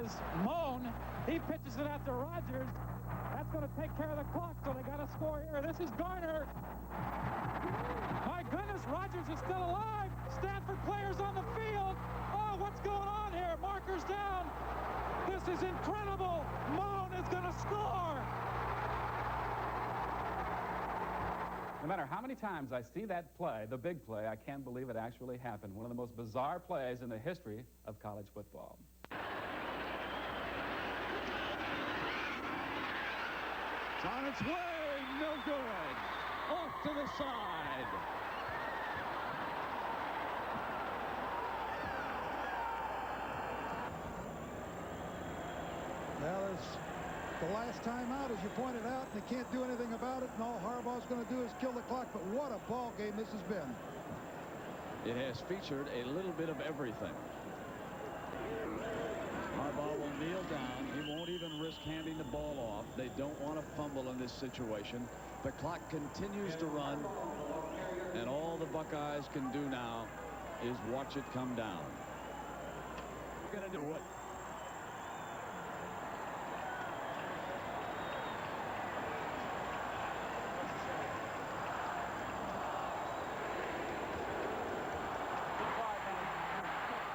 is Moan. He pitches it out to Rogers. That's going to take care of the clock, so they got to score here. This is Garner. My goodness, Rogers is still alive. Stanford players on the field. Oh, what's going on here? Markers down. This is incredible. Moan is going to score. No matter how many times I see that play, the big play, I can't believe it actually happened. One of the most bizarre plays in the history of college football. It's on its way, no good. Off to the side. Well, it's the last time out, as you pointed out, and they can't do anything about it, and all Harbaugh's going to do is kill the clock. But what a ball game this has been. It has featured a little bit of everything. Harbaugh will kneel down. He won't even risk handing the ball off. They don't want to fumble in this situation. The clock continues to run, and all the Buckeyes can do now is watch it come down. We're going to do it.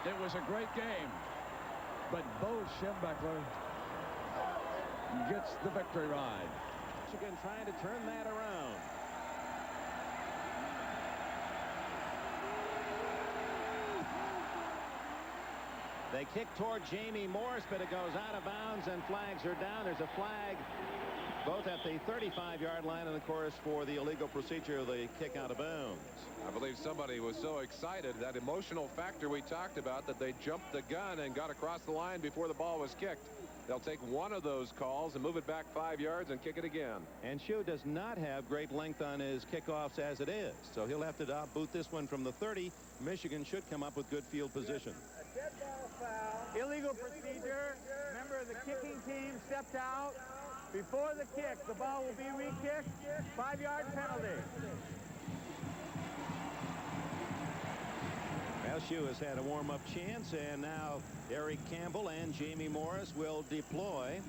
It was a great game, but Bo Schembechler gets the victory ride. Michigan trying to turn that around. They kick toward Jamie Morris, but it goes out of bounds and flags are down. There's a flag both at the 35-yard line and, of course, for the illegal procedure of the kick out of bounds. I believe somebody was so excited, that emotional factor we talked about, that they jumped the gun and got across the line before the ball was kicked. They'll take one of those calls and move it back 5 yards and kick it again. And Shue does not have great length on his kickoffs as it is, so he'll have to boot this one from the 30. Michigan should come up with good field position. A dead ball foul. Illegal procedure. Member of the kicking team stepped out before the kick. The ball will be re-kicked. 5-yard penalty. Well, Shue has had a warm-up chance, and now Eric Campbell and Jamie Morris will deploy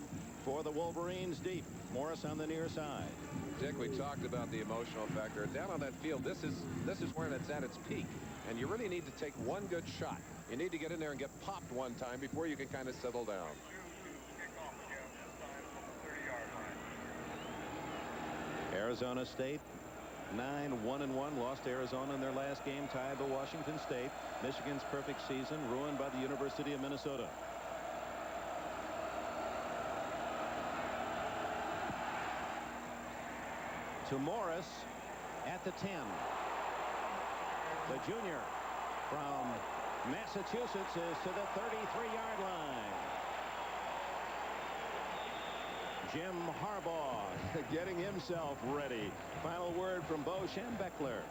for the Wolverines deep. Morris on the near side. Dick, we talked about the emotional factor. Down on that field, this is where it's at its peak. And you really need to take one good shot. You need to get in there and get popped one time before you can kind of settle down. Arizona State 9-1-1, lost to Arizona in their last game, tied by Washington State. Michigan's perfect season ruined by the University of Minnesota. To Morris at the 10. The junior from Massachusetts is to the 33-yard line. Jim Harbaugh getting himself ready. Final word from Bo Schembechler.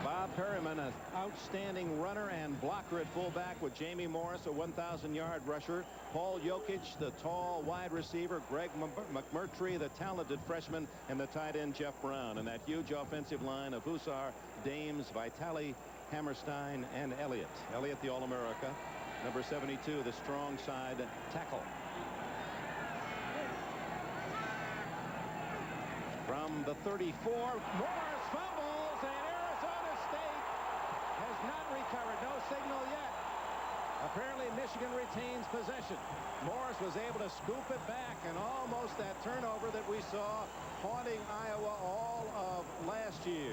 Bob Perryman, an outstanding runner and blocker at fullback, with Jamie Morris, a 1,000-yard rusher. Paul Jokic, the tall wide receiver. Greg McMurtry, the talented freshman, and the tight end Jeff Brown. And that huge offensive line of Hussar, Dames, Vitale, Hammerstein, and Elliott. Elliott, the All-America. Number 72, the strong side tackle. From the 34, Morris fumbles, and Arizona State has not recovered. No signal yet. Apparently, Michigan retains possession. Morris was able to scoop it back, and almost that turnover that we saw haunting Iowa all of last year.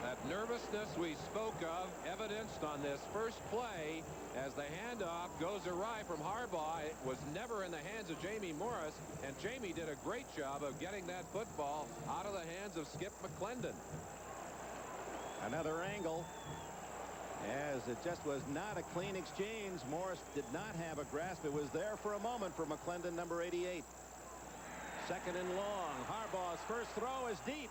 That nervousness we spoke of evidenced on this first play as the handoff goes awry from Harbaugh. It was never in the hands of Jamie Morris, and Jamie did a great job of getting that football out of the hands of Skip McClendon. Another angle, as it just was not a clean exchange. Morris did not have a grasp. It was there for a moment for McClendon, number 88. Second and long. Harbaugh's first throw is deep.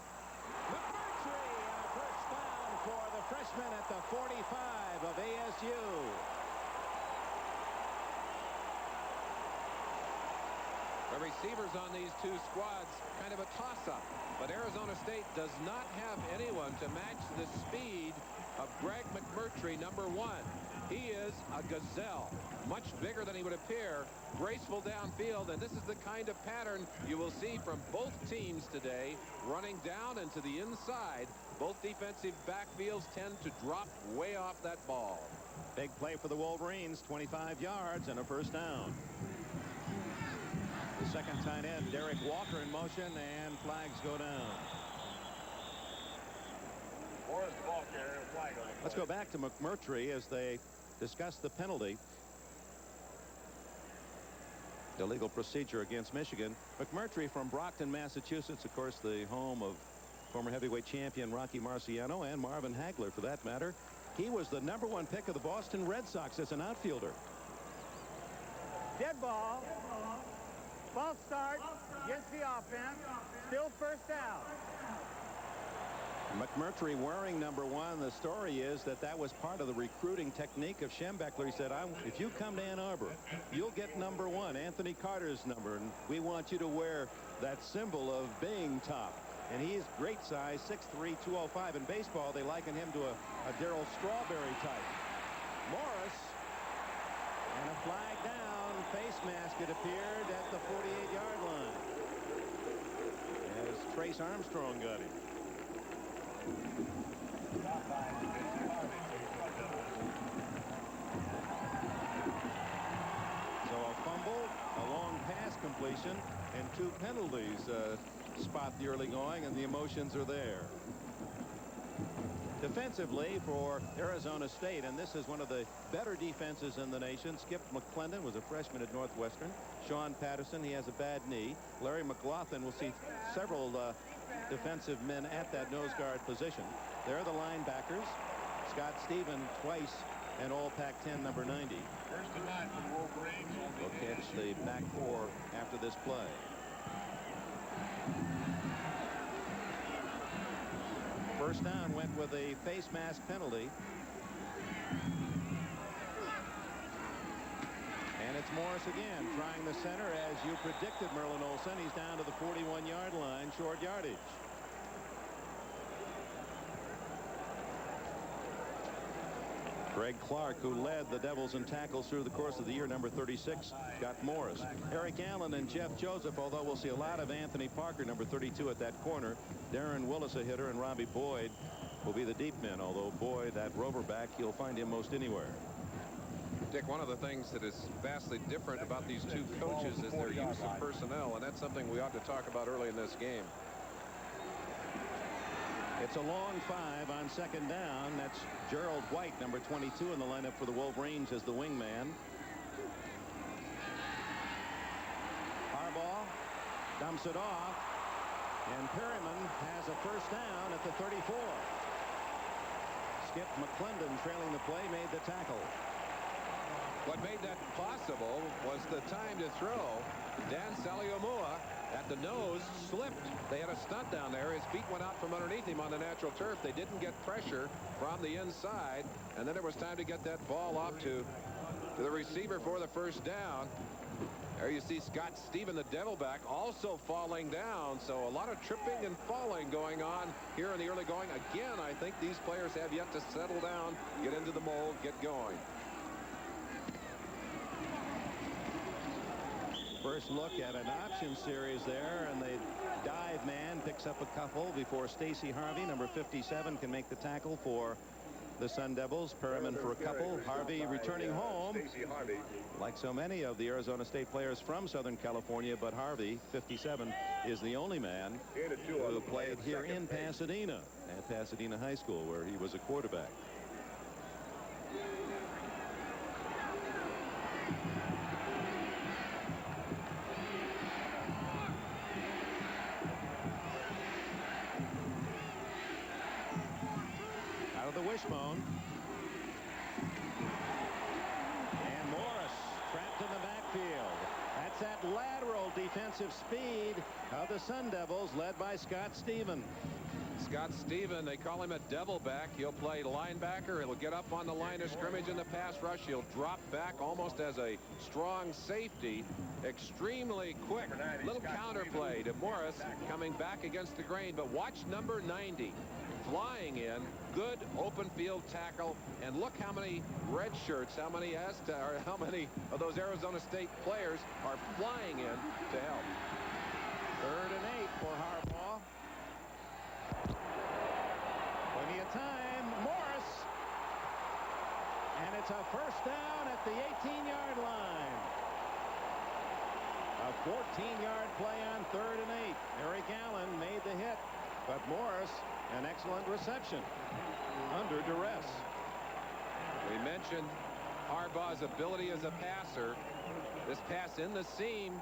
McMurtry, and a first down for the freshman at the 45 of ASU. The receivers on these two squads, kind of a toss-up. But Arizona State does not have anyone to match the speed of Greg McMurtry, number 1. He is a gazelle, much bigger than he would appear, graceful downfield, and this is the kind of pattern you will see from both teams today, running down and to the inside. Both defensive backfields tend to drop way off that ball. Big play for the Wolverines, 25 yards and a first down. The second tight end, Derek Walker, in motion, and flags go down. Let's go back to McMurtry as they discuss the penalty. Illegal procedure against Michigan. McMurtry from Brockton, Massachusetts, of course, the home of former heavyweight champion Rocky Marciano and Marvin Hagler, for that matter. He was the #1 pick of the Boston Red Sox as an outfielder. Dead ball. False start against the offense. Still first down. McMurtry wearing #1. The story is that was part of the recruiting technique of Schembechler. He said, if you come to Ann Arbor, you'll get #1, Anthony Carter's number, and we want you to wear that symbol of being top. And he's great size, 6'3", 205. In baseball, they liken him to a Darryl Strawberry type. Morris, and a flag down. Face mask, it appeared, at the 48-yard line. As Trace Armstrong got him. So a fumble, a long pass completion, and 2 penalties spot the early going, and the emotions are there. Defensively for Arizona State, and this is one of the better defenses in the nation. Skip McClendon was a freshman at Northwestern. Sean Patterson, he has a bad knee. Larry McLaughlin, will see several defensive men at that nose guard position. They're the linebackers. Scott Stephen twice, and all Pac-10 number 90. First and 9 for the Wolverines. Will catch the back 4 after this play. First down went with a face mask penalty. And it's Morris again, trying the center as you predicted, Merlin Olsen. He's down to the 41-yard line, short yardage. Greg Clark, who led the Devils in tackles through the course of the year, number 36, got Morris. Eric Allen and Jeff Joseph, although we'll see a lot of Anthony Parker, number 32, at that corner. Darren Willis, a hitter, and Robbie Boyd will be the deep men, although Boyd, that rover back, you'll find him most anywhere. Dick, one of the things that is vastly different about these two coaches is their use of personnel, and that's something we ought to talk about early in this game. It's a long 5 on second down. That's Gerald White, number 22, in the lineup for the Wolverines as the wingman. Harbaugh dumps it off, and Perryman has a first down at the 34. Skip McClendon, trailing the play, made the tackle. What made that possible was the time to throw. Dan Saliomua at the nose slipped. They had a stunt down there. His feet went out from underneath him on the natural turf. They didn't get pressure from the inside, and then it was time to get that ball off to the receiver for the first down. There you see Scott Stephen, the Devilback, also falling down. So a lot of tripping and falling going on here in the early going. Again, I think these players have yet to settle down, get into the mold, get going. First look at an option series there, and the dive man picks up a couple before Stacy Harvey, number 57, can make the tackle for the Sun Devils. Perriman for a couple. Harvey returning home, like so many of the Arizona State players from Southern California, but Harvey, 57, is the only man who played here in Pasadena, at Pasadena High School, where he was a quarterback. Wishbone, and Morris trapped in the backfield. That's that lateral defensive speed of the Sun Devils, led by Scott Stephen. Scott Stephen, they call him a Devilback. He'll play linebacker. He'll get up on the line of scrimmage in the pass rush. He'll drop back almost as a strong safety. Extremely quick. Little counterplay to Morris, coming back against the grain. But watch number 90 flying flying in. Good open field tackle. And look how many red shirts, how many of those Arizona State players are flying in to help. 3rd and 8 for Harbaugh. Plenty of time. Morris. And it's a first down at the 18-yard line. A 14-yard play on 3rd and 8. Eric Allen made the hit, but Morris, an excellent reception under duress. We mentioned Harbaugh's ability as a passer. This pass in the seam,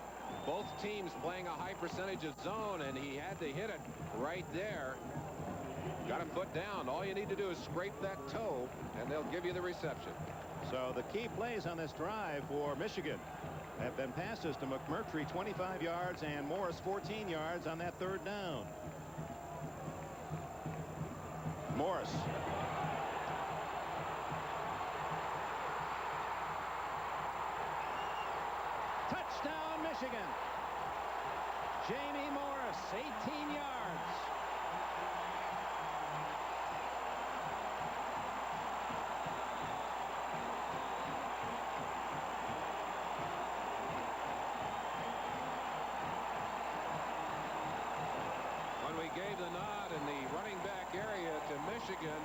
both teams playing a high percentage of zone, and he had to hit it right there. Got a foot down. All you need to do is scrape that toe, and they'll give you the reception. So the key plays on this drive for Michigan have been passes to McMurtry 25 yards and Morris 14 yards on that 3rd down. Morris. Touchdown Michigan. Jamie Morris, 18 yards. Gave the nod in the running back area to Michigan.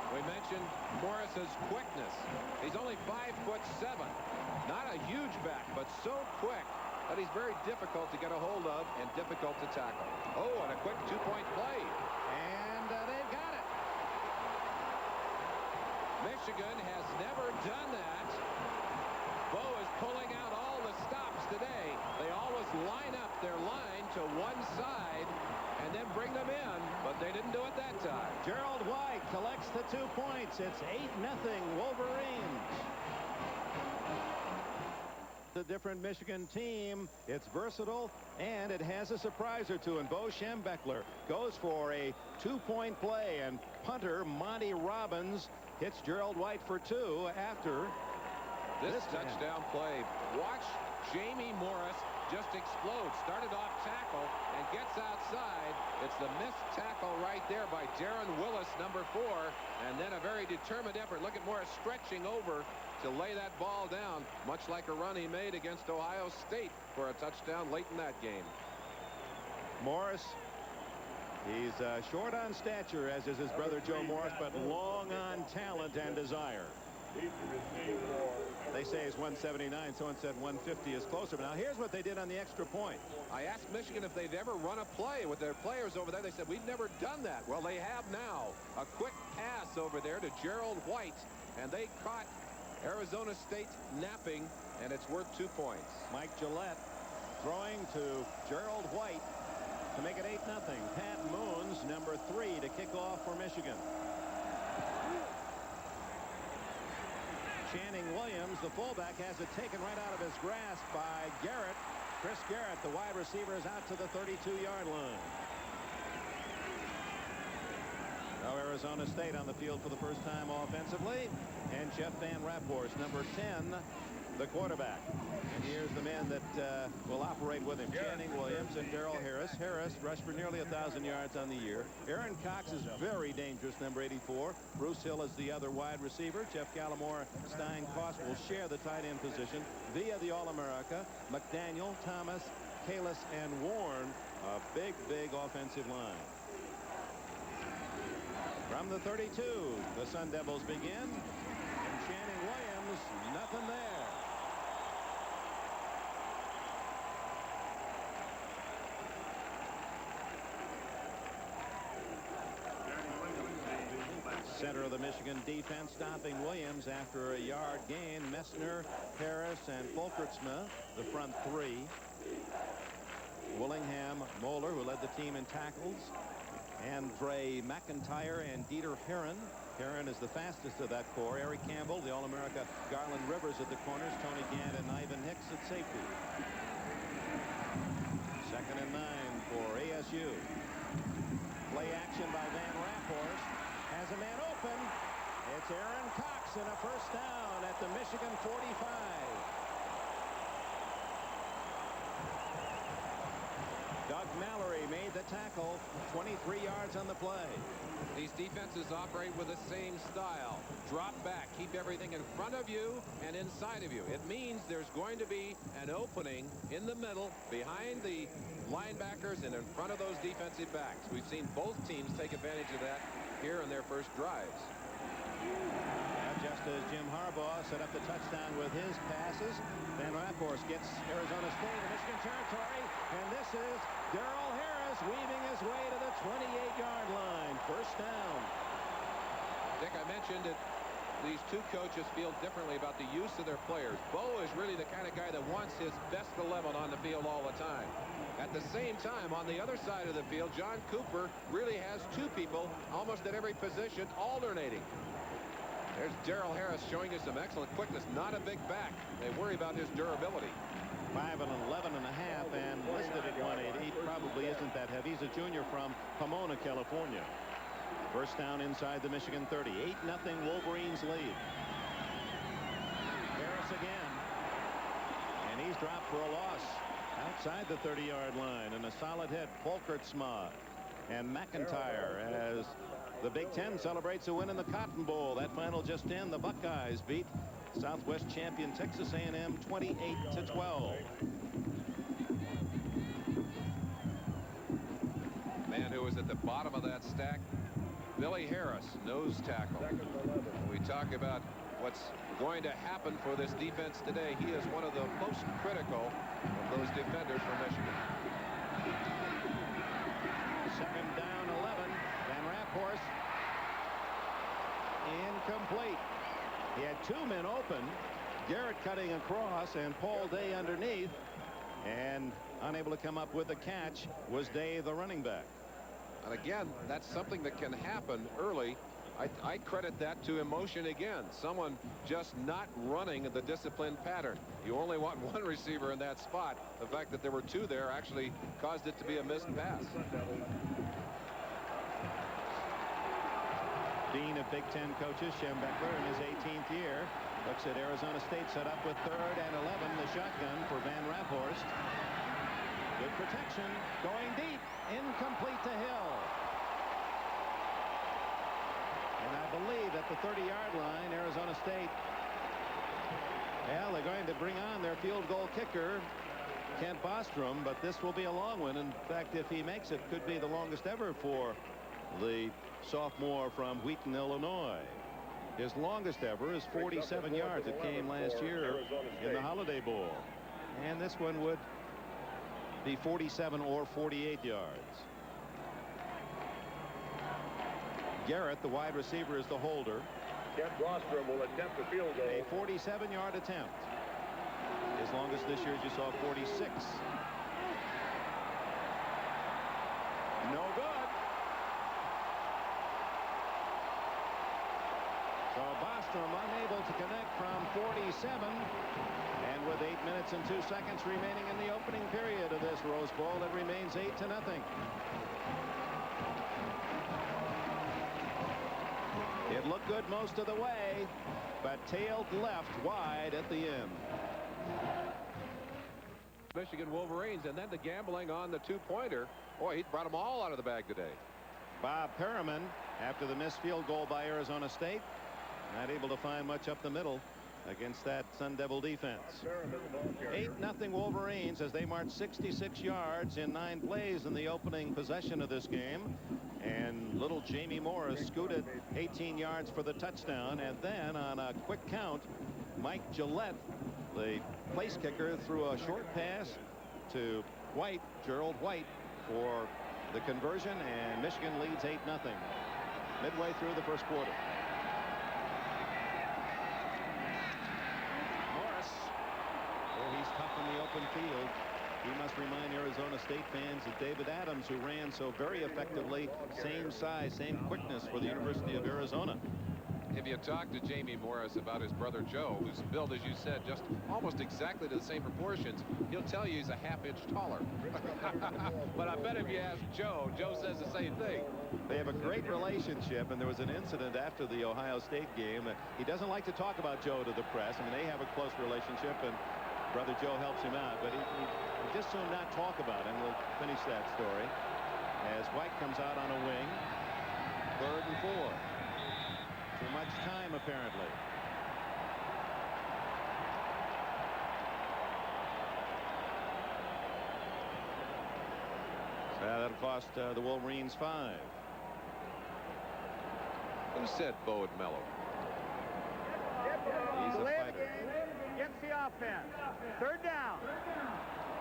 We mentioned Morris's quickness. He's only 5'7". Not a huge back, but so quick that he's very difficult to get a hold of and difficult to tackle. Oh, and a quick 2-point play. And they've got it. Michigan has never done that. Bo is pulling out all the stops today. They always line up their line to one side and then bring them in, but they didn't do it that time. Gerald White collects the 2 points. It's 8-0 Wolverines. The different Michigan team. It's versatile, and it has a surprise or two. And Bo Schembechler goes for a 2-point play, and punter Monty Robbins hits Gerald White for 2 after this touchdown play. Watch Jamie Morris just explode. Started off tackle and gets outside. It's the missed tackle right there by Darren Willis, number 4, and then a very determined effort. Look at Morris stretching over to lay that ball down, much like a run he made against Ohio State for a touchdown late in that game. Morris, he's short on stature, as is his brother Joe Morris, but long on talent and desire. They say he's 179. Someone said 150 is closer. But now here's what they did on the extra point. I asked Michigan if they've ever run a play with their players over there. They said, we've never done that. Well, they have now. A quick pass over there to Gerald White, and they caught Arizona State napping, and it's worth 2 points. Mike Gillette throwing to Gerald White to make it 8-0. Pat Moons, number 3, to kick off for Michigan. Channing Williams, the fullback, has it taken right out of his grasp by Garrett. Chris Garrett, the wide receiver, is out to the 32-yard line. Now Arizona State on the field for the first time offensively. And Jeff Van Raaphorst, number 10, the quarterback. And here's the men that will operate with him. Channing Williams and Darrell Harris. Harris rushed for nearly 1,000 yards on the year. Aaron Cox is very dangerous, number 84. Bruce Hill is the other wide receiver. Jeff Gallimore, Stein Koss will share the tight end position via the All-America. McDaniel, Thomas, Kalis, and Warren. A big, big offensive line. From the 32, the Sun Devils begin. And Channing Williams, nothing there. Center of the Michigan defense stopping Williams after a yard gain. Messner, Harris, and Fulkertsma, the front 3. Willingham, Moeller, who led the team in tackles. Andre McIntyre and Dieter Herron. Herron is the fastest of that core. Eric Campbell, the All-America Garland Rivers at the corners. Tony Gant and Ivan Hicks at safety. 2nd and 9 for ASU. Play action by Van Raaphorst. Has a man open. It's Aaron Cox and a first down at the Michigan 45. Doug Mallory made the tackle. 23 yards on the play. These defenses operate with the same style. Drop back, keep everything in front of you and inside of you. It means there's going to be an opening in the middle behind the linebackers and in front of those defensive backs. We've seen both teams take advantage of that here in their first drives. Just as Jim Harbaugh set up the touchdown with his passes, Van Raaphorst gets Arizona State in Michigan territory, and this is Darrell Harris weaving his way to the 28-yard line. First down. Dick, I mentioned that these two coaches feel differently about the use of their players. Bo is really the kind of guy that wants his best 11 on the field all the time. At the same time, on the other side of the field, John Cooper really has two people almost at every position alternating. There's Darrell Harris showing us some excellent quickness. Not a big back. They worry about his durability. 5'11" and a half and listed at 180. Probably isn't that heavy. He's a junior from Pomona, California. First down inside the Michigan 30. 8-0 Wolverines lead. Harris again. And he's dropped for a loss outside the 30-yard line. And a solid hit. Folkertsma and McIntyre as the Big Ten celebrates a win in the Cotton Bowl. That final just in. The Buckeyes beat Southwest champion Texas A&M 28-12. Man who was at the bottom of that stack, Billy Harris, nose tackle. When we talk about what's going to happen for this defense today, he is one of the most critical of those defenders for Michigan. Second down, 11. Van Raaphorst. Incomplete. He had two men open. Garrett cutting across and Paul Day underneath. And unable to come up with a catch was Day, the running back. And again, that's something that can happen early. I credit that to emotion again. Someone just not running the disciplined pattern. You only want one receiver in that spot. The fact that there were two there actually caused it to be a missed pass. Dean of Big Ten coaches, Shem Beckler, in his 18th year, looks at Arizona State set up with 3rd and 11, the shotgun for Van Raaphorst. Good protection, going deep, incomplete to Hill. And I believe at the 30-yard line, Arizona State, well, they're going to bring on their field goal kicker, Kent Bostrom, but this will be a long one. In fact, if he makes it, could be the longest ever for the sophomore from Wheaton, Illinois. His longest ever is 47 yards. It came last year in the Holiday Bowl. And this one would be 47 or 48 yards. Garrett, the wide receiver, is the holder. Kent Bostrom will attempt the field goal. A 47-yard attempt. His longest this year, as you saw, 46. No good. So Bostrom unable to connect from 47. And with 8 minutes and 2 seconds remaining in the opening period of this Rose Bowl, it remains 8-0. It looked good most of the way, but tailed left wide at the end. Michigan Wolverines, and then the gambling on the two-pointer. Boy, he brought them all out of the bag today. Bob Perriman, after the missed field goal by Arizona State, not able to find much up the middle against that Sun Devil defense. 8-0 Wolverines as they march 66 yards in 9 plays in the opening possession of this game. And little Jamie Morris scooted 18 yards for the touchdown. And then on a quick count, Mike Gillette, the place kicker, threw a short pass to White, Gerald White, for the conversion. And Michigan leads 8-0 midway through the first quarter. He's tough in the open field. He must remind Arizona State fans that David Adams, who ran so very effectively, same size, same quickness for the University of Arizona. If you talk to Jamie Morris about his brother Joe, who's built, as you said, just almost exactly to the same proportions, he'll tell you he's a half-inch taller. But I bet if you ask Joe, Joe says the same thing. They have a great relationship, and there was an incident after the Ohio State game. He doesn't like to talk about Joe to the press. I mean, they have a close relationship, and brother Joe helps him out, but he just soon not talk about, and we'll finish that story as White comes out on a wing. 3rd and 4. Too much time, apparently. So that'll cost the Wolverines 5. Who said Bo would mellow? He's a fighter. Gets the offense. 3rd down.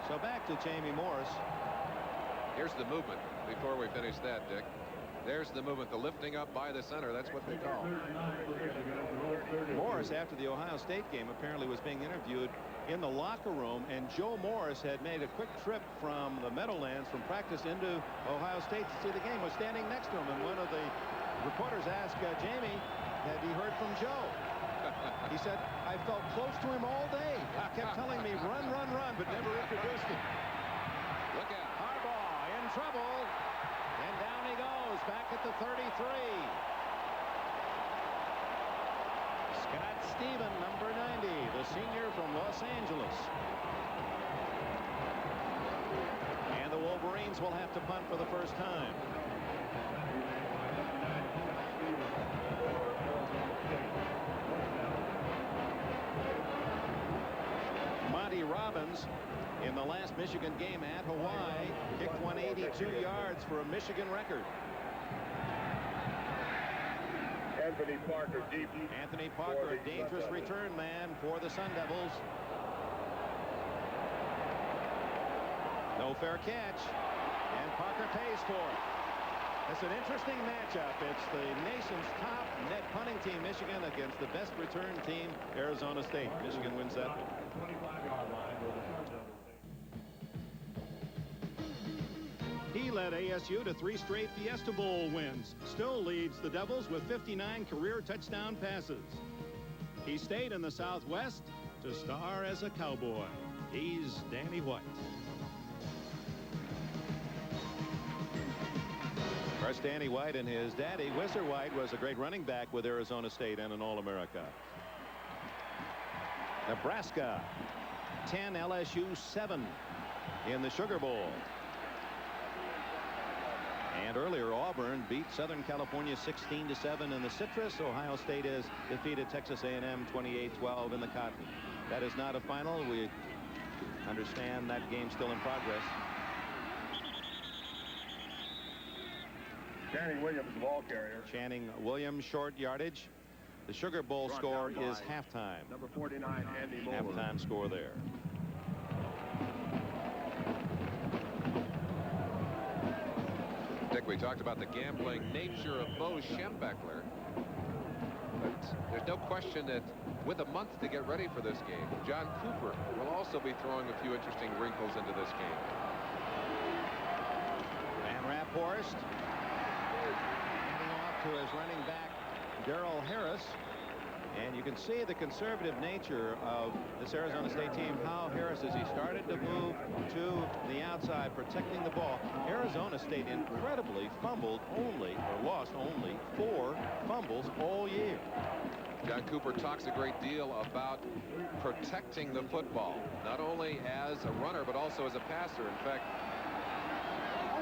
So back to Jamie Morris. Here's the movement before we finish that, Dick. There's the movement, the lifting up by the center. That's what they call. Morris, after the Ohio State game, apparently was being interviewed in the locker room, and Joe Morris had made a quick trip from the Meadowlands from practice into Ohio State to see the game, was standing next to him, and one of the reporters asked Jamie, had he heard from Joe? He said, I felt close to him all day. He kept telling me, run, run, run, but never introduced him. Look out. Harbaugh in trouble, and down he goes, back at the 33. Scott Stephen, number 90, the senior from Los Angeles. And the Wolverines will have to punt for the first time. Monty Robbins, in the last Michigan game at Hawaii, kicked 182 yards for a Michigan record. Anthony Parker deep. Anthony Parker, a dangerous return man for the Sun Devils. No fair catch, and Parker pays for it. It's an interesting matchup. It's the nation's top net punting team, Michigan, against the best return team, Arizona State. Michigan wins that one. He led ASU to 3 straight Fiesta Bowl wins. Still leads the Devils with 59 career touchdown passes. He stayed in the Southwest to star as a Cowboy. He's Danny White. Of course, Danny White and his daddy, Whistler White, was a great running back with Arizona State and an All-America. Nebraska 10, LSU 7 in the Sugar Bowl. And earlier, Auburn beat Southern California 16-7 in the Citrus. Ohio State has defeated Texas A&M 28-12 in the Cotton. That is not a final. We understand that game's still in progress. Channing Williams, ball carrier. Channing Williams, short yardage. The Sugar Bowl score is halftime. Number 49, Andy Moore. Halftime score there. Dick, we talked about the gambling nature of Bo Schembechler. But there's no question that with a month to get ready for this game, John Cooper will also be throwing a few interesting wrinkles into this game. Van Raaphorst handing off to his running back, Darrell Harris. And you can see the conservative nature of this Arizona State team, how Harris, as he started to move to the outside, protecting the ball. Arizona State incredibly fumbled only, or lost only, 4 fumbles all year. John Cooper talks a great deal about protecting the football, not only as a runner, but also as a passer. In fact,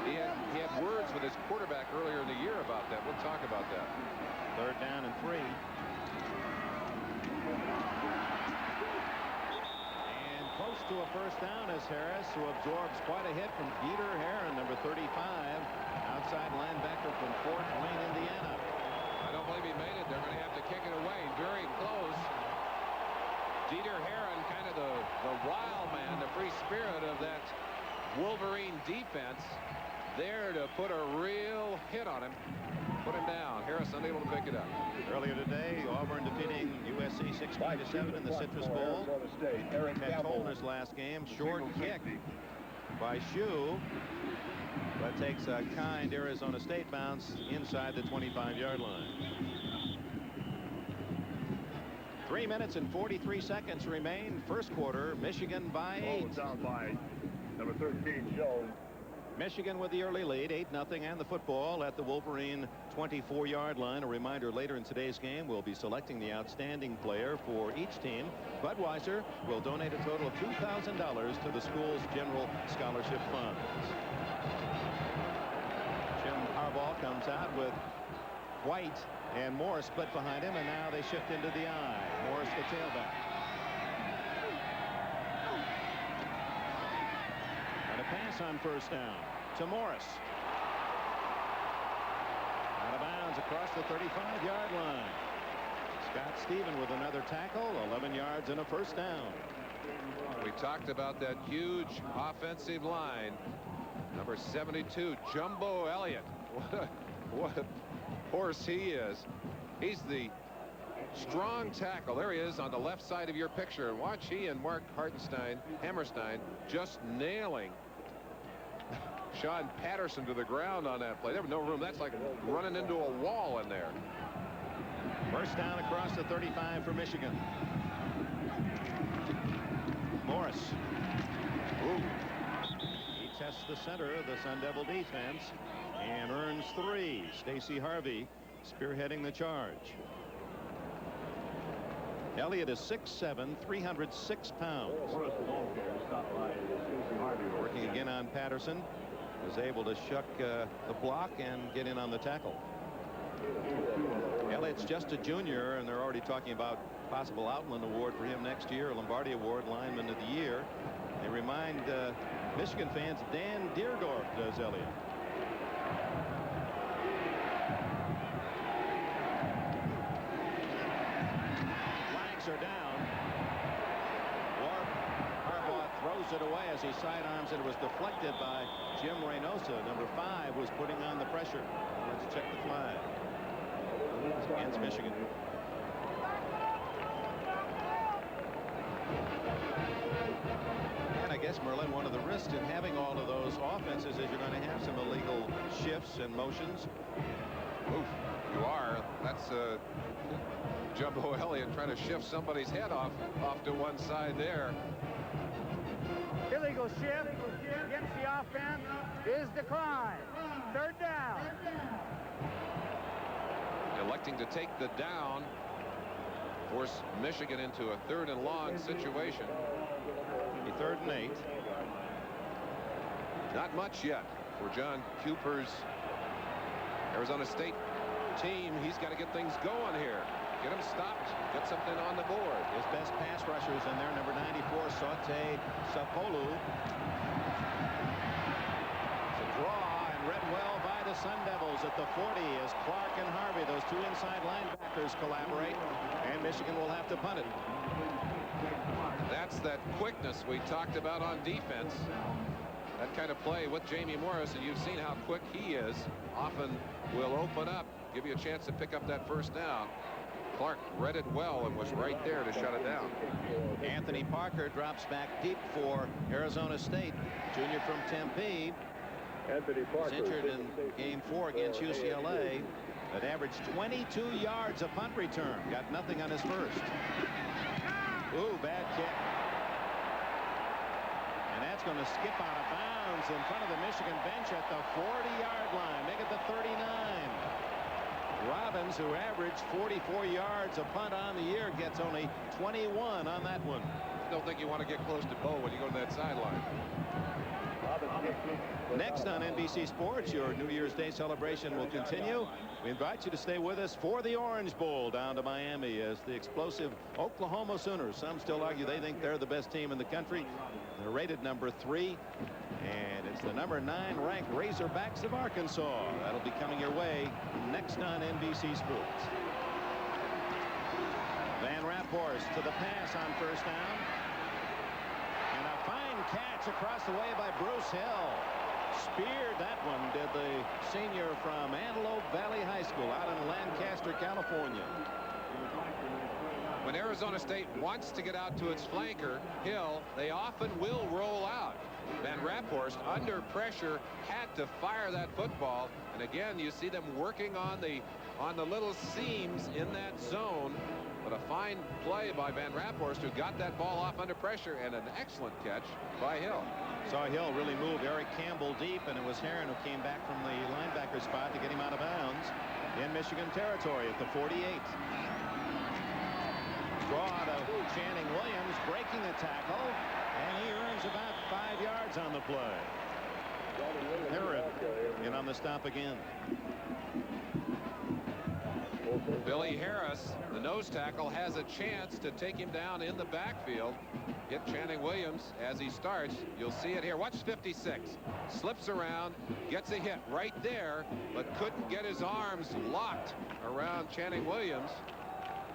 he had words with his quarterback earlier in the year about that. We'll talk about that. 3rd down and 3. And close to a first down is Harris, who absorbs quite a hit from Dieter Heron, number 35, outside linebacker from Fort Wayne, Indiana. I don't believe he made it. They're going to have to kick it away. Very close. Dieter Heron, kind of the wild man, the free spirit of that Wolverine defense, there to put a real hit on him. Put him down. Harris unable to pick it up. Earlier today, Auburn defeating USC 16-7 in the Citrus Bowl. Ted Tolner's last game, short kick by Shue, but takes a kind Arizona State bounce inside the 25-yard line. 3 minutes and 43 seconds remain. First quarter, Michigan by 8. Down by number 13, Jones. Michigan with the early lead, 8-0, and the football at the Wolverine 24-yard line. A reminder, later in today's game, we'll be selecting the outstanding player for each team. Budweiser will donate a total of $2,000 to the school's general scholarship funds. Jim Harbaugh comes out with White and Morris split behind him, and now they shift into the I. Morris the tailback. And a pass on first down to Morris. Out of bounds across the 35-yard line. Scott Stephen with another tackle, 11 yards and a first down. We talked about that huge offensive line. Number 72, Jumbo Elliott. What a horse he is. He's the strong tackle. There he is on the left side of your picture. Watch he and Mark Hammerstein just nailing Sean Patterson to the ground on that play. There was no room. That's like running into a wall in there. First down across the 35 for Michigan. Morris. Ooh. He tests the center of the Sun Devil defense and earns 3. Stacy Harvey spearheading the charge. Elliott is 6'7", 306 pounds. Working again on Patterson. Was able to shuck the block and get in on the tackle. Elliott's just a junior, and they're already talking about possible Outland Award for him next year, a Lombardi Award, Lineman of the Year. They remind Michigan fans Dan Deerdorf does Elliott. Flags are down. Harbaugh throws it away as he sidearms it. It was deflected by Jim Reynosa. Number 5 was putting on the pressure. Let's check the flag. Against Michigan. And I guess, Merlin, one of the risks in having all of those offenses is you're going to have some illegal shifts and motions. Oof, you are. That's Jumbo Elliott trying to shift somebody's head off to one side there. Illegal shift against the offense is declined. Third down. Electing to take the down, force Michigan into a 3rd and long situation. A 3rd and 8. Not much yet for John Cooper's Arizona State team. He's got to get things going here. Get him stopped. Get something on the board. His best pass rushers in there. Number 94, Saute Sapolu. It's a draw and read well by the Sun Devils at the 40 as Clark and Harvey, those 2 inside linebackers, collaborate, and Michigan will have to punt it. That's that quickness we talked about on defense. That kind of play with Jamie Morris, and you've seen how quick he is. Often will open up, give you a chance to pick up that first down. Clark read it well and was right there to shut it down. Anthony Parker drops back deep for Arizona State. Junior from Tempe. He's injured in game 4 against UCLA. That averaged 22 yards a punt return. Got nothing on his first. Ooh, bad kick. And that's going to skip out of bounds in front of the Michigan bench at the 40-yard line. Make it the 39. Robbins, who averaged 44 yards a punt on the year, gets only 21 on that one. I don't think you want to get close to Bo when you go to that sideline. Next on NBC Sports, your New Year's Day celebration will continue. We invite you to stay with us for the Orange Bowl down to Miami as the explosive Oklahoma Sooners. Some still argue they think they're the best team in the country. They're rated number 3. And it's the number 9 ranked Razorbacks of Arkansas. That'll be coming your way next on NBC Sports. Van Raaphorst to the pass on first down. And a fine catch across the way by Bruce Hill. Speared that one, did the senior from Antelope Valley High School out in Lancaster, California. When Arizona State wants to get out to its flanker, Hill, they often will roll out. Van Raaphorst, under pressure, had to fire that football. And again, you see them working on the on the little seams in that zone. But a fine play by Van Raaphorst, who got that ball off under pressure, and an excellent catch by Hill. Saw Hill really move Eric Campbell deep, and it was Heron who came back from the linebacker spot to get him out of bounds in Michigan territory at the 48. Draw to Channing Williams, breaking the tackle, and he earns about 5 yards on the play. Heron in on the stop again. Billy Harris, the nose tackle, has a chance to take him down in the backfield. Get Channing Williams as he starts. You'll see it here. Watch 56. Slips around, gets a hit right there, but couldn't get his arms locked around Channing Williams.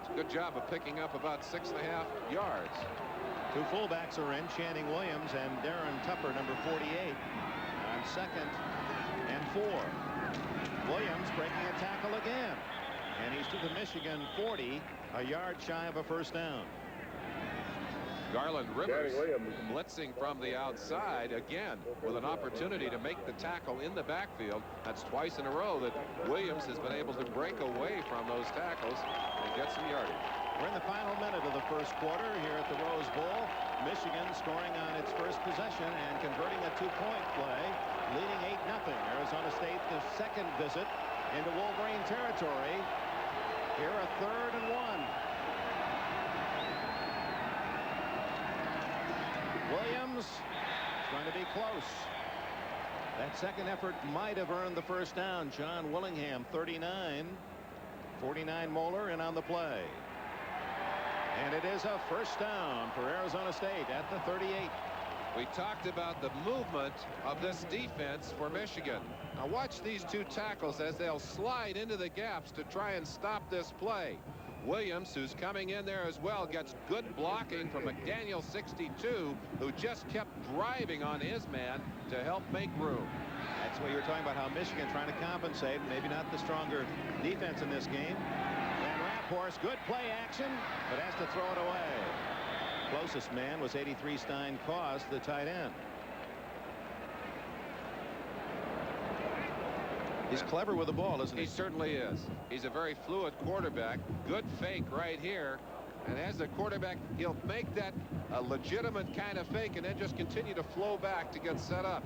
It's a good job of picking up about 6.5 yards. Two fullbacks are in, Channing Williams and Darren Tupper, number 48, on 2nd and 4. Williams breaking a tackle again. And he's to the Michigan 40, a yard shy of a first down. Garland Rivers blitzing from the outside again with an opportunity to make the tackle in the backfield. That's twice in a row that Williams has been able to break away from those tackles and get some yardage. We're in the final minute of the first quarter here at the Rose Bowl. Michigan scoring on its first possession and converting a two-point play, leading 8-0. Arizona State, the second visit into Wolverine territory. Here a 3rd and 1. Williams is going to be close. That second effort might have earned the first down. John Willingham, 39. 49 Moeller in on the play. And it is a first down for Arizona State at the 38. We talked about the movement of this defense for Michigan. Now watch these two tackles as they'll slide into the gaps to try and stop this play. Williams, who's coming in there as well, gets good blocking from McDaniel, 62, who just kept driving on his man to help make room. That's what you were talking about, how Michigan trying to compensate. Maybe not the stronger defense in this game. Van Raaphorst, good play action, but has to throw it away. Closest man was 83 Stein Koss, the tight end. He's clever with the ball, isn't he? He certainly is. He's a very fluid quarterback. Good fake right here. And as the quarterback, he'll make that a legitimate kind of fake and then just continue to flow back to get set up.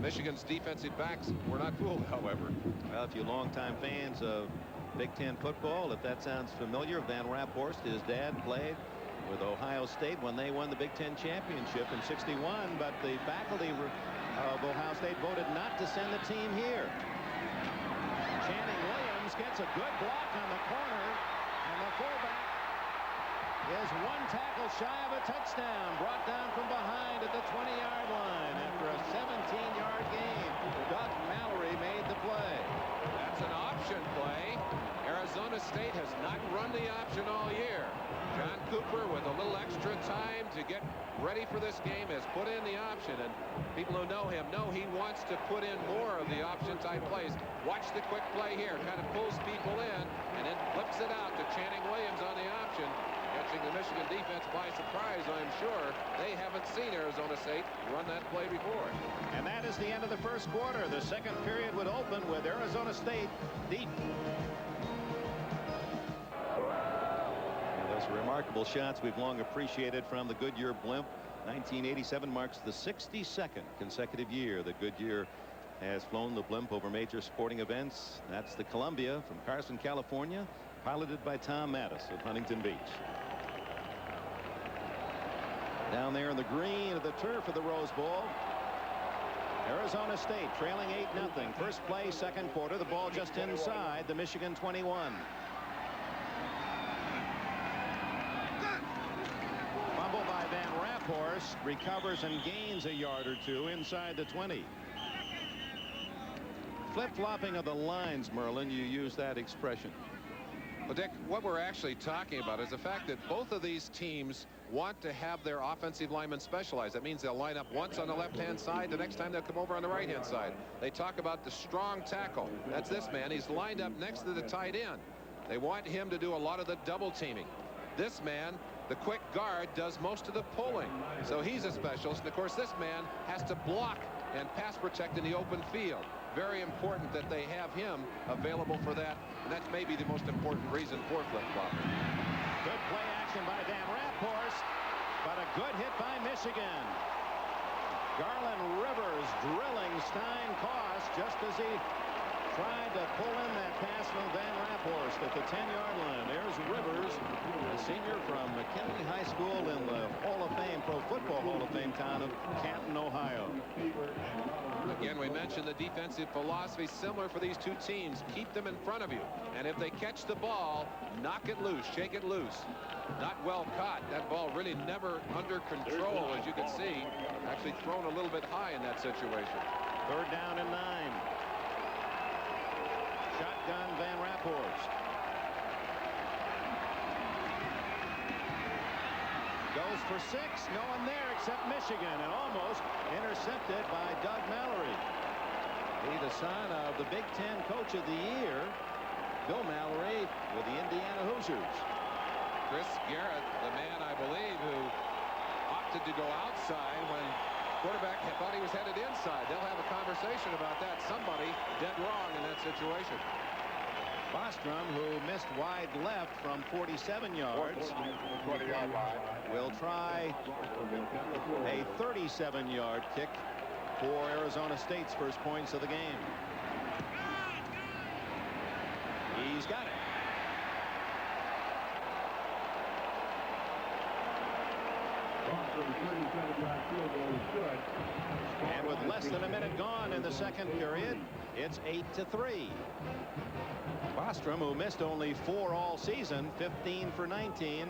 Michigan's defensive backs were not fooled, however. Well, if you longtime fans of Big Ten football, if that sounds familiar, Van Raaphorst, his dad played with Ohio State when they won the Big Ten championship in '61, but the faculty of Ohio State voted not to send the team here. Channing Williams gets a good block on the corner, and the fullback is one tackle shy of a touchdown, brought down from behind at the 20-yard line after a 17-yard gain. Doug Mallory made the play. That's an option play. Arizona State has not run the option all year. John Cooper, with a little extra time to get ready for this game, has put in the option, and people who know him know he wants to put in more of the option type plays. Watch the quick play here, kind of pulls people in and then flips it out to Channing Williams on the option, catching the Michigan defense by surprise. I'm sure they haven't seen Arizona State run that play before. And that is the end of the first quarter. The second period would open with Arizona State deep. Those remarkable shots we've long appreciated from the Goodyear blimp. 1987 marks the 62nd consecutive year that Goodyear has flown the blimp over major sporting events. That's the Columbia from Carson, California, piloted by Tom Mattis of Huntington Beach. Down there in the green of the turf of the Rose Bowl, Arizona State trailing 8-0. First play, second quarter. The ball just inside the Michigan 21. Fumble by Van Raaphorst, recovers and gains a yard or two inside the 20. Flip-flopping of the lines, Merlin, you use that expression. Well, Dick, what we're actually talking about is the fact that both of these teams want to have their offensive linemen specialized. That means they'll line up once on the left-hand side. The next time they'll come over on the right-hand side. They talk about the strong tackle. That's this man. He's lined up next to the tight end. They want him to do a lot of the double teaming. This man, the quick guard, does most of the pulling. So he's a specialist. And, of course, this man has to block and pass protect in the open field. very important that they have him available for that, and that's maybe the most important reason for flip-flopping. Good play action by Van Raaphorst, but a good hit by Michigan. Garland Rivers drilling Stein-Koss just as he tried to pull in that pass from Van Raaphorst at the 10-yard line. There's Rivers, a senior from McKinley High School in the Hall of Fame, Pro Football Hall of Fame town of Canton, Ohio. Again, we mentioned the defensive philosophy similar for these two teams. Keep them in front of you. And if they catch the ball, knock it loose, shake it loose. Not well caught. That ball really never under control, as you can see. Actually thrown a little bit high in that situation. 3rd down and 9. Shotgun Van Raaphorst. Goes for 6. No one there except Michigan, and almost intercepted by Doug Mallory. He, the son of the Big Ten Coach of the Year, Bill Mallory, with the Indiana Hoosiers. Chris Garrett, the man, I believe, who opted to go outside when quarterback thought he was headed inside. They'll have a conversation about that. Somebody dead wrong in that situation. Bostrom, who missed wide left from 47 yards, will try a 37-yard kick for Arizona State's first points of the game. He's got it. And with less than a minute gone in the second period, it's 8-3. Bostrom, who missed only 4 all season, 15 for 19,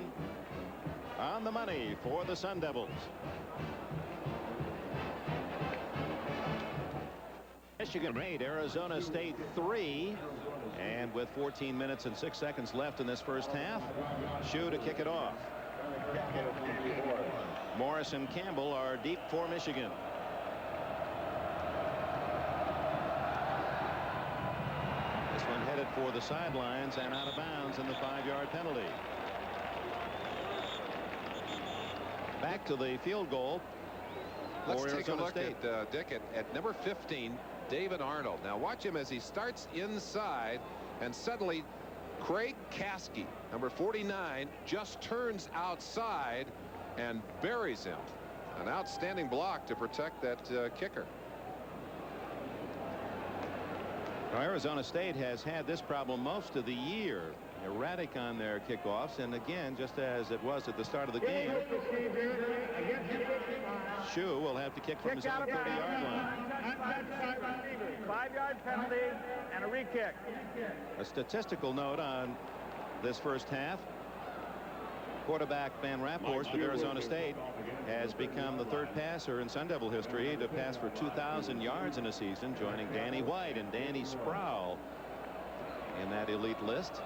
on the money for the Sun Devils. Michigan 8, Arizona State 3, and with 14 minutes and 6 seconds left in this first half, Shue to kick it off. Morris and Campbell are deep for Michigan. This one headed for the sidelines and out of bounds in the 5-yard penalty. Back to the field goal. Let's take Arizona a look State. at Dick at number 15, David Arnold. Now watch him as he starts inside, and suddenly Craig Caskey, number 49, just turns outside and buries him. An outstanding block to protect that kicker. Now, Arizona State has had this problem most of the year. Erratic on their kickoffs, and again, just as it was at the start of the game, Shue will have to kick from his own 30-yard line. 5-yard penalty and a re-kick. A statistical note on this first half. Quarterback Van Raaphorst of Arizona State has become the 3rd passer in Sun Devil history to pass for 2,000 yards in a season, joining Danny White and Danny Sproul in that elite list.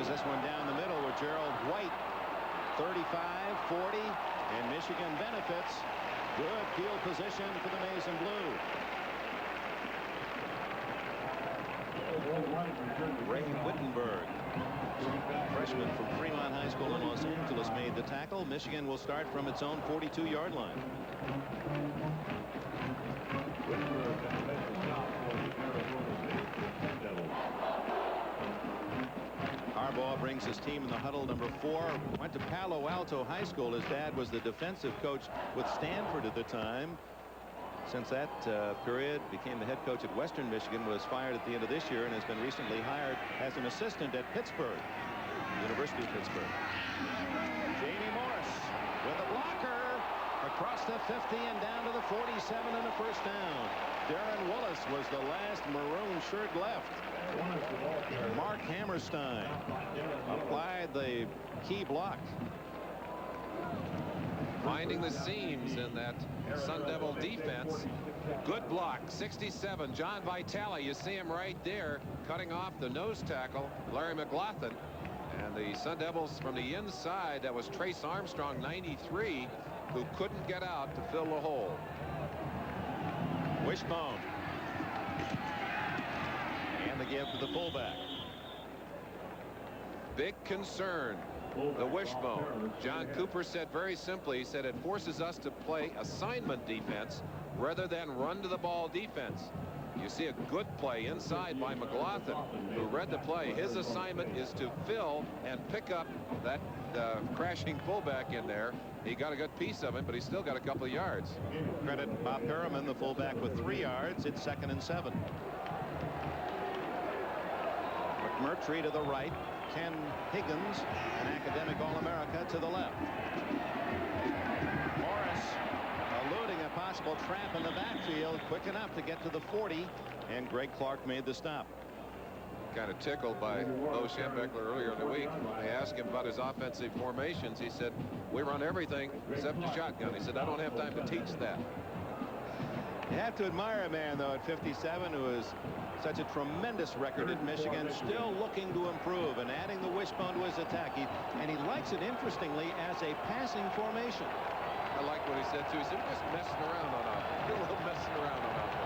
This one down the middle with Gerald White. 35, 40, and Michigan benefits. Good field position for the Maize and Blue. Ray Wittenberg, freshman from Fremont High School in Los Angeles, made the tackle. Michigan will start from its own 42-yard line. Harbaugh brings his team in the huddle. Number 4 went to Palo Alto High School. His dad was the defensive coach with Stanford at the time. Since that period, became the head coach at Western Michigan, was fired at the end of this year, and has been recently hired as an assistant at Pittsburgh, University of Pittsburgh. Jamie Morris with a blocker across the 50 and down to the 47 and a first down. Darren Willis was the last maroon shirt left. Mark Hammerstein applied the key block. Finding the seams in that Sun Devil defense. Good block. 67, John Vitale. You see him right there cutting off the nose tackle, Larry McLaughlin. And the Sun Devils from the inside, that was Trace Armstrong, 93, who couldn't get out to fill the hole. Wishbone. And the give to the fullback. big concern. The wishbone. John Cooper said very simply, he said it forces us to play assignment defense rather than run to the ball defense. You see a good play inside by McLaughlin, who read the play. His assignment is to fill and pick up that crashing fullback in there. He got a good piece of it, but he still got a couple of yards. Credit Bob Perriman, the fullback, with 3 yards. It's 2nd and 7. McMurtry to the right. Ken Higgins, an academic All-America, to the left. Morris eluding a possible trap in the backfield, quick enough to get to the 40, and Greg Clark made the stop. Kind of tickled by Bo Schembechler earlier in the week. They asked him about his offensive formations. He said, we run everything except the shotgun. He said, I don't have time to teach that. You have to admire a man, though, at 57 who has such a tremendous record at Michigan, still looking to improve and adding the wishbone to his attack. And he likes it, interestingly, as a passing formation. I like what he said, too. He said, just messing around on offense. A little messing around on offense.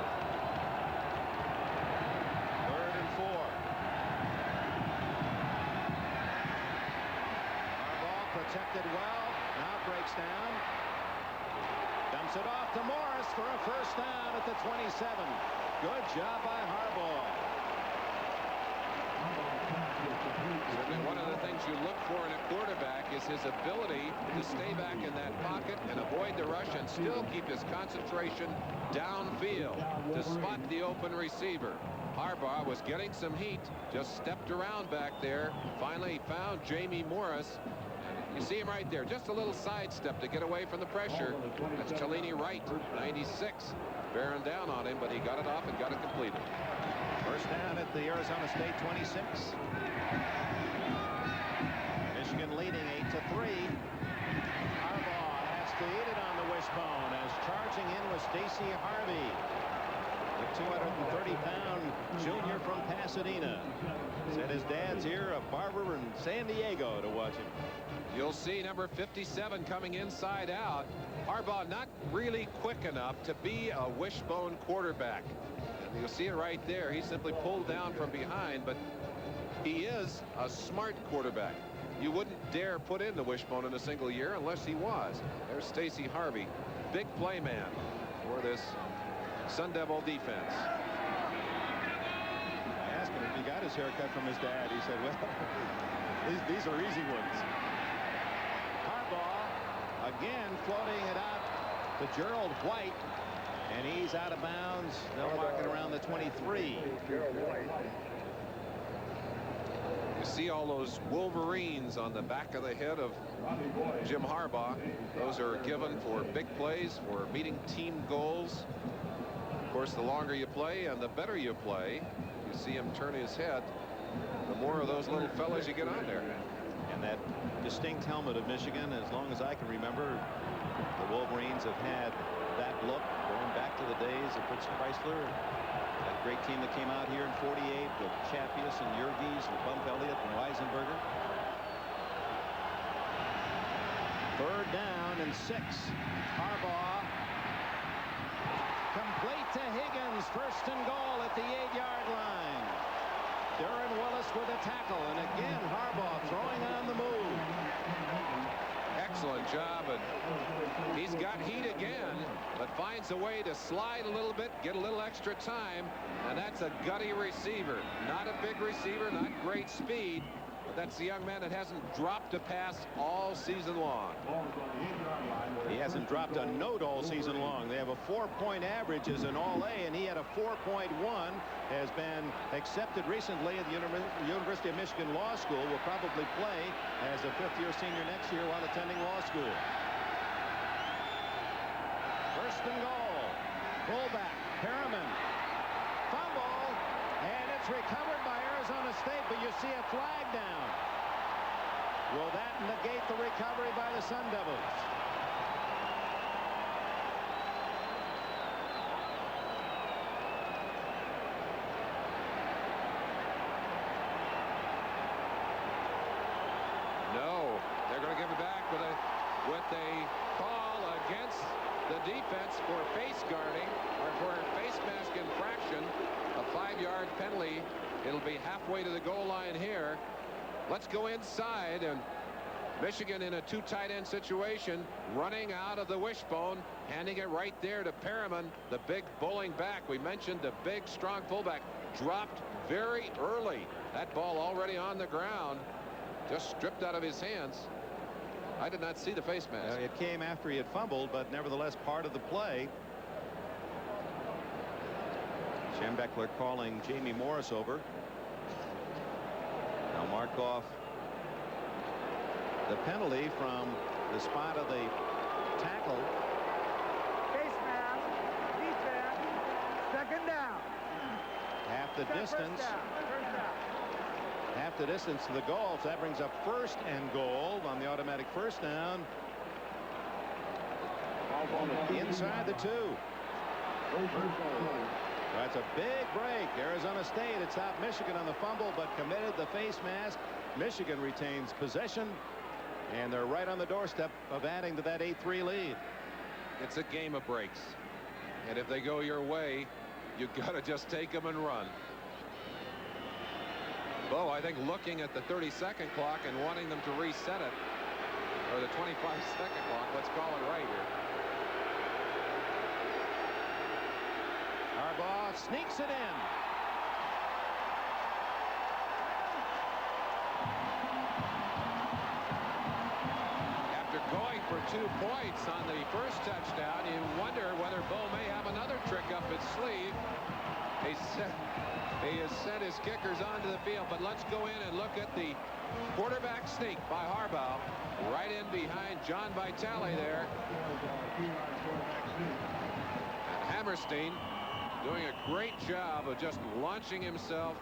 3rd and 4. Harbaugh protected well. Now breaks down. Dumps it off to Morris for a first down at the 27. Good job by Harbaugh. One of the things you look for in a quarterback is his ability to stay back in that pocket and avoid the rush and still keep his concentration downfield to spot the open receiver. Harbaugh was getting some heat, just stepped around back there. Finally, he found Jamie Morris. You see him right there, just a little sidestep to get away from the pressure. That's Cellini Wright, 96, bearing down on him, but he got it off and got it completed. First down at the Arizona State 26. Michigan leading 8-3. Harbaugh has to eat it on the wishbone as charging in was Stacey Harvey, the 230-pound junior from Pasadena. Said his dad's here, a barber in San Diego, to watch him. You'll see number 57 coming inside out. Harbaugh not really quick enough to be a wishbone quarterback. And you'll see it right there. He simply pulled down from behind, but he is a smart quarterback. You wouldn't dare put in the wishbone in a single year unless he was. There's Stacey Harvey, big play man for this Sun Devil defense. I asked him if he got his haircut from his dad. He said, well, these are easy ones. Harbaugh again floating it out to Gerald White, and he's out of bounds. They'll mark it around the 23. You see all those Wolverines on the back of the head of Jim Harbaugh. Those are given for big plays, for meeting team goals. Of course, the longer you play and the better you play, you see him turn his head, the more of those little fellas you get on there. And that distinct helmet of Michigan, as long as I can remember, the Wolverines have had that look going back to the days of Fritz Chrysler. That great team that came out here in '48 with Chappius and Yergis and Bump Elliott and Weisenberger. 3rd down and 6. Harbaugh complete to Higgins. 1st and goal at the 8-yard line. Darren Willis with a tackle, and again Harbaugh throwing on the move. Excellent job, and he's got heat again, but finds a way to slide a little bit, get a little extra time, and that's a gutty receiver. Not a big receiver, not great speed, but that's the young man that hasn't dropped a pass all season long. He hasn't dropped a note all season long. They have a 4-point average as an All-A, and he had a 4.1. Has been accepted recently at the University of Michigan Law School. Will probably play as a 5th-year senior next year while attending law school. 1st and goal. Fullback Perriman. Fumble, and it's recovered by Arizona State, but you see a flag down. Will that negate the recovery by the Sun Devils? No, they're going to give it back with a call against the defense for face guarding or for face mask infraction. A 5-yard penalty. It'll be halfway to the goal line here. Let's go inside, and Michigan in a two tight end situation, running out of the wishbone, handing it right there to Perriman, the big bowling back. We mentioned the big strong fullback dropped very early. That ball already on the ground, just stripped out of his hands. I did not see the face mask. It came after he had fumbled, but nevertheless part of the play. Schembechler calling Jamie Morris over. Now mark off the penalty from the spot of the tackle. Face mask, defense, second down. Half the distance. First down. Half the distance to the goal. So that brings up 1st and goal on the automatic first down. Inside the 2. That's a big break. Arizona State had stopped Michigan on the fumble, but committed the face mask. Michigan retains possession, and they're right on the doorstep of adding to that 8-3 lead. It's a game of breaks, and if they go your way, you got to just take them and run. Bo, I think, looking at the 30-second clock and wanting them to reset it, or the 25-second clock, let's call it right here. Harbaugh sneaks it in. After going for 2 points on the first touchdown, you wonder whether Bo may have another trick up his sleeve. He has sent his kickers onto the field, but let's go in and look at the quarterback sneak by Harbaugh, right in behind John Vitale there. And Hammerstein doing a great job of just launching himself.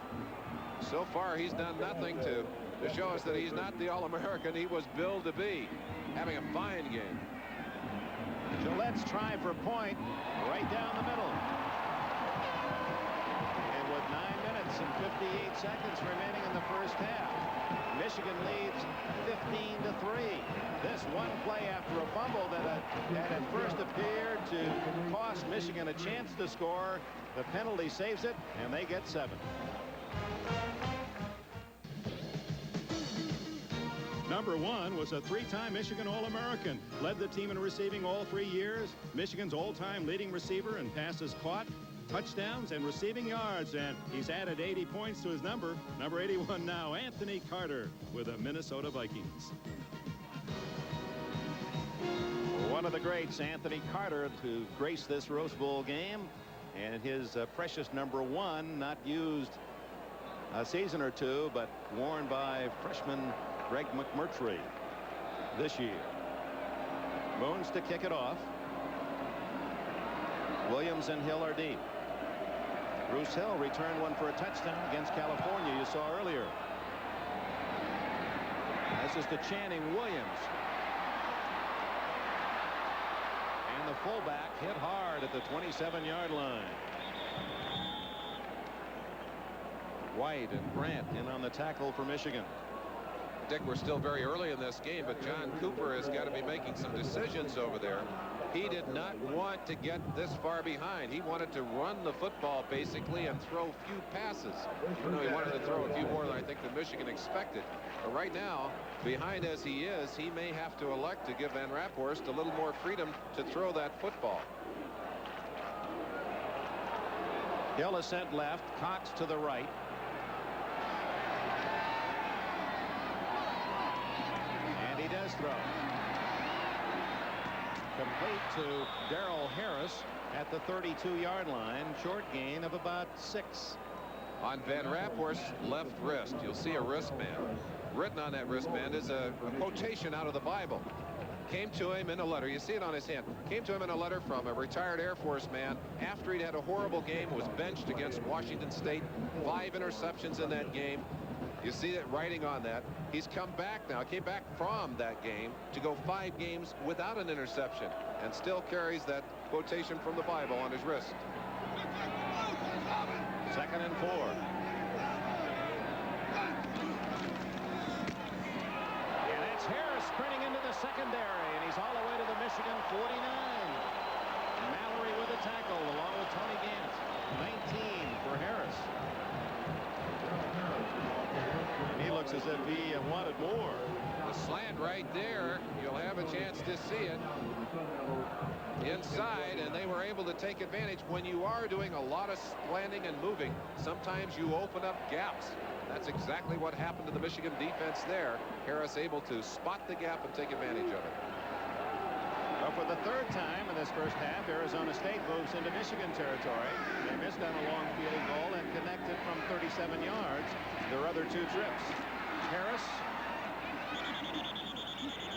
So far, he's done nothing to show us that he's not the All-American he was billed to be. Having a fine game. Gillette's try for point right down the middle. And with 9 minutes and 58 seconds remaining in the first half, Michigan leads 15-3. This one play after a fumble that at first appeared to cost Michigan a chance to score. The penalty saves it, and they get 7. Number 1 was a 3-time Michigan All-American. Led the team in receiving all 3 years. Michigan's all-time leading receiver in passes caught, touchdowns, and receiving yards. And he's added 80 points to his number. Number 81 now, Anthony Carter with the Minnesota Vikings. One of the greats, Anthony Carter, to grace this Rose Bowl game. And his precious number 1, not used a season or 2, but worn by freshman Greg McMurtry this year. Moons to kick it off. Williams and Hill are deep. Bruce Hill returned one for a touchdown against California, you saw earlier. This is to Channing Williams. And the fullback hit hard at the 27-yard line. White and Brandt in on the tackle for Michigan. Dick, we're still very early in this game, but John Cooper has got to be making some decisions over there. He did not want to get this far behind. He wanted to run the football basically and throw few passes. Even though he wanted to throw a few more than I think that Michigan expected. But right now, behind as he is, he may have to elect to give Van Raaphorst a little more freedom to throw that football. Hill is sent left, Cox to the right. And he does throw. Complete to Darrell Harris at the 32-yard line. Short gain of about 6. On Van Raaphorst's left wrist, you'll see a wristband. Written on that wristband is a quotation out of the Bible. Came to him in a letter. You see it on his hand. Came to him in a letter from a retired Air Force man after he'd had a horrible game, was benched against Washington State. 5 interceptions in that game. You see that writing on that. He's come back now, came back from that game to go 5 games without an interception and still carries that quotation from the Bible on his wrist. 2nd and 4. And that's Harris sprinting into the secondary, and he's all the way to the Michigan 49. Mallory with a tackle along with Tony Gant. 19 for Harris. He looks as if he wanted more. The slant right there, you'll have a chance to see it inside, and they were able to take advantage. When you are doing a lot of slanting and moving, sometimes you open up gaps. That's exactly what happened to the Michigan defense there. Harris able to spot the gap and take advantage of it. But for the third time in this first half, Arizona State moves into Michigan territory. They missed on a long field goal and connected from 37 yards their other two trips. Harris,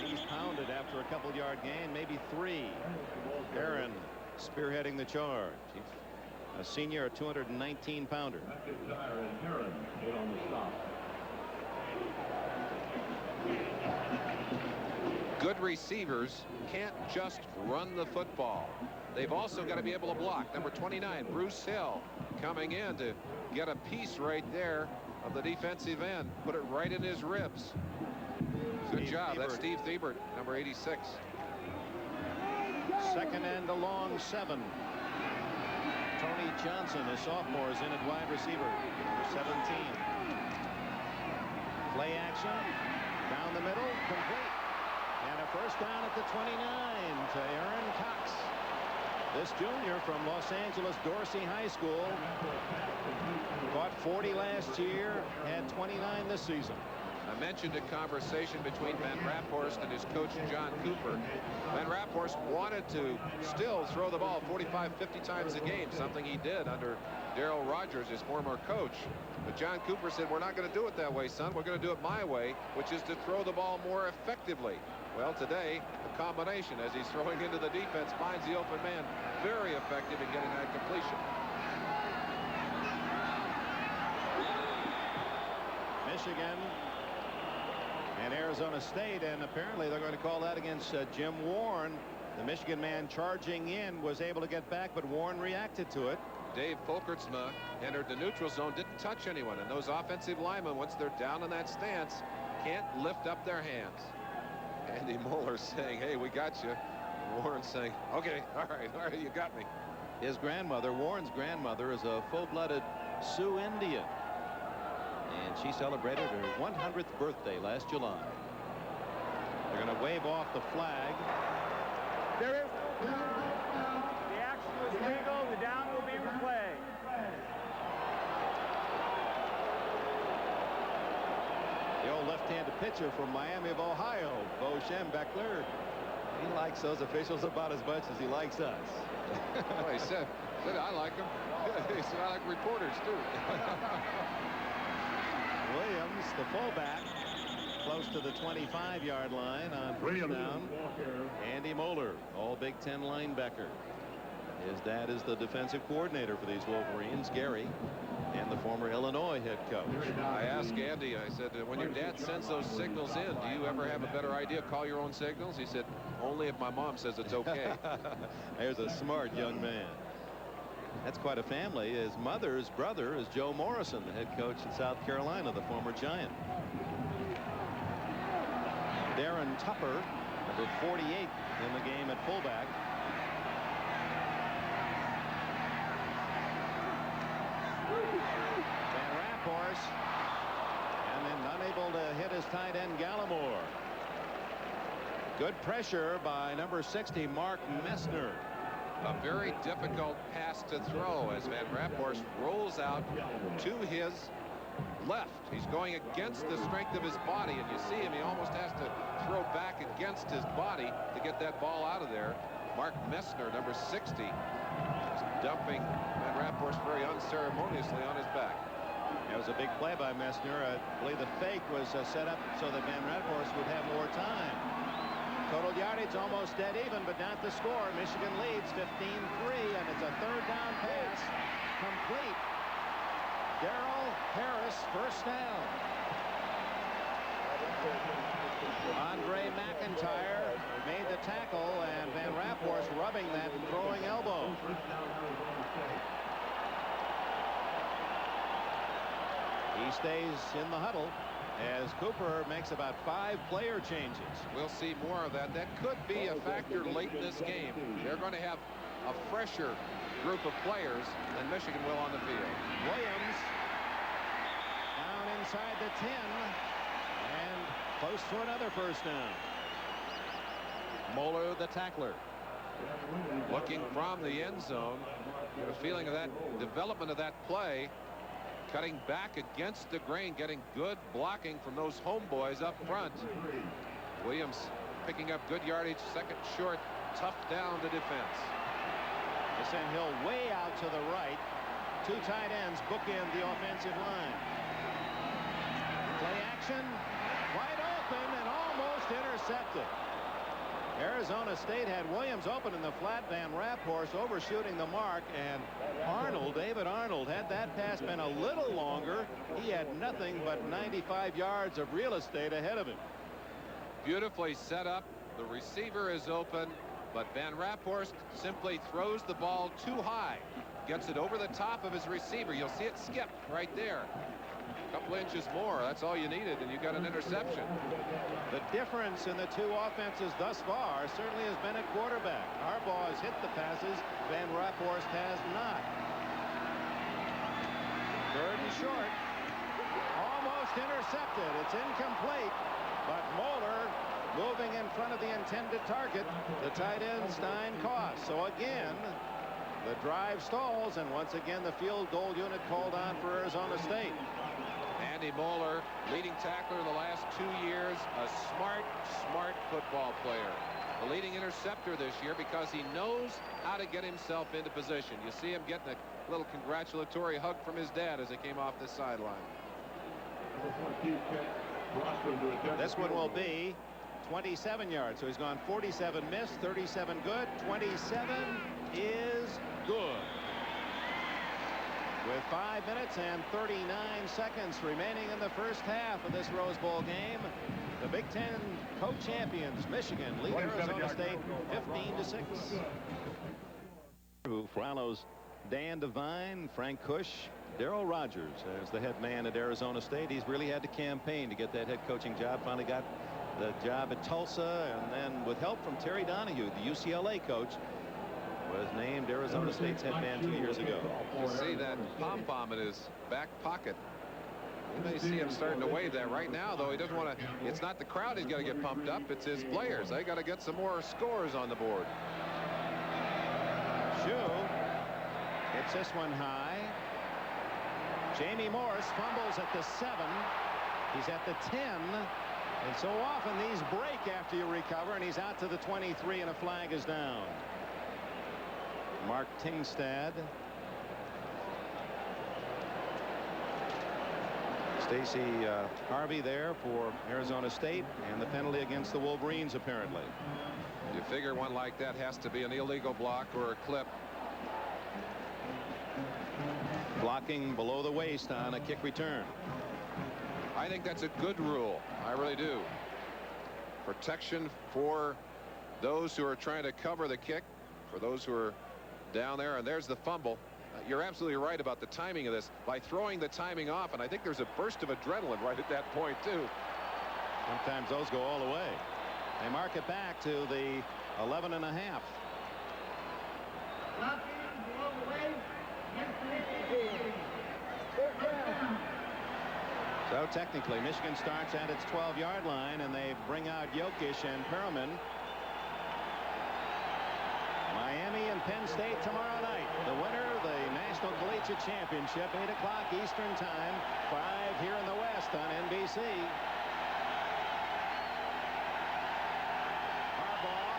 he's pounded after a couple-yard gain, maybe three. Aaron spearheading the charge. He's a senior, a 219-pounder. Good receivers can't just run the football. They've also got to be able to block. Number 29, Bruce Hill, coming in to get a piece right there of the defensive end. Put it right in his ribs. Good job. That's Steve Thiebert, number 86. Second and a long 7. Tony Johnson, a sophomore, is in at wide receiver, number 17. Play action. Down the middle. Complete. And a first down at the 29 to Aaron Cox. This junior from Los Angeles Dorsey High School caught 40 last year, had 29 this season. I mentioned a conversation between Van Raaphorst and his coach John Cooper. Van Raaphorst wanted to still throw the ball 45-50 times a game, something he did under Darrell Rogers, his former coach. But John Cooper said, we're not going to do it that way, son. We're going to do it my way, which is to throw the ball more effectively. Well, today, a combination as he's throwing into the defense finds the open man. Very effective in getting that completion. Michigan and Arizona State, and apparently they're going to call that against Jim Warren. The Michigan man charging in was able to get back, but Warren reacted to it. Dave Folkertsma entered the neutral zone, didn't touch anyone, and those offensive linemen, once they're down in that stance, can't lift up their hands. Andy Moeller saying, hey, we got you. Warren saying, okay, all right, you got me. His grandmother, Warren's grandmother, is a full-blooded Sioux Indian. And she celebrated her 100th birthday last July. They're going to wave off the flag. There is the action was legal. The down will be replayed. The old left-handed pitcher from Miami of Ohio, Bo Schembechler. He likes those officials about as much as he likes us. Well, he said I like them. He said I like reporters too. Williams, the fullback, close to the 25-yard line on first down. Andy Moeller, all Big Ten linebacker. His dad is the defensive coordinator for these Wolverines, Gary, and the former Illinois head coach. I asked Andy, I said, when your dad sends those signals in, do you ever have a better idea? Call your own signals? He said, only if my mom says it's okay. There's a smart young man. That's quite a family. His mother's brother is Joe Morrison, the head coach in South Carolina, the former Giant. Darren Tupper, number 48 in the game at fullback. Van Raaphorst, and then unable to hit his tight end Gallimore. Good pressure by number 60, Mark Messner. A very difficult pass to throw as Van Raaphorst rolls out to his left. He's going against the strength of his body, and you see him, he almost has to throw back against his body to get that ball out of there. Mark Messner, number 60, dumping Van Raaphorst very unceremoniously on his back. That was a big play by Messner. I believe the fake was set up so that Van Raaphorst would have more time. Total yardage almost dead even, but not the score. Michigan leads 15-3, and it's a third down pass. Complete. Darrell Harris, first down. Andre McIntyre made the tackle, and Van Raaphorst rubbing that throwing elbow. He stays in the huddle as Cooper makes about 5 player changes. We'll see more of that. That could be a factor late in this game. They're going to have a fresher group of players than Michigan will on the field. Williams inside the 10 and close to another first down. Moeller, the tackler. Looking from the end zone. Get a feeling of that development of that play. Cutting back against the grain, getting good blocking from those homeboys up front. Williams picking up good yardage, second short, tough down to defense. They send Hill way out to the right. Two tight ends bookend the offensive line. Play action, wide open and almost intercepted. Arizona State had Williams open in the flat. Van Raaphorst overshooting the mark, and David Arnold, had that pass been a little longer, he had nothing but 95 yards of real estate ahead of him. Beautifully set up. The receiver is open, but Van Raaphorst simply throws the ball too high. Gets it over the top of his receiver. You'll see it skip right there. A couple inches more. That's all you needed, and you got an interception. The difference in the two offenses thus far certainly has been at quarterback. Harbaugh has hit the passes. Van Raaphorst has not. Third and short. Almost intercepted. It's incomplete. But Moeller moving in front of the intended target. The tight end Stein caught. So again, the drive stalls, and once again the field goal unit called on for Arizona State. Andy Moeller, leading tackler in the last 2 years, a smart football player. The leading interceptor this year because he knows how to get himself into position. You see him getting a little congratulatory hug from his dad as he came off the sideline. This one will be 27 yards. So he's gone 47 missed, 37 good, 27 is good. With 5 minutes and 39 seconds remaining in the first half of this Rose Bowl game, the Big Ten co-champions Michigan lead Arizona State 15-6. Who follows Dan Devine, Frank Kush, Darrell Rogers as the head man at Arizona State. He's really had to campaign to get that head coaching job. Finally got the job at Tulsa, and then with help from Terry Donahue, the UCLA coach, was named Arizona State's head man 2 years ago. You see that pom-pom in his back pocket. You may see him starting to wave that right now, though. He doesn't want to. It's not the crowd he's got to get pumped up. It's his players. They got to get some more scores on the board. Shue hits this one high. Jamie Morris fumbles at the 7. He's at the 10. And so often these break after you recover, and he's out to the 23, and a flag is down. Mark Tingstad. Stacy Harvey there for Arizona State, and the penalty against the Wolverines apparently. You figure one like that has to be an illegal block or a clip. Blocking below the waist on a kick return. I think that's a good rule. I really do. Protection for those who are trying to cover the kick, for those who are down there, and there's the fumble. You're absolutely right about the timing of this. By throwing the timing off, and I think there's a burst of adrenaline right at that point too. Sometimes those go all the way. They mark it back to the 11.5. So technically Michigan starts at its 12-yard line, and they bring out Jokic and Perriman. Miami and Penn State tomorrow night. The winner of the National Collegiate Championship, 8 o'clock Eastern Time, 5 here in the West on NBC. Harbaugh.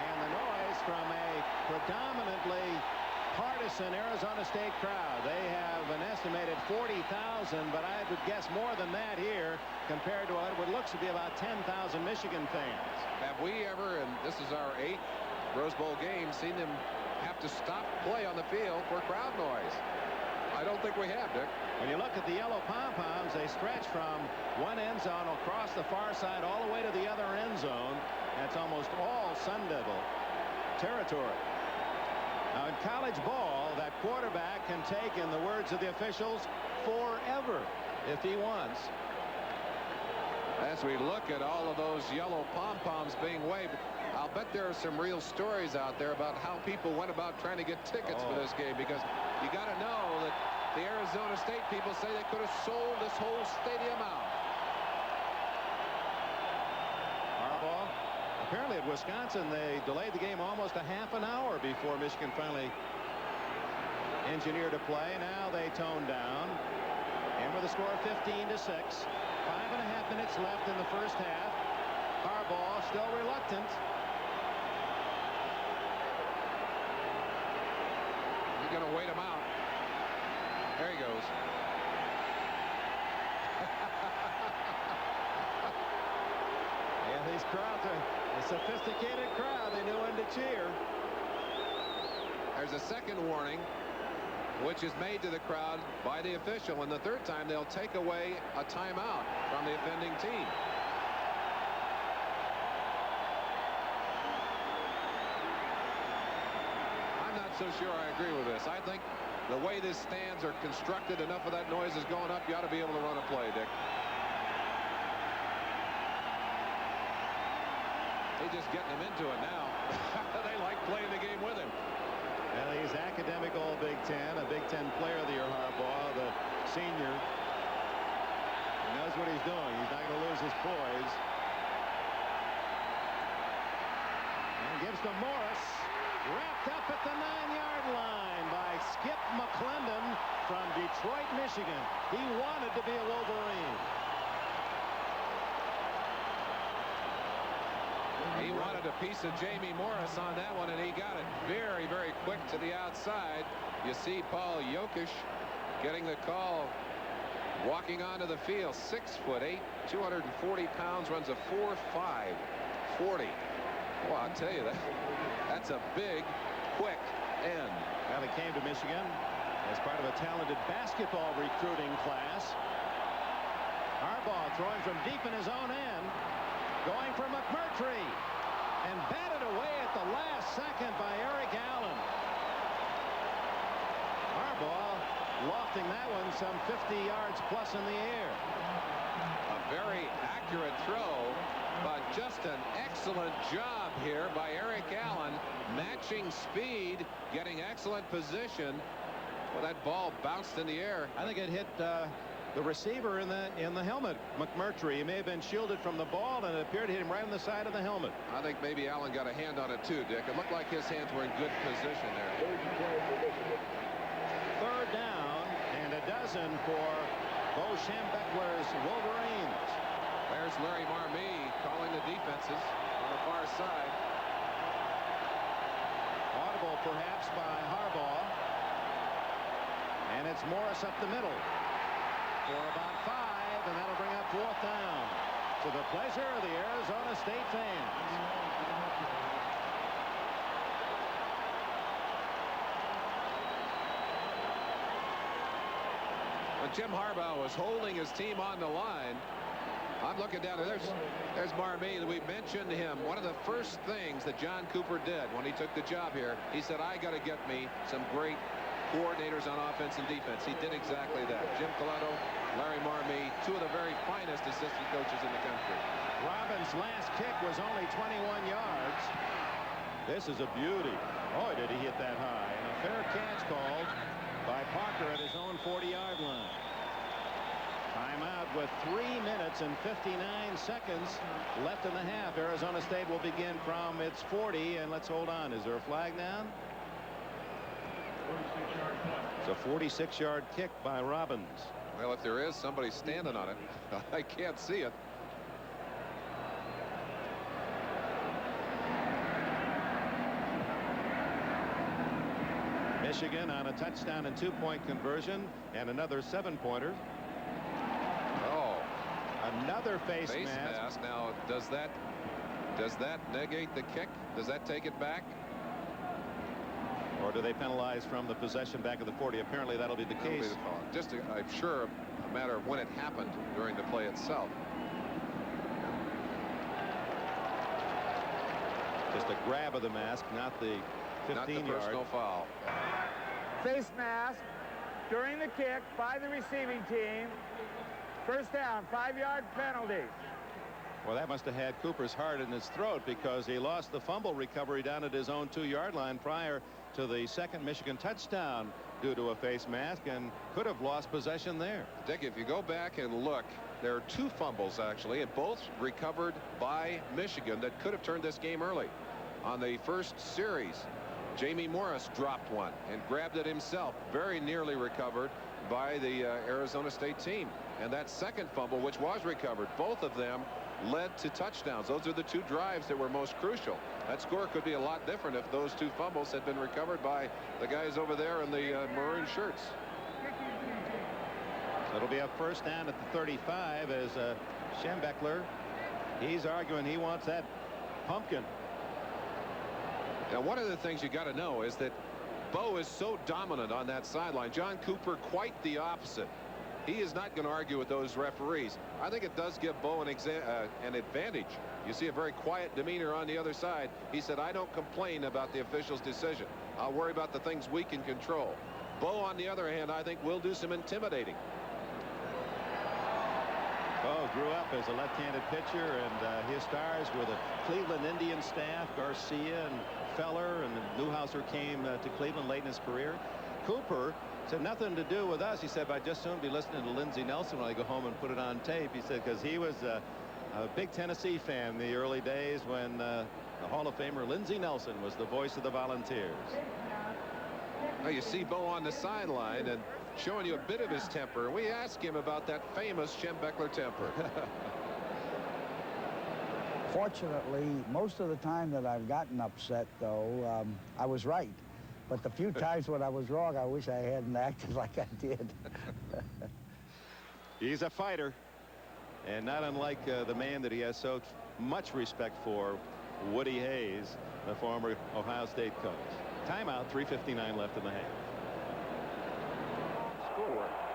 And the noise from a predominantly partisan Arizona State crowd. They have an estimated 40,000, but I would guess more than that here compared to what looks to be about 10,000 Michigan fans. Have we ever, and this is our 8th Rose Bowl game, seen them have to stop play on the field for crowd noise? I don't think we have, Dick. When you look at the yellow pom-poms, they stretch from one end zone across the far side all the way to the other end zone. That's almost all Sun Devil territory. Now in college ball, that quarterback can take, in the words of the officials, forever if he wants. As we look at all of those yellow pom-poms being waved, I'll bet there are some real stories out there about how people went about trying to get tickets for this game, because you got to know that The Arizona State people say they could have sold this whole stadium out. Harbaugh. Apparently at Wisconsin, they delayed the game almost a half an hour before Michigan finally engineered a play. Now they tone down. And with a score of 15-6, 5.5 minutes left in the first half. Harbaugh still reluctant. He's going to wait him out. There he goes. Yeah, these crowds are a sophisticated crowd. They know when to cheer. There's a second warning, which is made to the crowd by the official, and the third time they'll take away a timeout from the offending team. I'm not so sure I agree with this. I think the way these stands are constructed, enough of that noise is going up, you ought to be able to run a play, Dick. He's just getting them into it now. They like playing the game with him. And he's academic all Big Ten, a Big Ten player of the year, Harbaugh, the senior. He knows what he's doing. He's not going to lose his poise. And gives to Morris. Wrapped up at the 9-yard line by Skip McClendon from Detroit, Michigan. He wanted to be a Wolverine. He wanted a piece of Jamie Morris on that one, and he got it very, very quick to the outside. You see Paul Jokic getting the call, walking onto the field. 6'8", 240 pounds, runs a 4.5 40. Well, I'll tell you that's a big, quick end. Well, he came to Michigan as part of a talented basketball recruiting class. Harbaugh throwing from deep in his own end. Going for McMurtry, and batted away at the last second by Eric Allen. Harbaugh lofting that one some 50 yards plus in the air. A very accurate throw, but just an excellent job here by Eric Allen, matching speed, getting excellent position. Well, that ball bounced in the air. I think it hit the receiver in the helmet, McMurtry. He may have been shielded from the ball, and it appeared to hit him right on the side of the helmet. I think maybe Allen got a hand on it too, Dick. It looked like his hands were in good position there. Third down and a dozen for Bo Schembechler's Wolverines. There's Larry Marmee calling the defenses on the far side. Audible perhaps by Harbaugh. And it's Morris up the middle for about 5, and that'll bring up 4th down to the pleasure of the Arizona State fans. When Jim Harbaugh was holding his team on the line, I'm looking down there. There's Marmee. We mentioned him. One of the first things that John Cooper did when he took the job here, he said, I got to get me some great coordinators on offense and defense. He did exactly that. Jim Coletto, Larry Marmee, two of the very finest assistant coaches in the country. Robbins' last kick was only 21 yards. This is a beauty. Boy, did he hit that high. And a fair catch called by Parker at his own 40-yard line. Timeout with 3 minutes and 59 seconds left in the half. Arizona State will begin from its 40, and let's hold on. Is there a flag down? It's a 46-yard kick by Robbins. Well, if there is, somebody's standing on it. I can't see it. Michigan on a touchdown and 2-point conversion, and another 7-pointer. Oh, another face mask. Now, does that negate the kick? Does that take it back? Or do they penalize from the possession back of the 40? Apparently that'll be the case. Just, I'm sure, a matter of when it happened during the play itself. Just a grab of the mask, not the 15-yard. Not the personal foul. Face mask during the kick by the receiving team. First down, 5-yard penalty. Well, that must have had Cooper's heart in his throat, because he lost the fumble recovery down at his own 2-yard line prior to the second Michigan touchdown due to a face mask, and could have lost possession there. Dick, if you go back and look, there are 2 fumbles actually, and both recovered by Michigan that could have turned this game early. On the first series, Jamie Morris dropped one and grabbed it himself, very nearly recovered by the Arizona State team. And that second fumble, which was recovered, both of them led to touchdowns. Those are the 2 drives that were most crucial. That score could be a lot different if those 2 fumbles had been recovered by the guys over there in the maroon shirts. It'll be a first down at the 35 as Schembechler, he's arguing he wants that pumpkin. Now, one of the things you got to know is that Bo is so dominant on that sideline. John Cooper quite the opposite. He is not going to argue with those referees. I think it does give Bo an advantage. You see a very quiet demeanor on the other side. He said, I don't complain about the official's decision. I'll worry about the things we can control. Bo, on the other hand, I think will do some intimidating. Bo grew up as a left-handed pitcher, and his stars were the Cleveland Indian staff, Garcia and Feller, and Newhouser came to Cleveland late in his career. Cooper said nothing to do with us. He said, I'd just soon be listening to Lindsey Nelson when I go home and put it on tape. He said, because he was a big Tennessee fan in the early days when the Hall of Famer Lindsey Nelson was the voice of the Volunteers. Now you see Bo on the sideline and showing you a bit of his temper. We asked him about that famous Schembechler temper. Fortunately, most of the time that I've gotten upset, though, I was right. But the few times when I was wrong, I wish I hadn't acted like I did. He's a fighter, and not unlike the man that he has so much respect for, Woody Hayes, the former Ohio State coach. Timeout, 3:59 left in the half.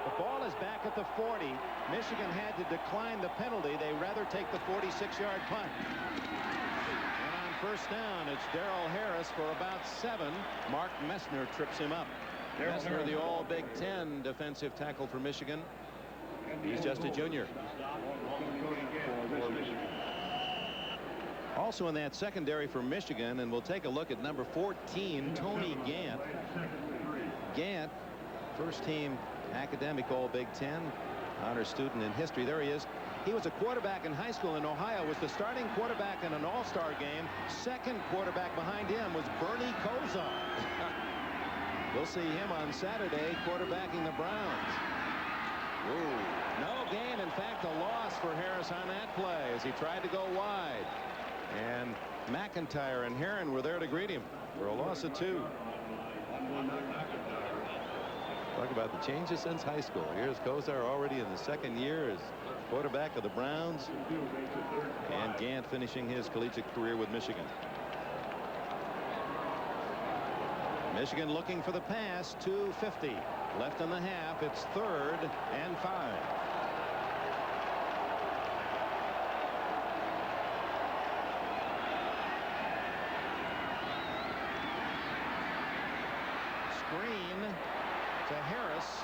The ball is back at the 40. Michigan had to decline the penalty. They rather take the 46-yard punt. And on first down, it's Darrell Harris for about 7. Mark Messner trips him up. Messner, the all Big Ten defensive tackle for Michigan. He's just a junior. Also in that secondary for Michigan, and we'll take a look at number 14, Tony Gant. Gant, first team academic all Big Ten, honor student in history. There he is. He was a quarterback in high school in Ohio, was the starting quarterback in an all-star game. Second quarterback behind him was Bernie Kosar. We'll see him on Saturday quarterbacking the Browns. Ooh. No gain. In fact, a loss for Harris on that play as he tried to go wide. And McIntyre and Herron were there to greet him for a loss of 2. Talk about the changes since high school. Here's Kosar already in the second year as quarterback of the Browns. And Gant finishing his collegiate career with Michigan. Michigan looking for the pass. 2:50 left in the half. It's 3rd and 5. Screen to Harris,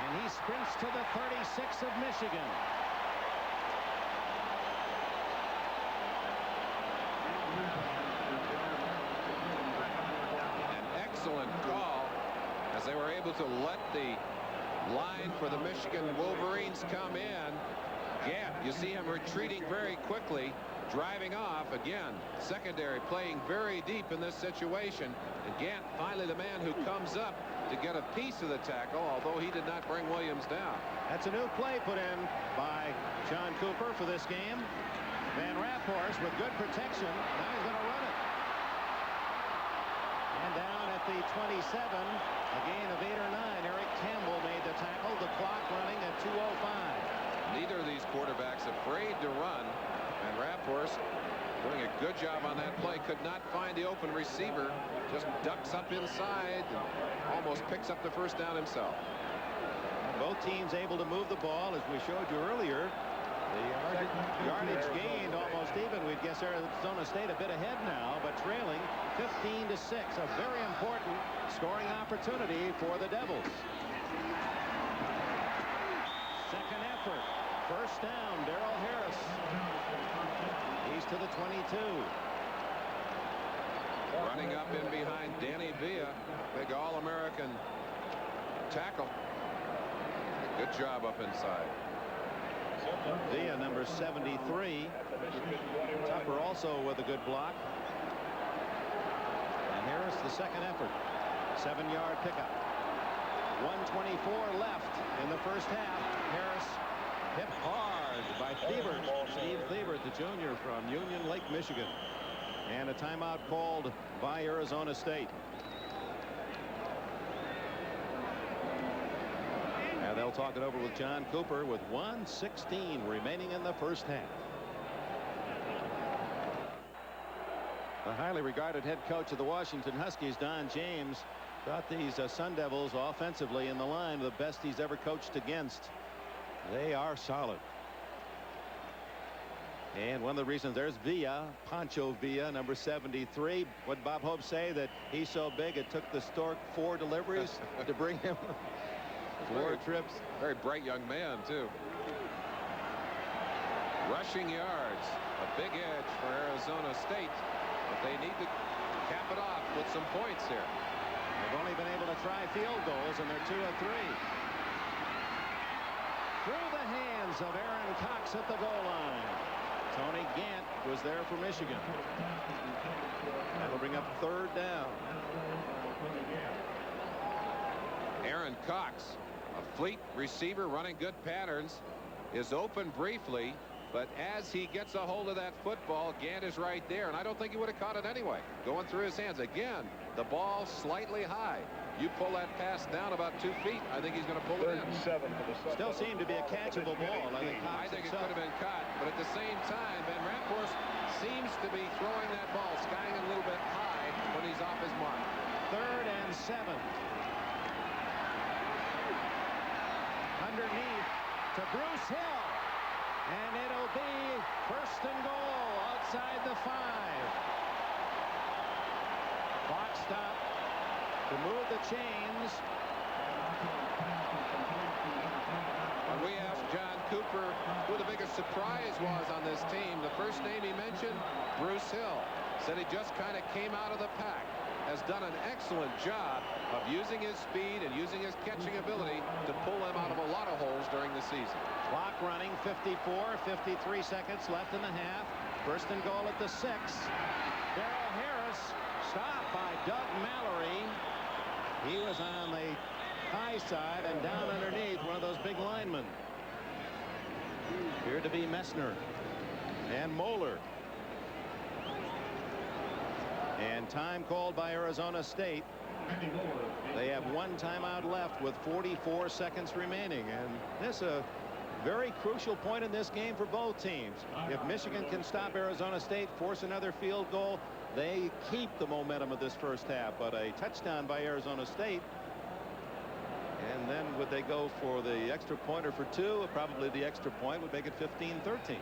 and he sprints to the 36 of Michigan. An excellent call as they were able to let the line for the Michigan Wolverines come in. Gant, you see him retreating very quickly, driving off. Again, secondary playing very deep in this situation. And Gant, finally the man who comes up to get a piece of the tackle, although he did not bring Williams down. That's a new play put in by John Cooper for this game. Van Raaphorst with good protection. Now he's going to run it. And down at the 27, a gain of 8 or 9. Eric Campbell made the tackle. The clock running at 2:05. Neither of these quarterbacks afraid to run. And Raaphorst doing a good job on that play. Could not find the open receiver. Just ducks up inside and almost picks up the first down himself. Both teams able to move the ball, as we showed you earlier. The yardage gained almost even. We'd guess Arizona State a bit ahead now, but trailing 15-6. A very important scoring opportunity for the Devils. Second effort. First down. to the 22. Running up in behind Danny Villa. Big All-American tackle. Good job up inside. Villa, number 73. Tupper also with a good block. And Harris, the second effort. 7-yard pickup. 1:24 left in the first half. Harris hit hard by Thiebert. Steve Thiebert, the junior from Union Lake, Michigan. And a timeout called by Arizona State. And they'll talk it over with John Cooper with 1:16 remaining in the first half. The highly regarded head coach of the Washington Huskies, Don James, thought these Sun Devils offensively in the line the best he's ever coached against. They are solid. And one of the reasons there's Villa, Pancho Villa, number 73. What Bob Hope say that he's so big it took the Stork 4 deliveries to bring him 4 trips. Very bright young man, too. Rushing yards. A big edge for Arizona State. But they need to cap it off with some points here. They've only been able to try field goals, and they're 2 of 3. Through the hands of Aaron Cox at the goal line. Tony Gant was there for Michigan. That'll bring up 3rd down. Aaron Cox, a fleet receiver running good patterns, is open briefly, but as he gets a hold of that football, Gant is right there, and I don't think he would have caught it anyway. Going through his hands again. The ball slightly high. You pull that pass down about 2 feet, I think he's going to pull it in. Still seemed to be a catchable ball. I think it could have been caught, but at the same time, Van Raaphorst seems to be throwing that ball, skying it a little bit high when he's off his mark. 3rd and 7. Underneath to Bruce Hill. And it'll be 1st and goal outside the 5. Clock stop to move the chains. When we asked John Cooper who the biggest surprise was on this team, the first name he mentioned, Bruce Hill. Said he just kind of came out of the pack. Has done an excellent job of using his speed and using his catching ability to pull them out of a lot of holes during the season. Clock running, 53 seconds left in the half. 1st and goal at the 6. Darrell Harris stopped by Doug Mallory. He was on the high side and down underneath one of those big linemen. Appeared to be Messner and Moeller. And time called by Arizona State. They have 1 timeout left with 44 seconds remaining. And this is a very crucial point in this game for both teams. If Michigan can stop Arizona State, force another field goal, they keep the momentum of this first half. But a touchdown by Arizona State. And then would they go for the extra point or for 2? Probably the extra point would make it 15-13.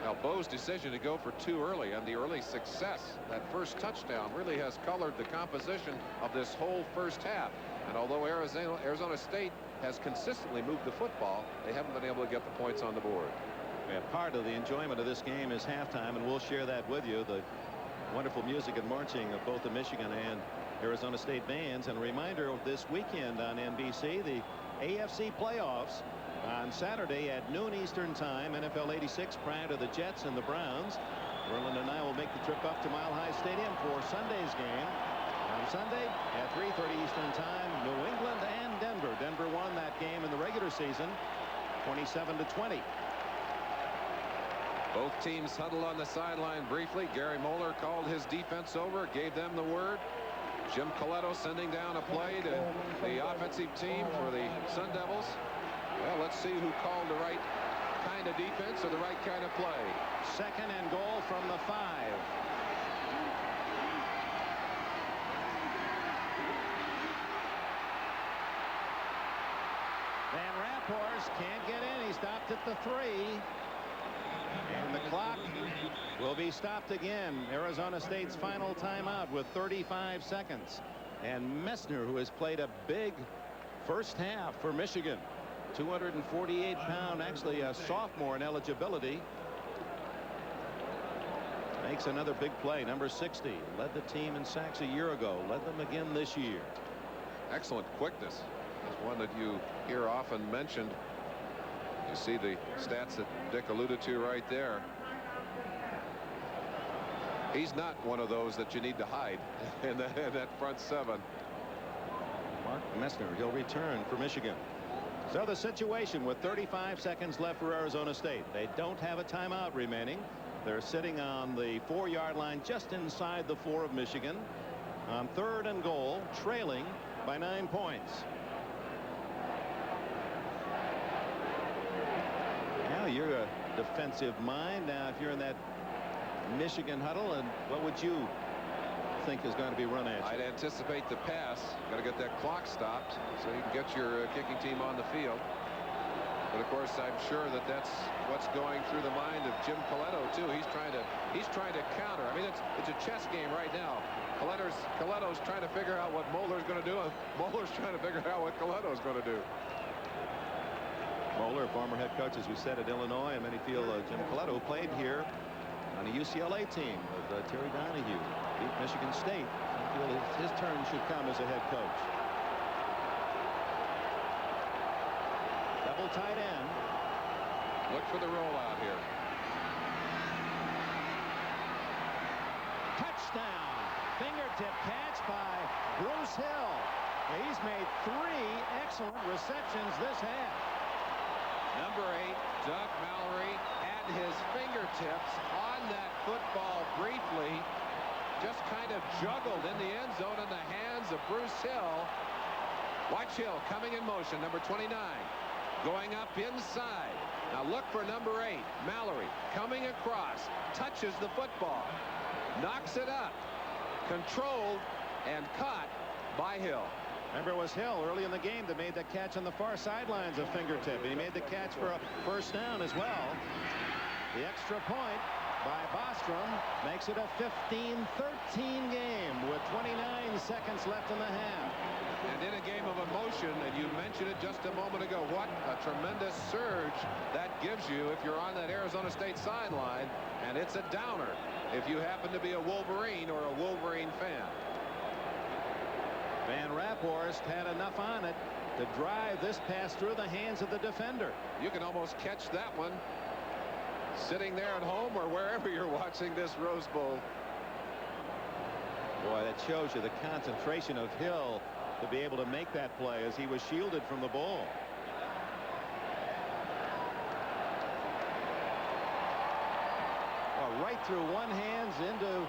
Now, Bo's decision to go for 2 early and the early success, that first touchdown, really has colored the composition of this whole first half. And although Arizona State has consistently moved the football, they haven't been able to get the points on the board. Yeah, part of the enjoyment of this game is halftime, and we'll share that with you. The wonderful music and marching of both the Michigan and Arizona State bands. And a reminder of this weekend on NBC, the AFC playoffs. On Saturday at noon Eastern time, NFL 86 prior to the Jets and the Browns. Verlin and I will make the trip up to Mile High Stadium for Sunday's game. On Sunday at 3:30 Eastern time, New England and Denver. Denver won that game in the regular season 27-20. Both teams huddled on the sideline briefly. Gary Moeller called his defense over, gave them the word. Jim Coletto sending down a play to the offensive team for the Sun Devils. Well, let's see who called the right kind of defense or the right kind of play. 2nd and goal from the 5. Van Raaphorst can't get in. He stopped at the 3. And the clock will be stopped again. Arizona State's final timeout with 35 seconds. And Messner, who has played a big first half for Michigan. 248-pound, actually a sophomore in eligibility. makes another big play. Number 60 led the team in sacks a year ago, led them again this year. Excellent quickness. That's one that you hear often mentioned. You see the stats that Dick alluded to right there. He's not one of those that you need to hide in that front seven. Mark Messner, he'll return for Michigan. So the situation with 35 seconds left for Arizona State. They don't have a timeout remaining. They're sitting on the 4-yard line just inside the 4 of Michigan on 3rd and goal, trailing by 9 points. Now you're a defensive mind. Now if you're in that Michigan huddle, and what would you think is going to be run at you? I'd anticipate the pass. Got to get that clock stopped so you can get your kicking team on the field. But of course, I'm sure that that's what's going through the mind of Jim Coletto too. He's trying to counter. I mean, it's a chess game right now. Coletto's trying to figure out what Moeller's going to do. Moeller's trying to figure out what Coletto's going to do. Moeller, former head coach, as we said, at Illinois, and many feel Jim Coletto played here on the UCLA team with Terry Donahue, beat Michigan State. I feel his turn should come as a head coach. Double tight end. Look for the rollout here. Touchdown. Fingertip catch by Bruce Hill. He's made 3 excellent receptions this half. Number 8, Doug Mallory, had his fingertips on that football briefly. Just kind of juggled in the end zone in the hands of Bruce Hill. Watch Hill coming in motion. Number 29 going up inside. Now look for number 8, Mallory, coming across, touches the football, knocks it up, controlled and caught by Hill. Remember, it was Hill early in the game that made the catch on the far sidelines of Fingertip. And he made the catch for a first down as well. The extra point by Bostrom makes it a 15-13 game with 29 seconds left in the half. And in a game of emotion, and you mentioned it just a moment ago, what a tremendous surge that gives you if you're on that Arizona State sideline. And it's a downer if you happen to be a Wolverine or a Wolverine fan. Van Raaphorst had enough on it to drive this pass through the hands of the defender. You can almost catch that one sitting there at home or wherever you're watching this Rose Bowl. Boy, that shows you the concentration of Hill to be able to make that play as he was shielded from the ball. Well, right through one hands into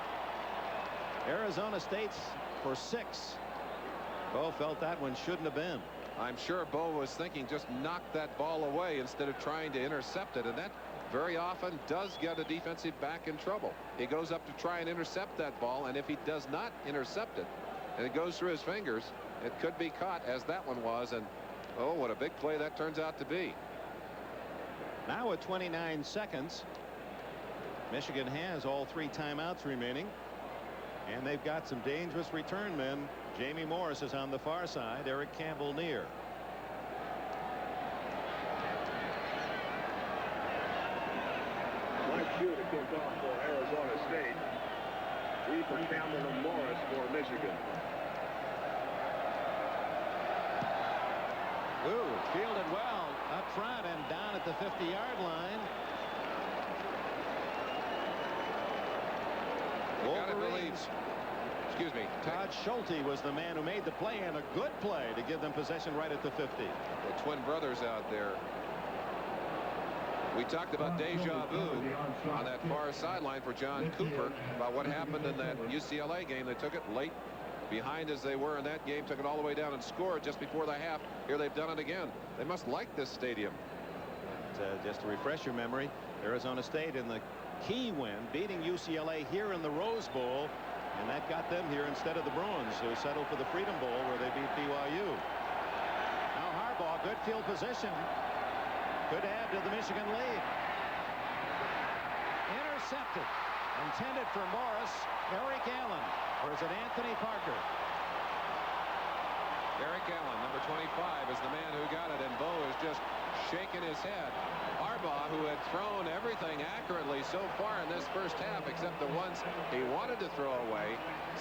Arizona State's for 6. Bo felt that one shouldn't have been. I'm sure Bo was thinking just knock that ball away instead of trying to intercept it, and that very often does get a defensive back in trouble. He goes up to try and intercept that ball, and if he does not intercept it and it goes through his fingers, it could be caught, as that one was. And oh, what a big play that turns out to be. Now with 29 seconds, Michigan has all 3 timeouts remaining, and they've got some dangerous return men. Jamie Morris is on the far side, Eric Campbell near. Mike Shue to kick off for Arizona State. Lee for Campbell and Morris for Michigan. Ooh, fielded well up front and down at the 50-yard line. Wolverines. Excuse me. Todd Schulte was the man who made the play, and a good play to give them possession right at the 50. The twin brothers out there. We talked about deja vu on that far sideline for John Cooper about what happened in that UCLA game. They took it late, behind as they were in that game, took it all the way down and scored just before the half. Here they've done it again. They must like this stadium. Just to refresh your memory, Arizona State in the key win, beating UCLA here in the Rose Bowl, and that got them here instead of the Bruins, who settled for the Freedom Bowl where they beat BYU. Now Harbaugh, good field position, could add to the Michigan lead. Intercepted, intended for Morris. Eric Allen, or is it Anthony Parker? Eric Allen, number 25, is the man who got it, and Bo is just shaking his head. Harbaugh, who had thrown everything accurately so far in this first half, except the ones he wanted to throw away,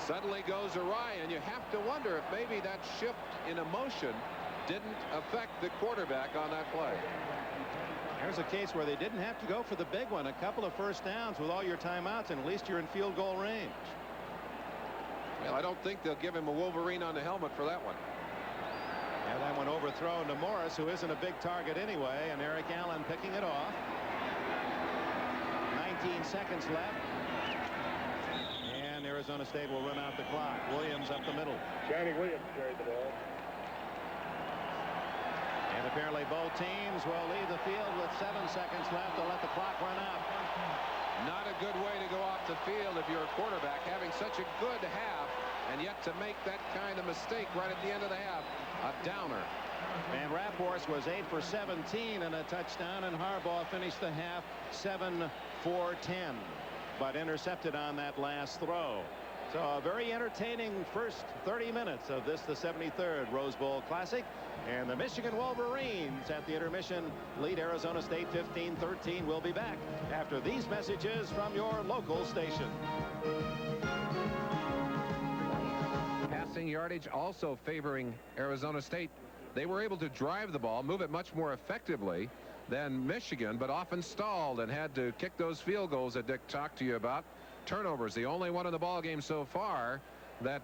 suddenly goes awry. And you have to wonder if maybe that shift in emotion didn't affect the quarterback on that play. Here's a case where they didn't have to go for the big one. A couple of first downs with all your timeouts, and at least you're in field goal range. Well, I don't think they'll give him a Wolverine on the helmet for that one. Yeah, that one overthrown to Morris, who isn't a big target anyway, and Eric Allen picking it off. 19 seconds left. And Arizona State will run out the clock. Williams up the middle. Channing Williams carried the ball. And apparently both teams will leave the field with 7 seconds left to let the clock run out. Not a good way to go off the field if you're a quarterback, having such a good half and yet to make that kind of mistake right at the end of the half. A downer. Van Raaphorst was 8 for 17 and a touchdown, and Harbaugh finished the half 7 for 10, but intercepted on that last throw. So a very entertaining first 30 minutes of this, the 73rd Rose Bowl Classic. And the Michigan Wolverines at the intermission lead Arizona State 15-13. We'll be back after these messages from your local station. Passing yardage also favoring Arizona State. They were able to drive the ball, move it much more effectively than Michigan, but often stalled and had to kick those field goals that Dick talked to you about. Turnovers, the only one in the ball game so far. That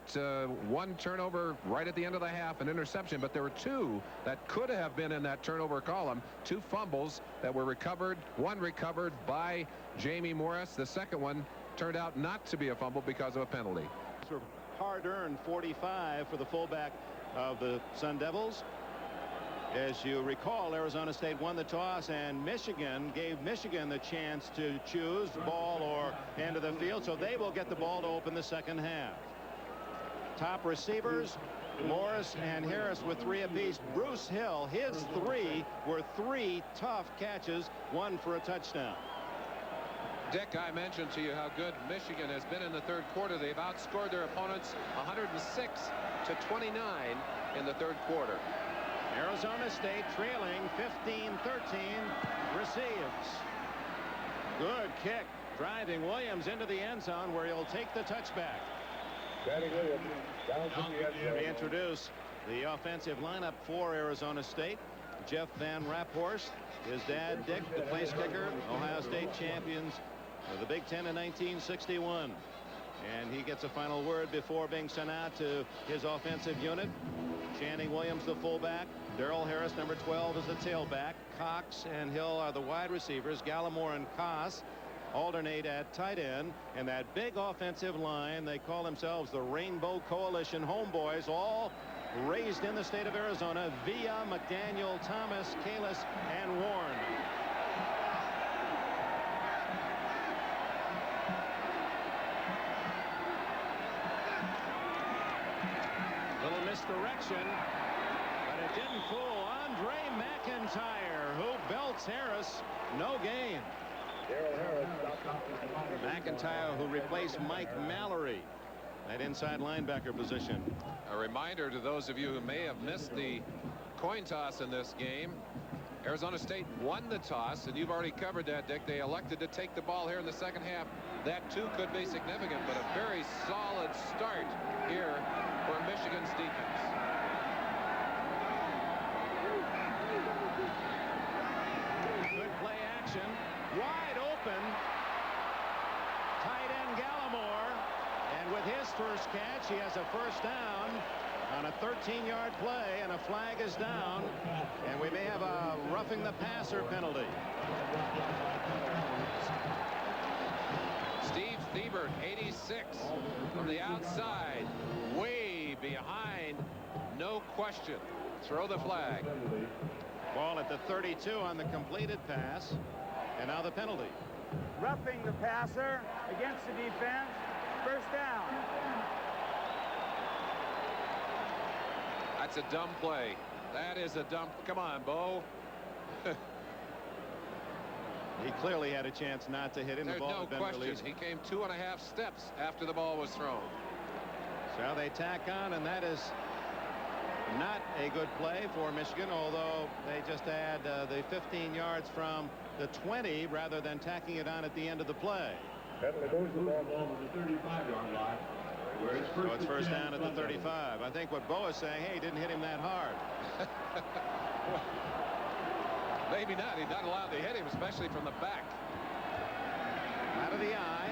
one turnover right at the end of the half, an interception, but there were two that could have been in that turnover column. Two fumbles that were recovered, one recovered by Jamie Morris. The second one turned out not to be a fumble because of a penalty. Hard-earned 45 for the fullback of the Sun Devils. As you recall, Arizona State won the toss, and Michigan gave Michigan the chance to choose ball or end of the field, so they will get the ball to open the second half. Top receivers, Morris and Harris with 3 apiece. Bruce Hill, his 3 were 3 tough catches, 1 for a touchdown. Dick, I mentioned to you how good Michigan has been in the third quarter. They've outscored their opponents 106-29 in the third quarter. Arizona State trailing 15-13, receives. Good kick, driving Williams into the end zone where he'll take the touchback. Reintroduce the offensive lineup for Arizona State. Jeff Van Raaphorst, his dad Dick, the place kicker, Ohio State champions of the Big Ten in 1961. And he gets a final word before being sent out to his offensive unit. Channing Williams, the fullback. Darrell Harris, number 12, is the tailback. Cox and Hill are the wide receivers. Gallimore and Koss alternate at tight end. And that big offensive line, they call themselves the Rainbow Coalition Homeboys, all raised in the state of Arizona via McDaniel, Thomas, Kalis, and Warren. Little misdirection, but it didn't fool Andre McIntyre, who belts Harris. No gain. McIntyre, who replaced Mike Mallory at inside linebacker position. A reminder to those of you who may have missed the coin toss in this game. Arizona State won the toss, and you've already covered that, Dick. They elected to take the ball here in the second half. That too could be significant, but a very solid start here for Michigan's defense. Good play action, wide open. Tight end Gallimore, and with his first catch, he has a first down on a 13-yard play, and a flag is down, and we may have a roughing the passer penalty. Steve Thiebert, 86, from the outside, way behind, no question. Throw the flag. Ball at the 32 on the completed pass, and now the penalty. Roughing the passer against the defense. First down. That's a dumb play. That is a dumb. Come on, Bo. He clearly had a chance not to hit him. There's the ball no had been question. released. He came 2.5 steps after the ball was thrown. So they tack on, and that is Not a good play for Michigan, although they just add the 15 yards from the 20 rather than tacking it on at the end of the play. Penalty moves the ball to the 35-yard line. So it's first down at the 35. I think what Bo is saying, hey, he didn't hit him that hard. Maybe not. He's not allowed to hit him, especially from the back. Out of the eye.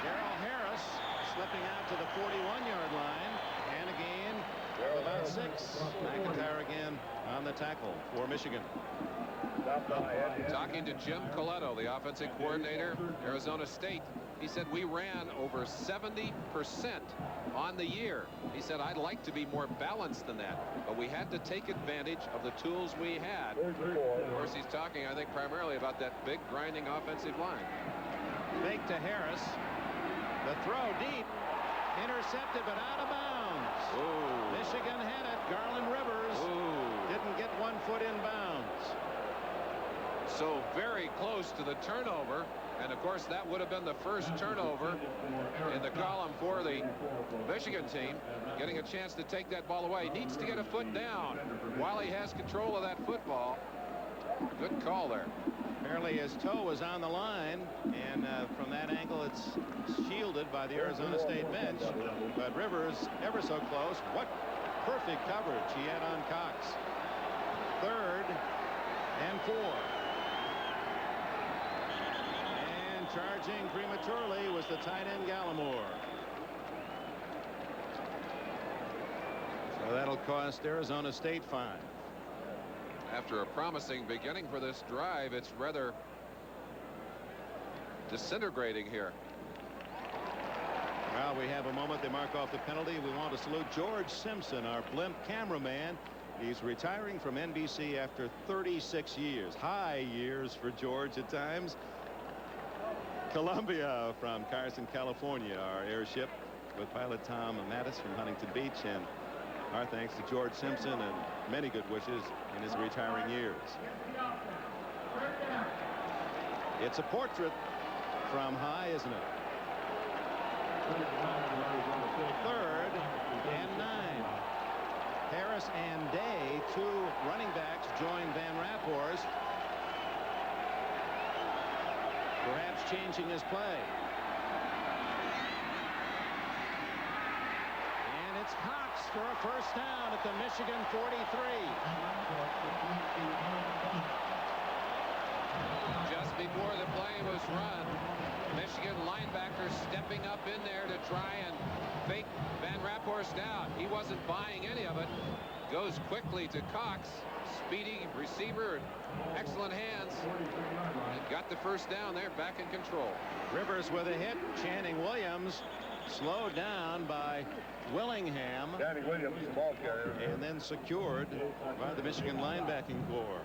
Darrell Harris slipping out to the 41-yard line. And again, about 6. McIntyre again on the tackle for Michigan. Talking to Jim Coletto, the offensive coordinator, Arizona State, he said we ran over 70% on the year. He said I'd like to be more balanced than that, but we had to take advantage of the tools we had. Of course, he's talking, I think, primarily about that big grinding offensive line. Fake to Harris. The throw deep. Intercepted, but out of bounds. Ooh. Michigan had it. Garland Rivers didn't get 1 foot in bounds. So very close to the turnover. And of course, that would have been the first turnover in the column for the Michigan team. Getting a chance to take that ball away. Needs to get a foot down while he has control of that football. Good call there. Apparently his toe was on the line, and from that angle it's shielded by the Arizona State bench. But Rivers ever so close. What perfect coverage he had on Cox. 3rd and 4. And charging prematurely was the tight end Gallimore. So that'll cost Arizona State 5. After a promising beginning for this drive, it's rather disintegrating here. Well, we have a moment. They mark off the penalty. We want to salute George Simpson, our blimp cameraman. He's retiring from NBC after 36 years. High years for George at times. Columbia from Carson, California, our airship with pilot Tom Mattis from Huntington Beach. And our thanks to George Simpson and many good wishes in his retiring years. It's a portrait from high, isn't it? 3rd and 9. Harris and Day, 2 running backs, join Van Raaphorst. Perhaps changing his play. And it's Cox for a first down at the Michigan 43. Just before the play was run, Michigan linebacker stepping up in there to try and fake Van Raaphorst out. He wasn't buying any of it. Goes quickly to Cox. Speedy receiver, excellent hands, and got the first down there, back in control. Rivers with a hit. Channing Williams slowed down by Willingham. Channing Williams, the ball carrier. And then secured by the Michigan linebacking corps.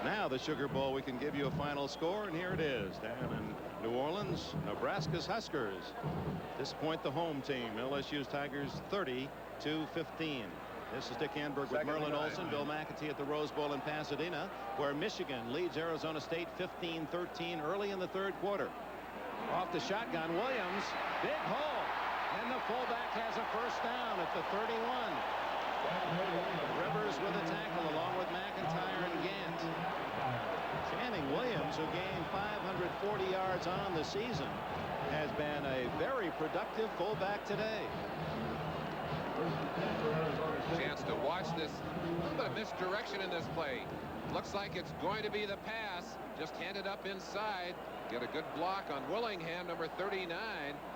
Now the Sugar Bowl, we can give you a final score, and here it is. Down in New Orleans, Nebraska's Huskers disappoint the home team. LSU's Tigers 30-15. This is Dick Enberg with Merlin Olsen, Bill McAtee at the Rose Bowl in Pasadena, where Michigan leads Arizona State 15-13 early in the 3rd quarter. Off the shotgun, Williams, big hole, and the fullback has a first down at the 31. Rivers with a tackle along with McIntyre and Gant. Channing Williams, who gained 540 yards on the season, has been a very productive fullback today. Chance to watch this. A little bit of misdirection in this play. Looks like it's going to be the pass. Just handed up inside. Get a good block on Willingham, number 39.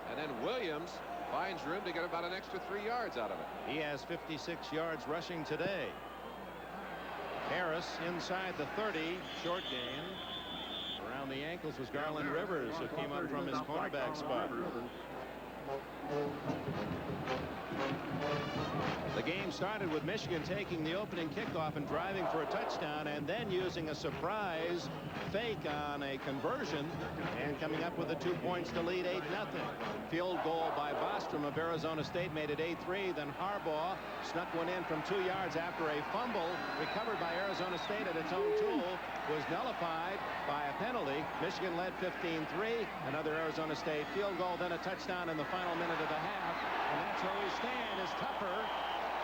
And then Williams finds room to get about an extra 3 yards out of it. He has 56 yards rushing today. Harris inside the 30. Short gain. Around the ankles was Garland Rivers, who came up from his cornerback spot. The game started with Michigan taking the opening kickoff and driving for a touchdown, and then using a surprise fake on a conversion and coming up with the 2 points to lead 8-0. Field goal by Bostrom of Arizona State made it 8-3. Then Harbaugh snuck one in from 2 yards after a fumble recovered by Arizona State at its own tool was nullified by a penalty. Michigan led 15-3. Another Arizona State field goal, then a touchdown in the final minute of the half. And that's where we stand as Tupper,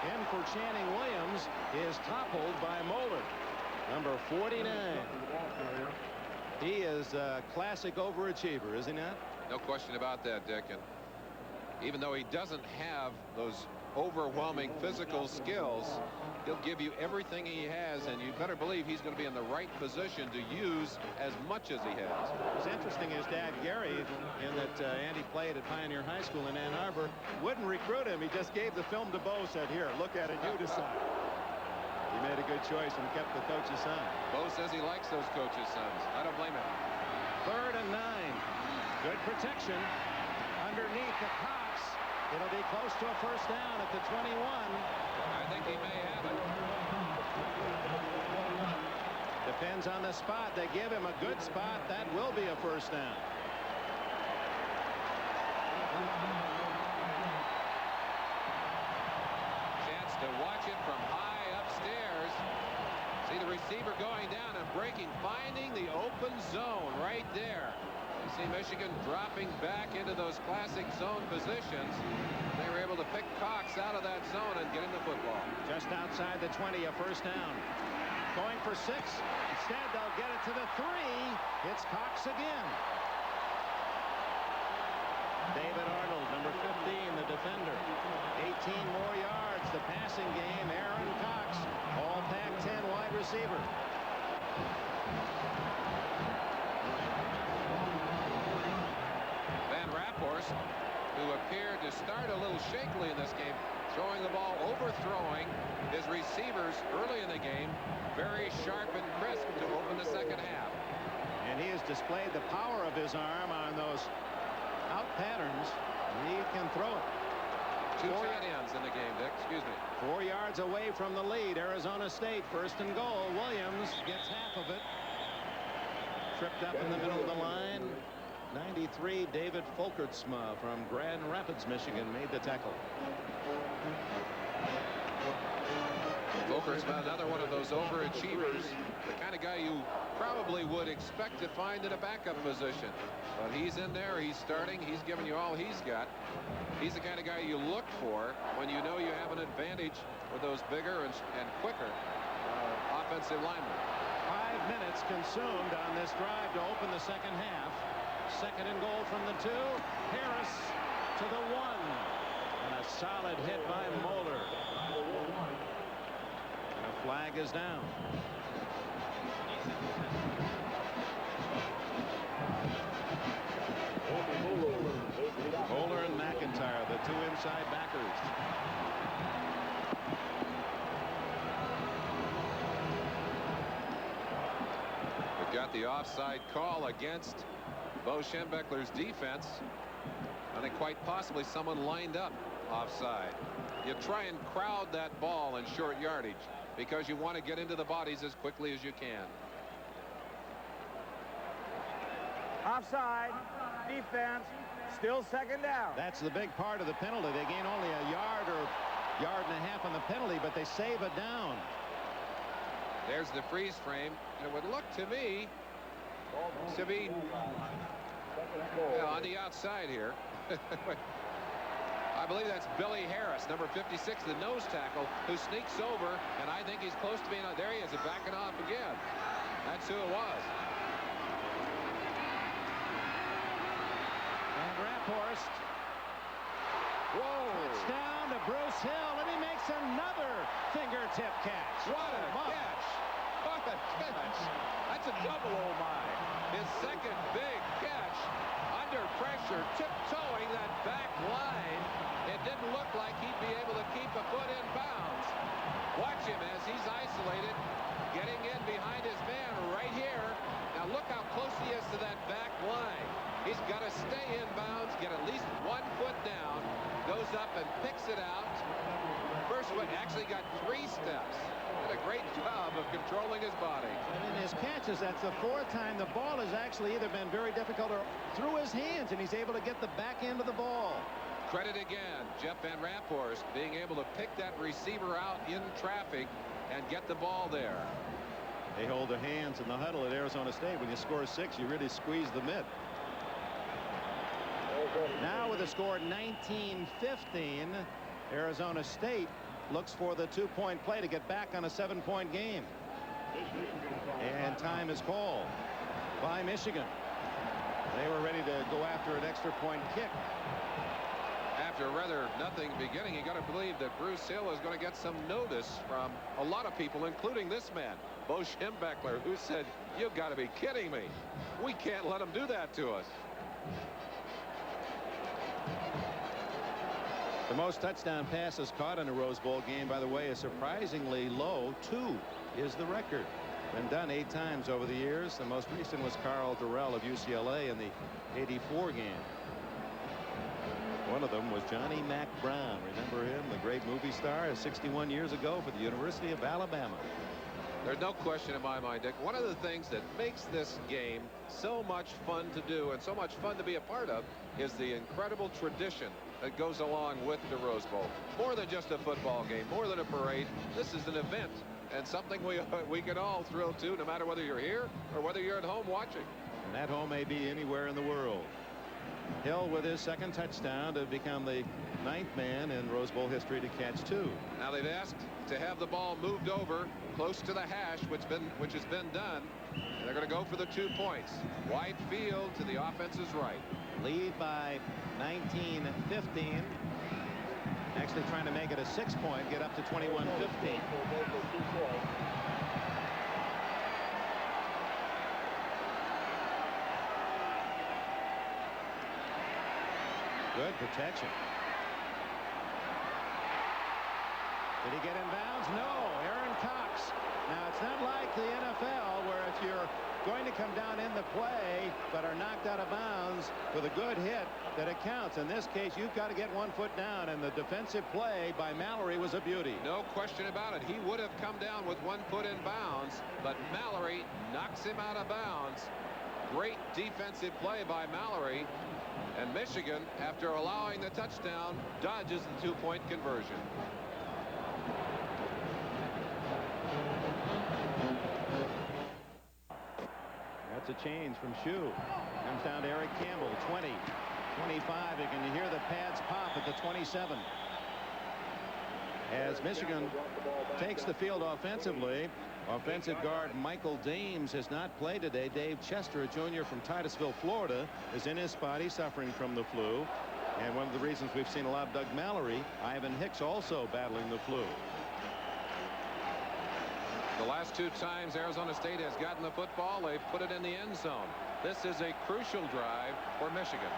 in for Channing Williams, is toppled by Moeller, number 49. He is a classic overachiever, is he not? No question about that, Dick. And even though he doesn't have those overwhelming physical skills, he'll give you everything he has, and you better believe he's going to be in the right position to use as much as he has. What's interesting is Dad Gary, in that Andy played at Pioneer High School in Ann Arbor, wouldn't recruit him. He just gave the film to Bo, said, "Here, look at it, you decide." He made a good choice and kept the coach's son. Bo says he likes those coaches' sons. I don't blame him. 3rd and 9. Good protection underneath the Cox. It'll be close to a first down at the 21. I think he may have it. Depends on the spot. They give him a good spot. That will be a first down. Chance to watch it from high upstairs. See the receiver going down and breaking, finding the open zone right there. You see Michigan dropping back into those classic zone positions. They were able to pick Cox out of that zone and get him the football. Just outside the 20, a first down. Going for 6. Instead, they'll get it to the 3. It's Cox again. David Arnold, number 15, the defender. 18 more yards. The passing game, Aaron Cox, all Pac-10 wide receiver. Van Raaphorst, who appeared to start a little shakily in this game, throwing the ball, overthrowing his receivers early in the game, very sharp and crisp to open the second half. And he has displayed the power of his arm on those out patterns. He can throw it. 2 tight ends in the game, Dick. Excuse me. 4 yards away from the lead. Arizona State, 1st and goal. Williams gets half of it. Tripped up in the middle of the line. 93, David Folkertsma from Grand Rapids, Michigan, made the tackle. Folkertsma, another one of those overachievers, the kind of guy you probably would expect to find in a backup position. But he's in there, he's starting, he's giving you all he's got. He's the kind of guy you look for when you know you have an advantage with those bigger and quicker offensive linemen. 5 minutes consumed on this drive to open the second half. 2nd and goal from the 2. Harris to the 1. And a solid hit by Moeller. And a flag is down. Moeller and McIntyre, the 2 inside backers. We've got the offside call against Bo Schembechler's defense. I think quite possibly someone lined up offside. You try and crowd that ball in short yardage because you want to get into the bodies as quickly as you can. Offside. Defense. Still 2nd down. That's the big part of the penalty. They gain only a yard or yard and a half on the penalty, but they save it down. There's the freeze frame. And it would look to me to be on the outside here. I believe that's Billy Harris, number 56, the nose tackle, who sneaks over, and I think he's close to being out. There he is, backing off again. That's who it was. And Raaphorst. Whoa! It's down to Bruce Hill, and he makes another fingertip catch. What a catch! What a catch! That's a double, oh my! His 2nd big catch under pressure, tiptoeing that back line. It didn't look like he'd be able to keep a foot in bounds. Watch him as he's isolated, getting in behind his man right here. Now look how close he is to that back line. He's got to stay in bounds, get at least 1 foot down, actually got 3 steps. Did a great job of controlling his body. And in his catches, that's the 4th time the ball has actually either been very difficult or through his hands, and he's able to get the back end of the ball. Credit again, Jeff Van Raaphorst being able to pick that receiver out in traffic and get the ball there. They hold their hands in the huddle at Arizona State. When you score 6, you really squeeze the mitt. Now with the score 19-15, Arizona State looks for the 2-point play to get back on a 7-point game. And time is called by Michigan. They were ready to go after an extra point kick. After a rather nothing beginning, you got to believe that Bruce Hill is going to get some notice from a lot of people, including this man, Bo Schembechler, who said, "You've got to be kidding me. We can't let him do that to us." The most touchdown passes caught in a Rose Bowl game, by the way, is surprisingly low. 2 is the record. Been done 8 times over the years. The most recent was Carl Durrell of UCLA in the '84 game. One of them was Johnny Mack Brown. Remember him, the great movie star, 61 years ago for the University of Alabama. There's no question in my mind, Dick. One of the things that makes this game so much fun to do and so much fun to be a part of is the incredible tradition that goes along with the Rose Bowl. More than just a football game, more than a parade. This is an event and something we can all thrill to, no matter whether you're here or whether you're at home watching. And that home may be anywhere in the world. Hill with his 2nd touchdown to become the 9th man in Rose Bowl history to catch 2. Now they've asked to have the ball moved over close to the hash, which has been done. And they're going to go for the 2 points. Wide field to the offense's right. Lead by 19-15. Actually trying to make it a 6-point, get up to 21-15. Good protection. Did he get in bounds? No. Aaron Cox. Now, it's not like the NFL where if you're going to come down in the play but are knocked out of bounds with a good hit that it counts. In this case, you've got to get 1 foot down, and the defensive play by Mallory was a beauty. No question about it. He would have come down with 1 foot in bounds, but Mallory knocks him out of bounds. Great defensive play by Mallory. And Michigan, after allowing the touchdown, dodges the 2-point conversion. That's a change from Shue. Comes down to Eric Campbell, 20, 25. You can hear the pads pop at the 27. As Michigan takes the field offensively, offensive guard Michael Dames has not played today. Dave Chester, a junior from Titusville, Florida, is in his spot. He's suffering from the flu. And one of the reasons we've seen a lot of Doug Mallory, Ivan Hicks also battling the flu. The last 2 times Arizona State has gotten the football, they've put it in the end zone. This is a crucial drive for Michigan.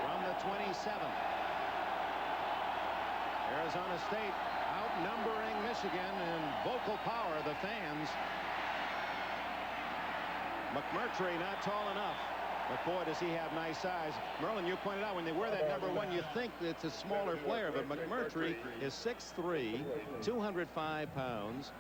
From the 27. Arizona State outnumbering Michigan in vocal power, the fans. McMurtry not tall enough, but boy, does he have nice size. Merlin, you pointed out when they wear that number 1, you think it's a smaller player, but McMurtry is 6'3", 205 pounds.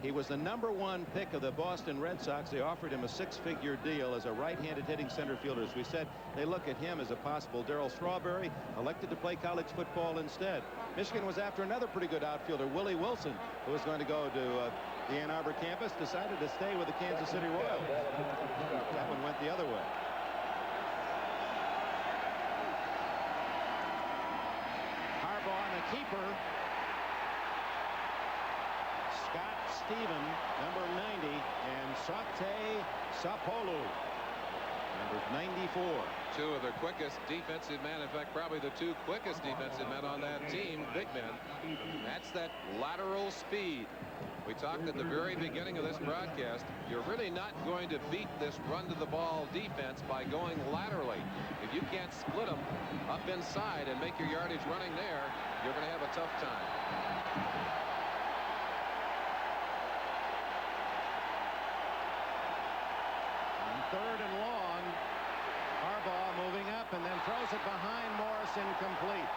He was the #1 pick of the Boston Red Sox. They offered him a 6-figure deal as a right-handed hitting center fielder. As we said, they look at him as a possible Darryl Strawberry, elected to play college football instead. Michigan was after another pretty good outfielder, Willie Wilson, who was going to go to the Ann Arbor campus, decided to stay with the Kansas City Royals. That one went the other way. Harbaugh, the keeper. Scott Stephen, number 90, and Sate Sapolu, number 94. 2 of the quickest defensive men, in fact, probably the 2 quickest defensive men on that team, big men. That's that lateral speed. We talked at the very beginning of this broadcast. You're really not going to beat this run to the ball defense by going laterally. If you can't split them up inside and make your yardage running there, you're going to have a tough time. Third and long. Harbaugh moving up and then throws it behind Morris, incomplete.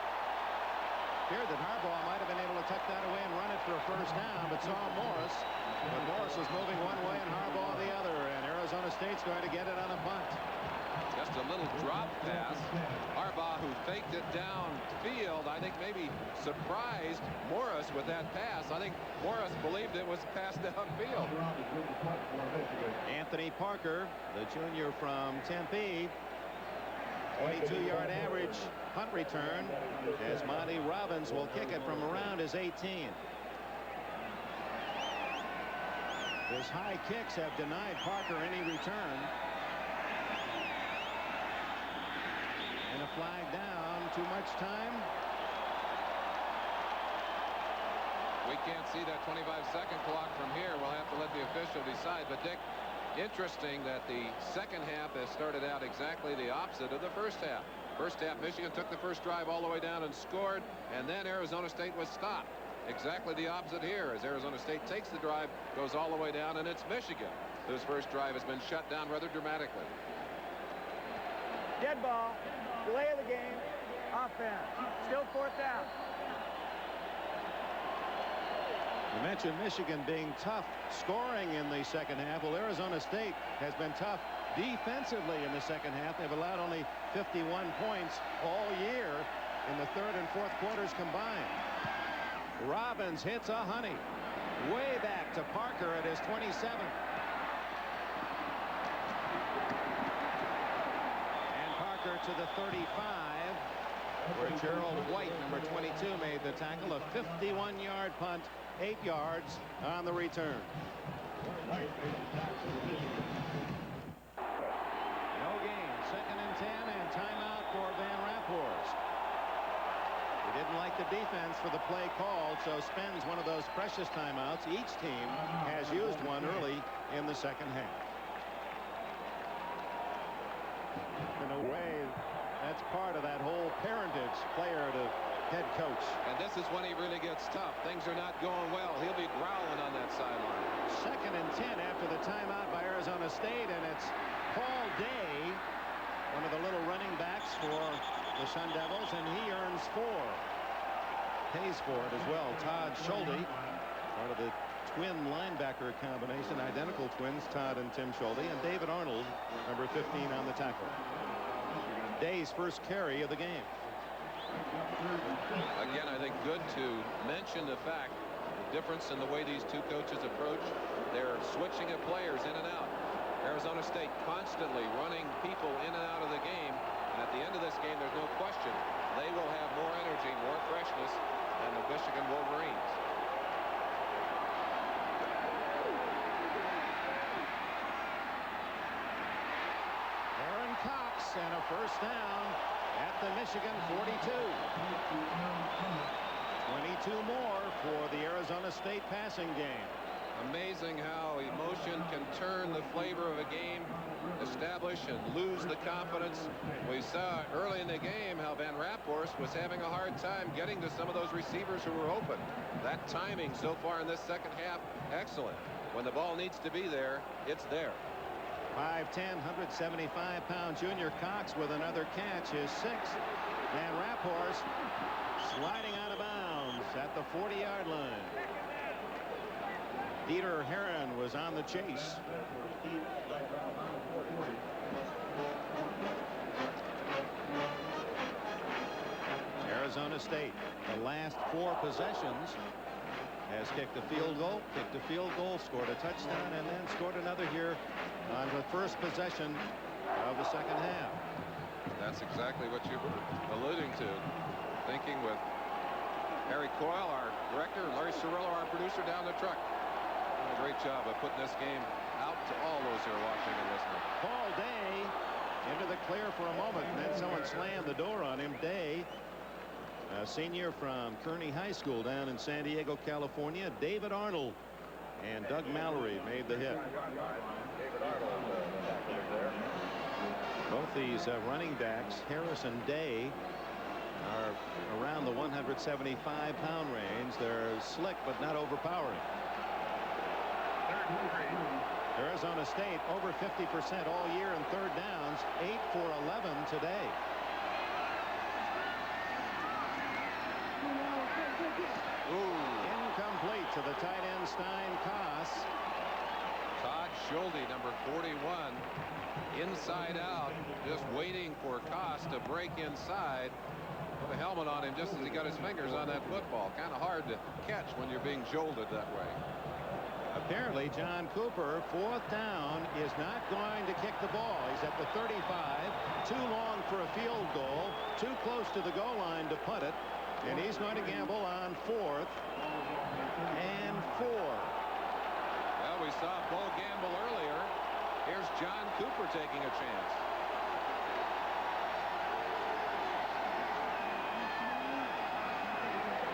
appeared that Harbaugh might have been able to tuck that away and run it for a first down, but saw Morris. But Morris was moving one way and Harbaugh the other, and Arizona State's going to get it on a punt. Just a little drop pass. Harbaugh, who faked it downfield, I think maybe surprised Morris with that pass. I think Morris believed it was passed downfield. Anthony Parker, the junior from Tempe, 22-yard average punt return, as Monty Robbins will kick it from around his 18. His high kicks have denied Parker any return. And a flag down. Too much time. We can't see that 25-second clock from here. We'll have to let the official decide. But Dick, interesting that the second half has started out exactly the opposite of the first half. First half, Michigan took the first drive all the way down and scored, and then Arizona State was stopped. Exactly the opposite here, as Arizona State takes the drive, goes all the way down, and it's Michigan whose first drive has been shut down rather dramatically. Dead ball. Delay of the game. Offense. Still fourth down. You mentioned Michigan being tough scoring in the second half. Well, Arizona State has been tough defensively in the second half. They've allowed only 51 points all year in the third and fourth quarters combined. Robbins hits a honey way back to Parker at his 27. And Parker to the 35, where Gerald White, number 22, made the tackle. A 51-yard punt, 8 yards on the return. No gain. 2nd and 10, and timeout for Van Raaphorst. He didn't like the defense for the play called, so spends one of those precious timeouts. Each team has used one early in the second half. In a way, that's part of that whole parentage, player to head coach. And this is when he really gets tough. Things are not going well. He'll be growling on that sideline. 2nd and 10 after the timeout by Arizona State, and it's Paul Day, one of the little running backs for the Sun Devils, and he earns 4. Pays for it as well. Todd Schulte, part of the twin linebacker combination, identical twins, Todd and Tim Schulte, and David Arnold, number 15 on the tackle. Day's first carry of the game. Again, I think good to mention the fact, the difference in the way these two coaches approach. They're switching of players in and out. Arizona State constantly running people in and out of the game. And at the end of this game, there's no question they will have more energy, more freshness than the Michigan Wolverines. Aaron Cox, and a first down at the Michigan 42. 22 more for the Arizona State passing game. Amazing how emotion can turn the flavor of a game, establish and lose the confidence. We saw early in the game how Van Raaphorst was having a hard time getting to some of those receivers who were open. That timing so far in this second half, excellent. When the ball needs to be there, it's there. 5'10", 175-pound junior Cox with another catch, his 6th. Van Raaphorst sliding out of bounds at the 40-yard line. Dieter Herron was on the chase. Arizona State, the last 4 possessions, has kicked a field goal, scored a touchdown, and then scored another here on the first possession of the second half. That's exactly what you were alluding to. Thinking with Harry Coyle, our director, and Larry Cirillo, our producer, down the truck. Doing a great job of putting this game out to all those who are watching and listening. Paul Day into the clear for a moment, and then someone slammed the door on him. Day, a senior from Kearney High School down in San Diego, California. David Arnold and Doug Mallory made the hit. Both these running backs, Harris and Day, are around the 175-pound range. They're slick but not overpowering. Arizona State over 50% all year in third downs, 8 for 11 today. tight end Stein Koss. Todd Schulte, number 41, inside out, just waiting for Koss to break inside. Put a helmet on him just as he got his fingers on that football. Kind of hard to catch when you're being jolted that way. Apparently, John Cooper, 4th down, is not going to kick the ball. He's at the 35. Too long for a field goal. Too close to the goal line to punt it. And he's going to gamble on 4th and 4. Well, we saw Bo gamble earlier. Here's John Cooper taking a chance.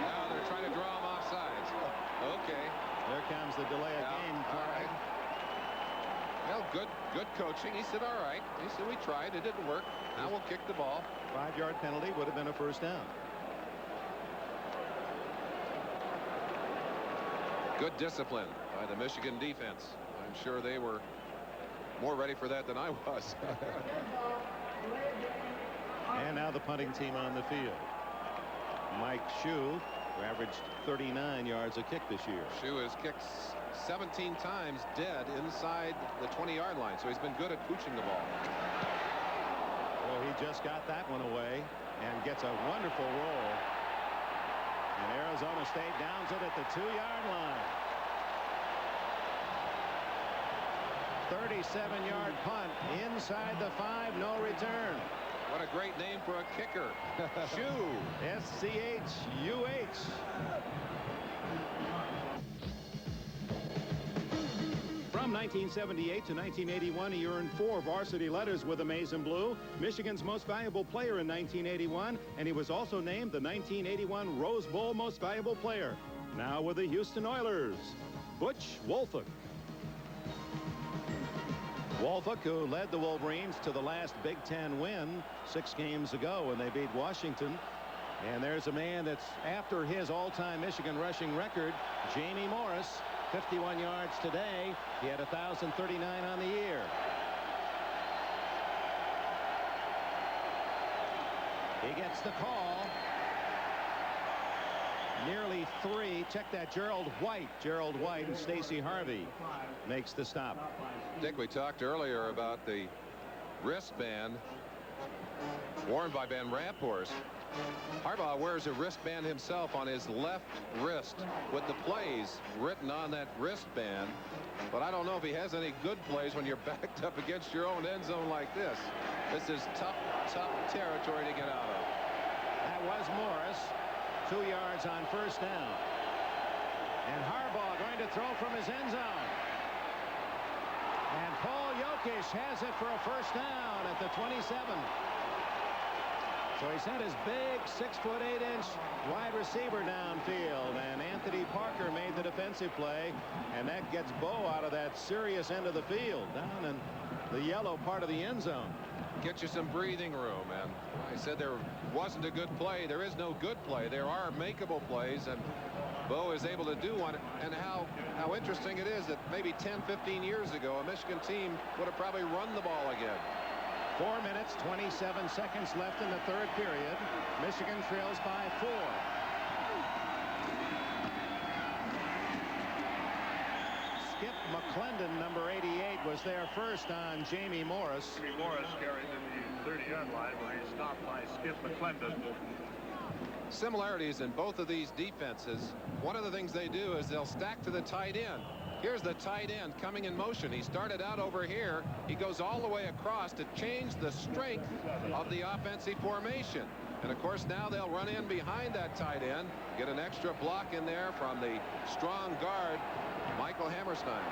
Now they're trying to draw him off sides. Okay. There comes the delay of game. All right. Well, good coaching. He said, all right. He said, we tried. It didn't work. Now we'll kick the ball. 5-yard penalty would have been a 1st down. Good discipline by the Michigan defense. I'm sure they were more ready for that than I was. And now the punting team on the field. Mike Shue, who averaged 39 yards a kick this year. Shue has kicked 17 times dead inside the 20-yard line, so he's been good at pooching the ball. Well, he just got that one away and gets a wonderful roll. And Arizona State downs it at the 2-yard line. 37-yard punt inside the 5, no return. What a great name for a kicker. Shue. S-C-H-U-H. From 1978 to 1981, he earned 4 varsity letters with the Maize and Blue, Michigan's most valuable player in 1981, and he was also named the 1981 Rose Bowl most valuable player. Now with the Houston Oilers, Butch Wolford. Wolford, who led the Wolverines to the last Big Ten win 6 games ago when they beat Washington. And there's a man that's after his all-time Michigan rushing record, Jamie Morris, 51 yards today. He had 1,039 on the year. He gets the call. Nearly 3. Check that. Gerald White and Stacy Harvey makes the stop. Dick, we talked earlier about the wristband worn by Van Raaphorst. Harbaugh wears a wristband himself on his left wrist with the plays written on that wristband. But I don't know if he has any good plays when you're backed up against your own end zone like this. This is tough territory to get out of. That was Morris. 2 yards on 1st down. And Harbaugh going to throw from his end zone. And Paul Jokic has it for a 1st down at the 27. So he sent his big 6'8" wide receiver downfield, and Anthony Parker made the defensive play, and that gets Bo out of that serious end of the field, down in the yellow part of the end zone. Get you some breathing room, and I said there wasn't a good play. There is no good play. There are makeable plays, and Bo is able to do one. And how interesting it is that maybe 10-15 years ago a Michigan team would have probably run the ball again. 4 minutes, 27 seconds left in the 3rd period. Michigan trails by 4. Skip McClendon, number 88, was there first on Jamie Morris. Jamie Morris carried to the 30-yard line where he stopped by Skip McClendon. Similarities in both of these defenses. One of the things they do is they'll stack to the tight end. Here's the tight end coming in motion. He started out over here. He goes all the way across to change the strength of the offensive formation. And of course now they'll run in behind that tight end, get an extra block in there from the strong guard Michael Hammerstein.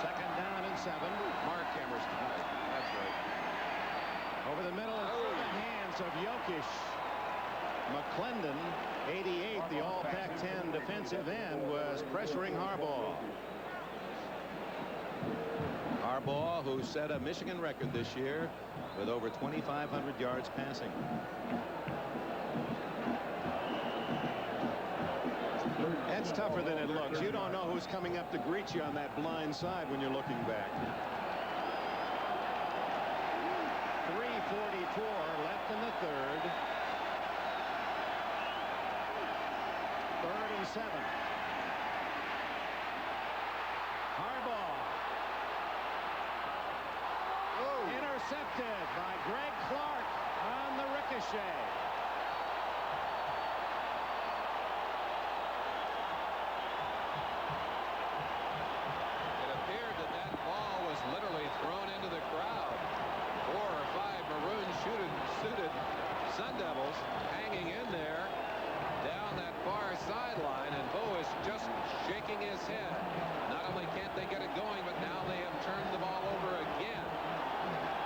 2nd down and 7. Mark Hammerstein. That's right. Over the middle and through the hands of Jokic. McClendon, 88, the all Pac-10 defensive end, was pressuring Harbaugh. Harbaugh, who set a Michigan record this year with over 2,500 yards passing. That's tougher than it looks. You don't know who's coming up to greet you on that blind side when you're looking back. 3:44 left in the 3rd. 3rd and 7. Harbaugh. Intercepted by Greg Clark on the ricochet. It appeared that that ball was literally thrown into the crowd. 4 or 5 maroon-suited Sun Devils hanging in there down that far sideline, and Bo is just shaking his head. Not only can't they get it going, but now they have turned the ball over again.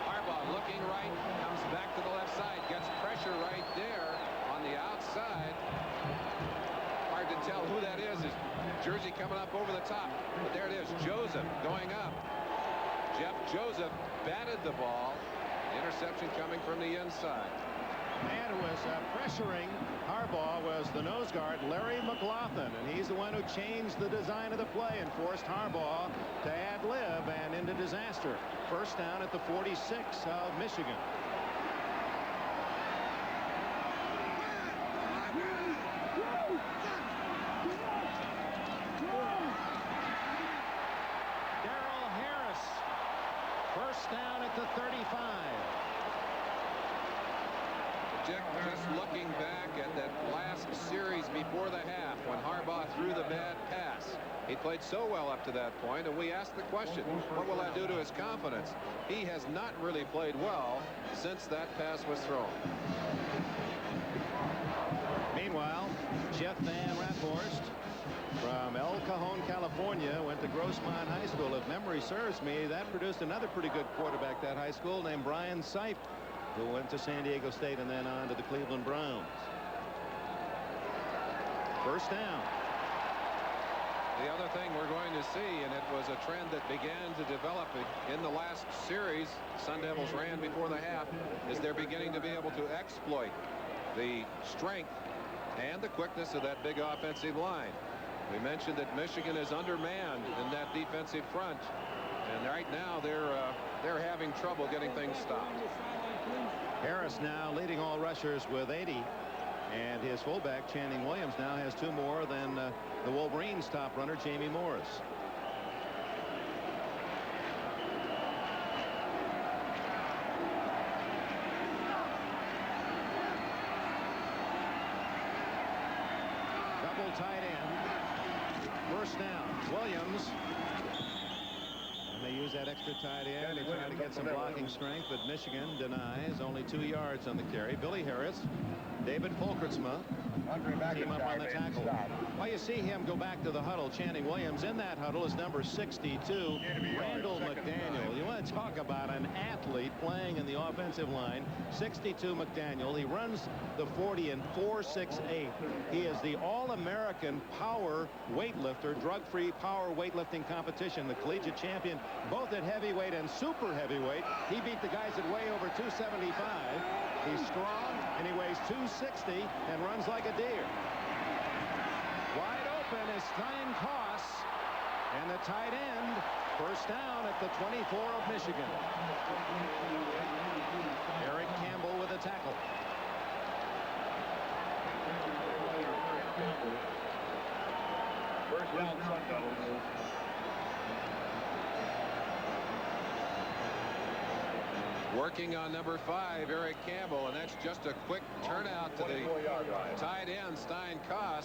Harbaugh looking right, comes back to the left side, gets pressure right there on the outside. Hard to tell who that is. His jersey coming up over the top, but there it is. Joseph going up. Jeff Joseph batted the ball. Interception coming from the inside. The man who was pressuring Harbaugh was the nose guard Larry McLaughlin, and he's the one who changed the design of the play and forced Harbaugh to ad-lib and into disaster. First down at the 46 of Michigan. Darrell Harris, first down at the 35. Just looking back at that last series before the half when Harbaugh threw the bad pass. He played so well up to that point, and we asked the question, what will that do to his confidence? He has not really played well since that pass was thrown. Meanwhile, Jeff Van Raaphorst from El Cajon, California, went to Grossmont High School. If memory serves me, that produced another pretty good quarterback, that high school, named Brian Seif, who went to San Diego State and then on to the Cleveland Browns. First down. The other thing we're going to see, and it was a trend that began to develop in the last series Sun Devils ran before the half, is they're beginning to be able to exploit the strength and the quickness of that big offensive line. We mentioned that Michigan is undermanned in that defensive front, and right now they're having trouble getting things stopped. Harris now leading all rushers with 80, and his fullback Channing Williams now has 2 more than the Wolverines top runner Jamie Morris. Double tight end. First down. Williams. They use that extra tight end. They try to get some blocking strength, but Michigan denies. Only 2 yards on the carry. Billy Harris, David Polkertsma team up on the tackle. Well, you see him go back to the huddle. Channing Williams in that huddle is number 62, Randall McDaniel. You want to talk about an athlete playing in the offensive line. 62 McDaniel. He runs the 40 in 4.68. He is the All-American power weightlifter, drug-free power weightlifting competition, the collegiate champion both at heavyweight and super heavyweight. He beat the guys that weigh over 275. He's strong, and he weighs 260 and runs like a deer. Wide open is Stein Koss, and the tight end, first down at the 24 of Michigan. Eric Campbell with a tackle. First down, Sun Devils. Working on number 5, Eric Campbell, and that's just a quick turnout to the tight end, Stein Koss.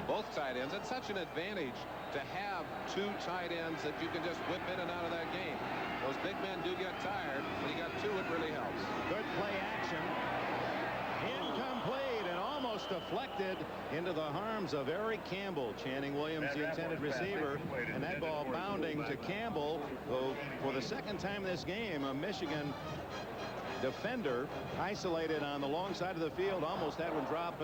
Both tight ends. It's such an advantage to have 2 tight ends that you can just whip in and out of that game. Those big men do get tired. When you got 2, it really helps. Good play action. Incomplete and almost deflected into the arms of Eric Campbell. Channing Williams, the intended receiver, and that ball bounding to Campbell, who for the second time this game, a Michigan defender isolated on the long side of the field, almost had one drop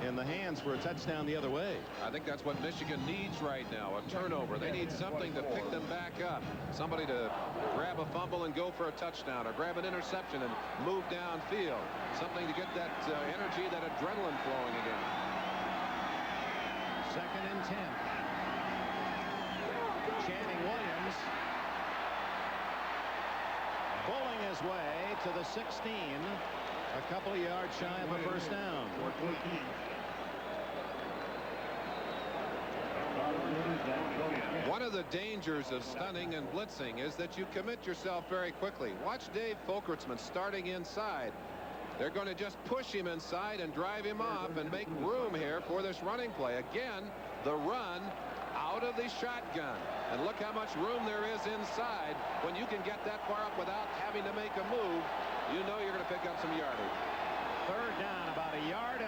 in the hands for a touchdown the other way. I think that's what Michigan needs right now, a turnover. They need something to pick them back up, somebody to grab a fumble and go for a touchdown, or grab an interception and move downfield, something to get that energy, that adrenaline flowing again. 2nd and 10. Channing Williams bowling his way to the 16, a couple of yards shy of a first down. the dangers of stunning and blitzing is that you commit yourself very quickly. Watch Dave Folkertsman starting inside. They're going to just push him inside and drive him off and make room here for this running play. Again, the run out of the shotgun. And look how much room there is inside. When you can get that far up without having to make a move, you know you're going to pick up some yardage. Third down, about 1.5 yards.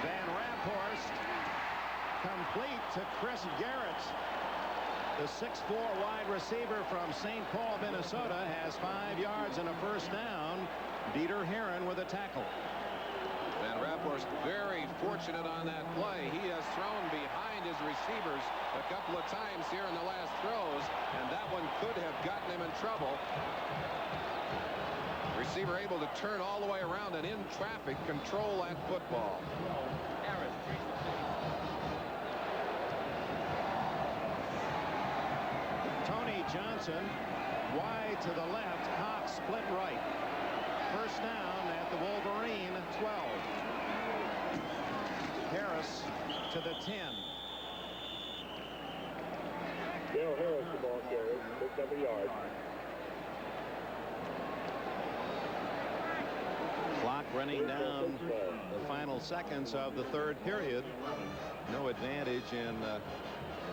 Van Raaphorst complete to Chris Garrett. The 6'4" wide receiver from St. Paul, Minnesota, has 5 yards and a first down. Dieter Heron with a tackle. Van Raaphorst very fortunate on that play. He has thrown behind his receivers a couple of times here in the last throws, and that one could have gotten him in trouble. Receiver able to turn all the way around and in traffic control that football. Tony Johnson wide to the left. Cox split right. First down at the Wolverine 12. Harris to the 10. Dale Harris, the ball carrier, picked up a yard. Clock running down the final seconds of the third period. No advantage in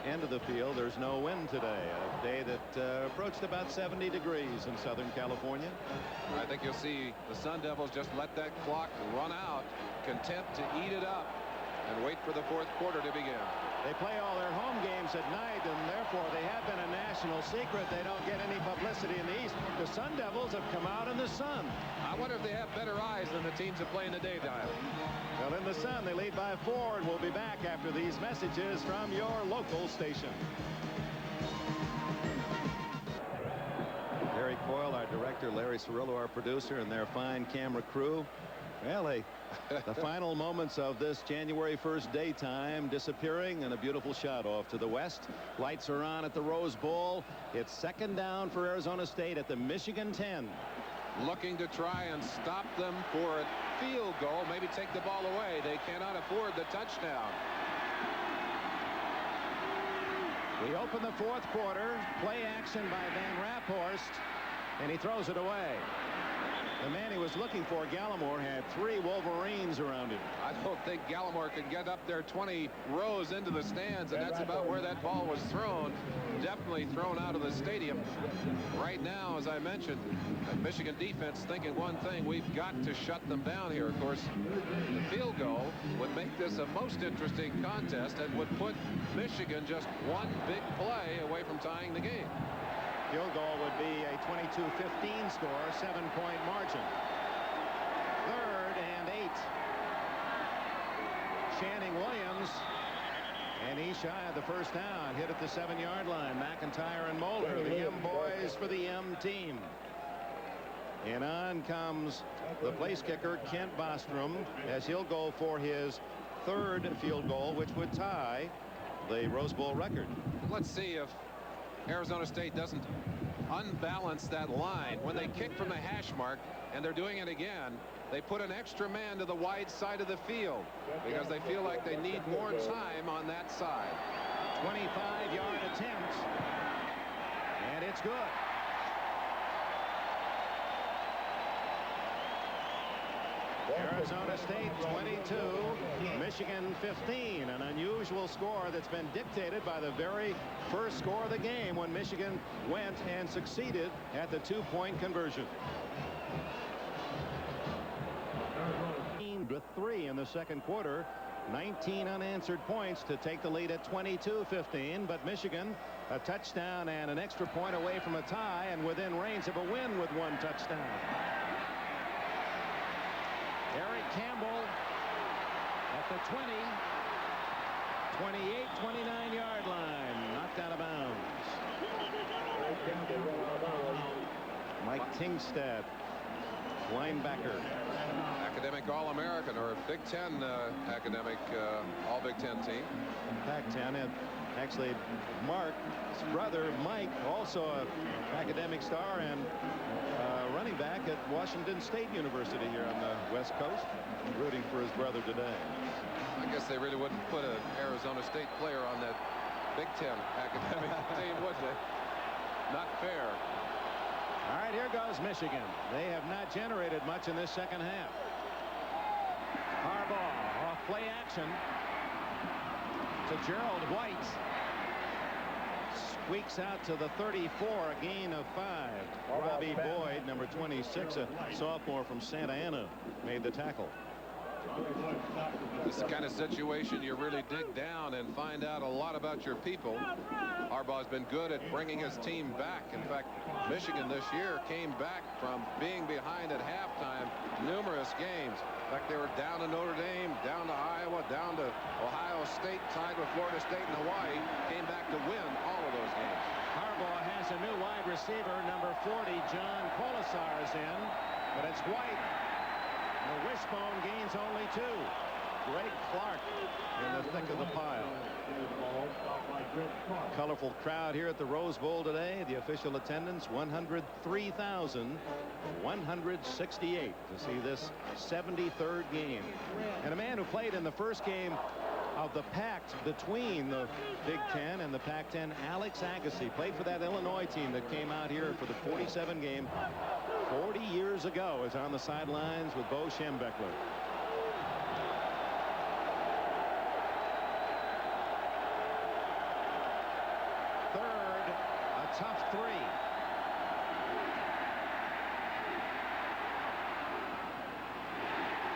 end of the field. There's no wind today. A day that approached about 70 degrees in Southern California. I think you'll see the Sun Devils just let that clock run out, content to eat it up and wait for the fourth quarter to begin. They play all their home games at night, and therefore they have been a national secret. They don't get any publicity in the East. The Sun Devils have come out in the sun. I wonder if they have better eyes than the teams that play in the daytime. Well, in the sun, they lead by 4, and we'll be back after these messages from your local station. Larry Coyle, our director, Larry Cirillo, our producer, and their fine camera crew. Well, the final moments of this January 1st daytime disappearing, and a beautiful shot off to the west. Lights are on at the Rose Bowl. It's second down for Arizona State at the Michigan 10. Looking to try and stop them for a field goal, maybe take the ball away. They cannot afford the touchdown. We open the fourth quarter. Play action by Van Raaphorst, and he throws it away. The man he was looking for, Gallimore, had 3 Wolverines around him. I don't think Gallimore could get up there 20 rows into the stands, and that's about where that ball was thrown. Definitely thrown out of the stadium. Right now, as I mentioned, the Michigan defense thinking one thing: we've got to shut them down here. Of course, the field goal would make this a most interesting contest and would put Michigan just one big play away from tying the game. Field goal would be a 22-15 score, 7-point margin. 3rd and 8. Channing Williams, and he's shy of the first down. Hit at the 7-yard line. McIntyre and Moeller, the M boys for the M team. And on comes the place kicker, Kent Bostrom, as he'll go for his 3rd field goal, which would tie the Rose Bowl record. Let's see if Arizona State doesn't unbalance that line. When they kick from the hash mark, and they're doing it again, they put an extra man to the wide side of the field because they feel like they need more time on that side. 25-yard attempt, and it's good. Arizona State 22, Michigan 15. An unusual score that's been dictated by the very first score of the game when Michigan went and succeeded at the 2-point conversion. 3 in the second quarter. 19 unanswered points to take the lead at 22-15, but Michigan a touchdown and an extra point away from a tie and within range of a win with 1 touchdown. Eric Campbell at the 20, 29-yard line, knocked out of bounds. Mike Tingstad, linebacker. Academic All-American, or Big Ten academic All-Big Ten team. Pac-10, and actually Mark's brother Mike, also an academic star and running back at Washington State University here on the West Coast, rooting for his brother today. I guess they really wouldn't put an Arizona State player on that Big Ten academic team, would they? Not fair. All right, here goes Michigan. They have not generated much in this second half. Harbaugh off play action to Gerald White. Squeaks out to the 34, a gain of 5. Robbie Boyd, number 26, a sophomore from Santa Ana, made the tackle. This is the kind of situation you really dig down and find out a lot about your people. Harbaugh's been good at bringing his team back. In fact, Michigan this year came back from being behind at halftime numerous games. In fact, they were down to Notre Dame, down to Iowa, down to Ohio State, tied with Florida State and Hawaii, came back to win all of those games. Harbaugh has a new wide receiver, number 40, John Colasar is in, but it's White. The wishbone gains only 2. Greg Clark in the thick of the pile. Colorful crowd here at the Rose Bowl today. The official attendance 103,168 to see this 73rd game. And a man who played in the first game of the pact between the Big Ten and the Pac-10, Alex Agassi, played for that Illinois team that came out here for the 47 game 40 years ago, is on the sidelines with Bo Schembechler. Third, a tough 3.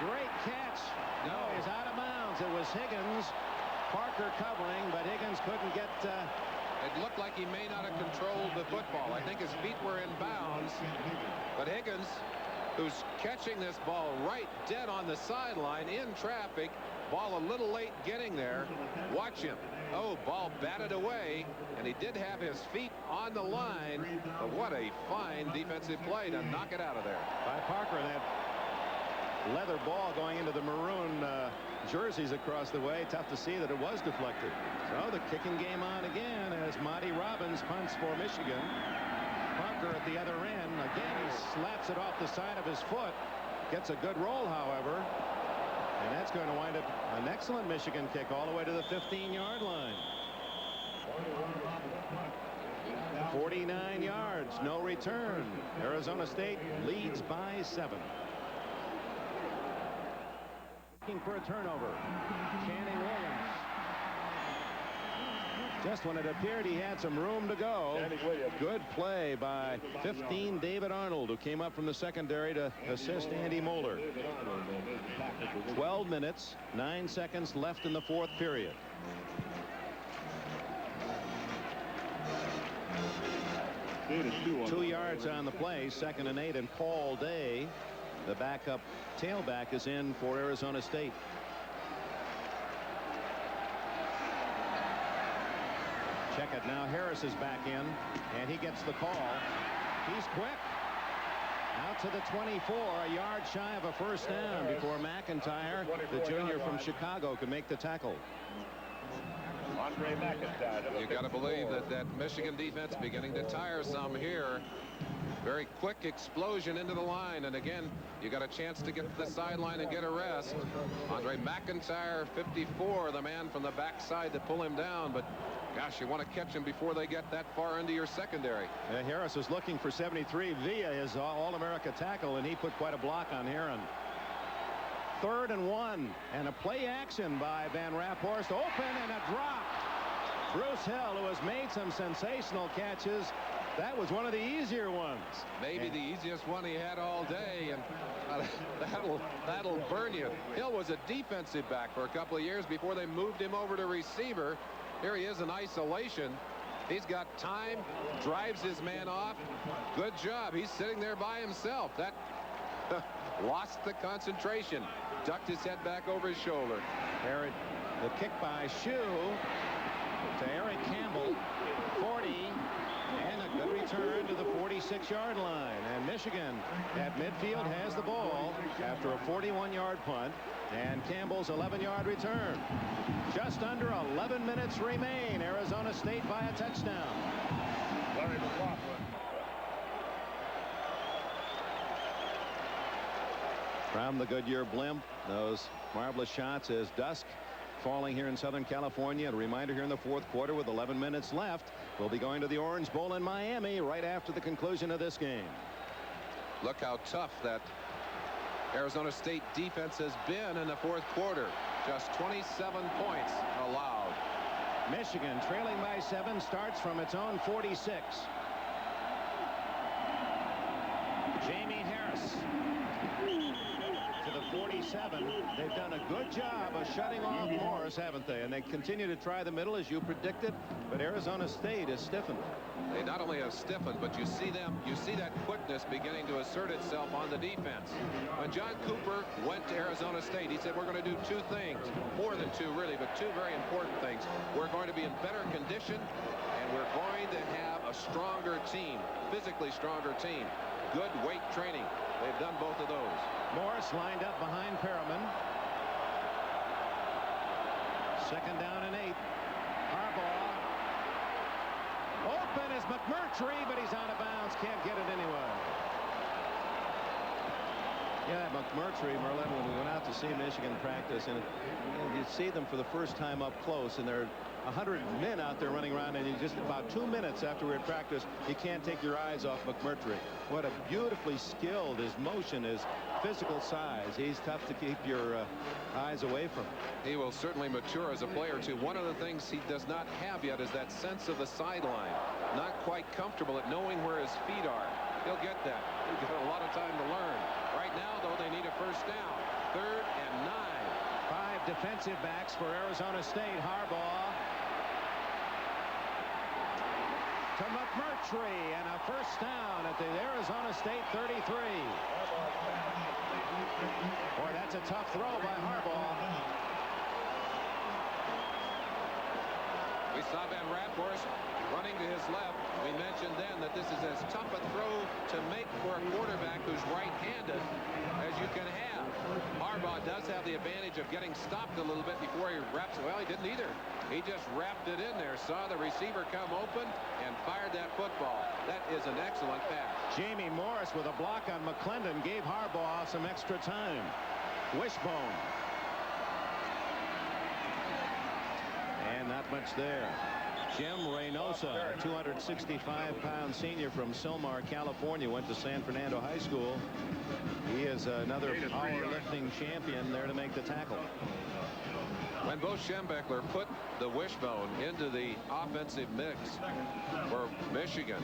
Great catch. No, he's out of bounds. It was Higgins. Parker covering, but Higgins couldn't get. It looked like he may not have controlled the football. I think his feet were in bounds. But Higgins, who's catching this ball right dead on the sideline in traffic, ball a little late getting there. Watch him. Oh, ball batted away, and he did have his feet on the line. But what a fine defensive play to knock it out of there. By Parker, that leather ball going into the maroon jerseys across the way. Tough to see that it was deflected. So the kicking game on again as Monty Robbins punts for Michigan. Parker at the other end. Again, he slaps it off the side of his foot. Gets a good roll, however. And that's going to wind up an excellent Michigan kick all the way to the 15-yard line. 49 yards, no return. Arizona State leads by 7. Looking for a turnover. Channing Williams. Just when it appeared he had some room to go. Good play by 15 David Arnold, who came up from the secondary to assist Andy Moeller. 12 minutes, 9 seconds left in the 4th period. Two yards on the play, 2nd and 8, and Paul Day, the backup tailback, is in for Arizona State. Check it now. Harris is back in, and he gets the call. He's quick. Out to the 24, a yard shy of a first down before McIntyre, the junior from Chicago, could make the tackle. You got to believe that Michigan defense beginning to tire some here. Very quick explosion into the line, and again you got a chance to get to the sideline and get a rest. Andre McIntyre, 54, the man from the backside to pull him down, but gosh, you want to catch him before they get that far into your secondary. Harris is looking for 73 via his All-America tackle, and he put quite a block on Heron. 3rd and 1, and a play action by Van Raaphorst, open and a drop. Bruce Hill, who has made some sensational catches. That was one of the easier ones. Maybe the easiest one he had all day, and that'll burn you. Hill was a defensive back for a couple of years before they moved him over to receiver. Here he is in isolation. He's got time, drives his man off. Good job. He's sitting there by himself. That lost the concentration. Ducked his head back over his shoulder. Harris, the kick by Shue to Eric Campbell, 40, and a good return to the 46-yard line. And Michigan at midfield has the ball after a 41-yard punt, and Campbell's 11-yard return. Just under 11 minutes remain. Arizona State by a touchdown. From the Goodyear blimp, those marvelous shots as dusk falling here in Southern California. A reminder here in the fourth quarter with 11 minutes left. We'll be going to the Orange Bowl in Miami right after the conclusion of this game. Look how tough that Arizona State defense has been in the fourth quarter. Just 27 points allowed. Michigan trailing by 7 starts from its own 46. Jamie Harris to the 47. They've done a good job of shutting off Morris, haven't they? And they continue to try the middle as you predicted, but Arizona State has stiffened. They not only have stiffened, but you see that quickness beginning to assert itself on the defense. When John Cooper went to Arizona State, he said, we're going to do 2 things, more than 2 really, but 2 very important things. We're going to be in better condition, and we're going to have a stronger team, physically stronger team. Good weight training. They've done both of those. Morris lined up behind Perriman. 2nd down and 8. Harbaugh. Open is McMurtry, but he's out of bounds. Can't get it anyway. Yeah, McMurtry, Merlin, when we went out to see Michigan practice, and you see them for the first time up close, and there are 100 men out there running around, and you just about 2 minutes after we're at practice, you can't take your eyes off McMurtry. What a beautifully skilled, his motion, his physical size. He's tough to keep your eyes away from. He will certainly mature as a player, too. One of the things he does not have yet is that sense of the sideline. Not quite comfortable at knowing where his feet are. He'll get that. He'll get a lot of time to learn. Right now, though, they need a first down. 3rd and 9. 5 defensive backs for Arizona State. Harbaugh to McMurtry, and a first down at the Arizona State 33. Boy, that's a tough throw by Harbaugh. We saw Van Raaphorst running to his left. We mentioned then that this is as tough a throw to make for a quarterback who's right-handed as you can have. Harbaugh does have the advantage of getting stopped a little bit before he wraps it. Well, he didn't either. He just wrapped it in there, saw the receiver come open, and fired that football. That is an excellent pass. Jamie Morris with a block on McClendon gave Harbaugh some extra time. Wishbone. And not much there. Jim Reynosa, 265-pound senior from Sylmar, California, went to San Fernando High School. He is another powerlifting champion there to make the tackle. When Bo Schembechler put the wishbone into the offensive mix for Michigan,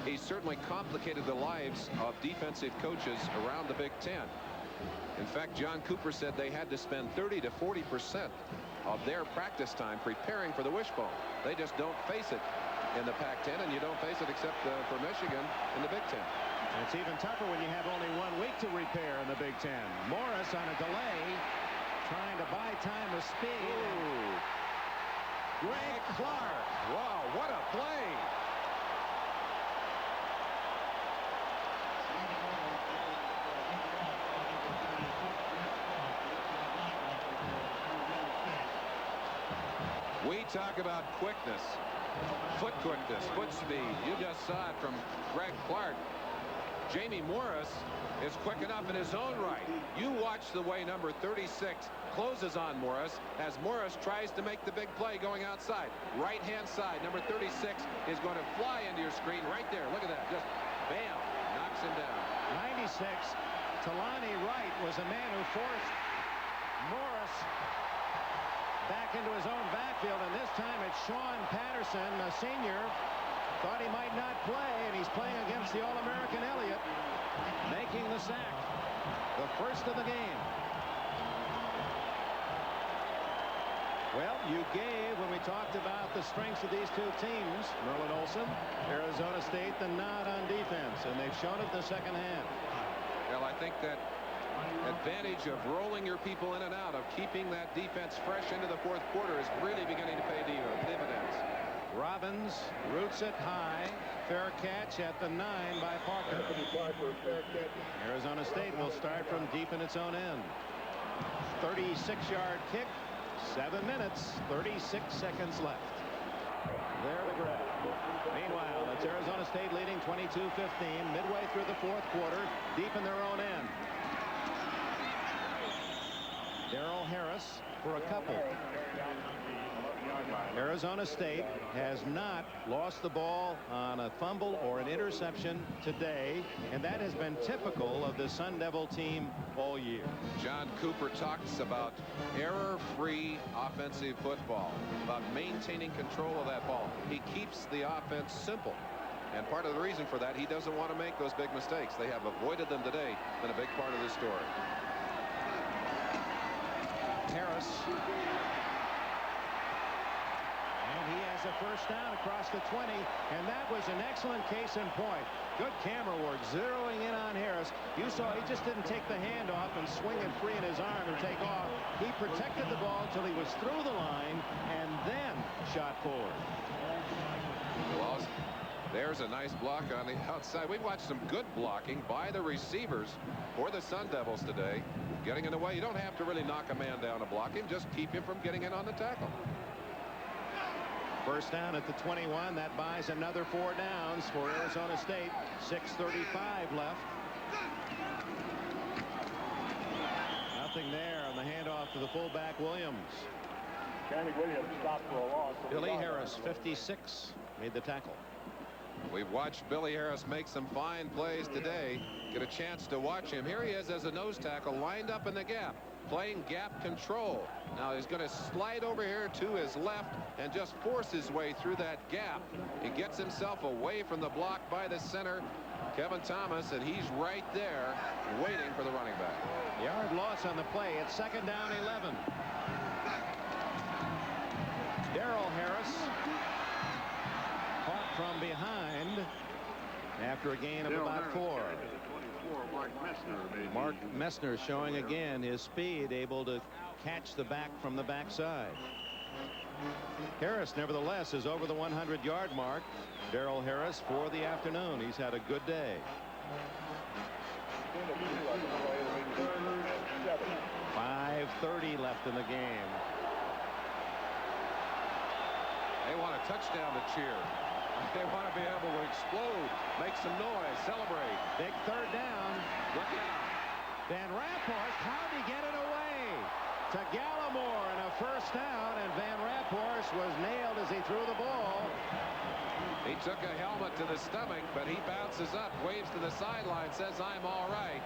he certainly complicated the lives of defensive coaches around the Big Ten. In fact, John Cooper said they had to spend 30 to 40% of their practice time preparing for the wishbone. They just don't face it in the Pac-10, and you don't face it except for Michigan in the Big Ten. And it's even tougher when you have only 1 week to repair in the Big Ten. Morris on a delay, trying to buy time with speed. Ooh. Greg Clark. Wow, what a play. We talk about quickness, foot speed. You just saw it from Greg Clark. Jamie Morris is quick enough in his own right. You watch the way number 36 closes on Morris as Morris tries to make the big play going outside. Right-hand side, number 36 is going to fly into your screen right there. Look at that. Just bam, knocks him down. 96, Talani Wright was a man who forced Morris back into his own backfield, and this time it's Sean Patterson, a senior, thought he might not play, and he's playing against the All-American Elliott, making the sack, the first of the game. Well, you gave, when we talked about the strengths of these 2 teams, Merlin Olsen, Arizona State, the nod on defense, and they've shown it the second half. Well, I think that advantage of rolling your people in and out, of keeping that defense fresh into the fourth quarter, is really beginning to pay dividends. Robbins roots it high. Fair catch at the 9 by Parker. Arizona State will start from deep in its own end. 36-yard kick. 7 minutes, 36 seconds left. There the grab. Meanwhile, it's Arizona State leading 22-15 midway through the fourth quarter, deep in their own end. Darrell Harris for a couple. Arizona State has not lost the ball on a fumble or an interception today, and that has been typical of the Sun Devil team all year. John Cooper talks about error-free offensive football, about maintaining control of that ball. He keeps the offense simple, and part of the reason for that, he doesn't want to make those big mistakes. They have avoided them today. Been a big part of this story. Harris. And he has a first down across the 20, and that was an excellent case in point. Good camera work, zeroing in on Harris. You saw he just didn't take the hand off and swing it free in his arm and take off. He protected the ball until he was through the line and then shot forward. Well, there's a nice block on the outside. We've watched some good blocking by the receivers for the Sun Devils today. Getting in the way. You don't have to really knock a man down to block him. Just keep him from getting in on the tackle. First down at the 21. That buys another 4 downs for Arizona State. 6:35 left. Nothing there on the handoff to the fullback Williams. Kenny Williams stopped for a loss. Billy Harris, 56, made the tackle. We've watched Billy Harris make some fine plays today. Get a chance to watch him. Here he is as a nose tackle, lined up in the gap, playing gap control. Now he's going to slide over here to his left and just force his way through that gap. He gets himself away from the block by the center, Kevin Thomas, and he's right there waiting for the running back. Yard loss on the play. It's 2nd down 11. Darrell Harris caught from behind after a gain of about 4. Mark Messner showing again his speed, able to catch the back from the backside. Harris nevertheless is over the 100-yard mark. Darrell Harris for the afternoon. He's had a good day. 5:30 left in the game. They want a touchdown to cheer. They want to be able to explode, make some noise, celebrate. Big 3rd down. Look out. Van Raaphorst, how'd he get it away? To Gallimore and a first down, and Van Raaphorst was nailed as he threw the ball. He took a helmet to the stomach, but he bounces up, waves to the sideline, says, I'm all right.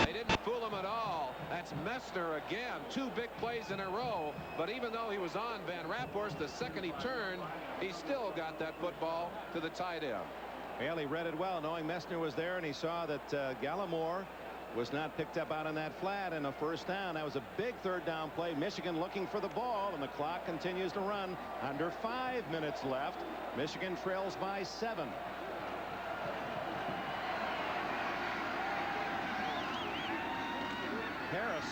They didn't fool him at all. That's Messner again. 2 big plays in a row. But even though he was on Van Raaphorst, the second he turned, he still got that football to the tight end. Well, he read it well, knowing Messner was there, and he saw that Gallimore was not picked up out on that flat, and a first down. That was a big 3rd down play. Michigan looking for the ball, and the clock continues to run. Under 5 minutes left. Michigan trails by 7. Harris.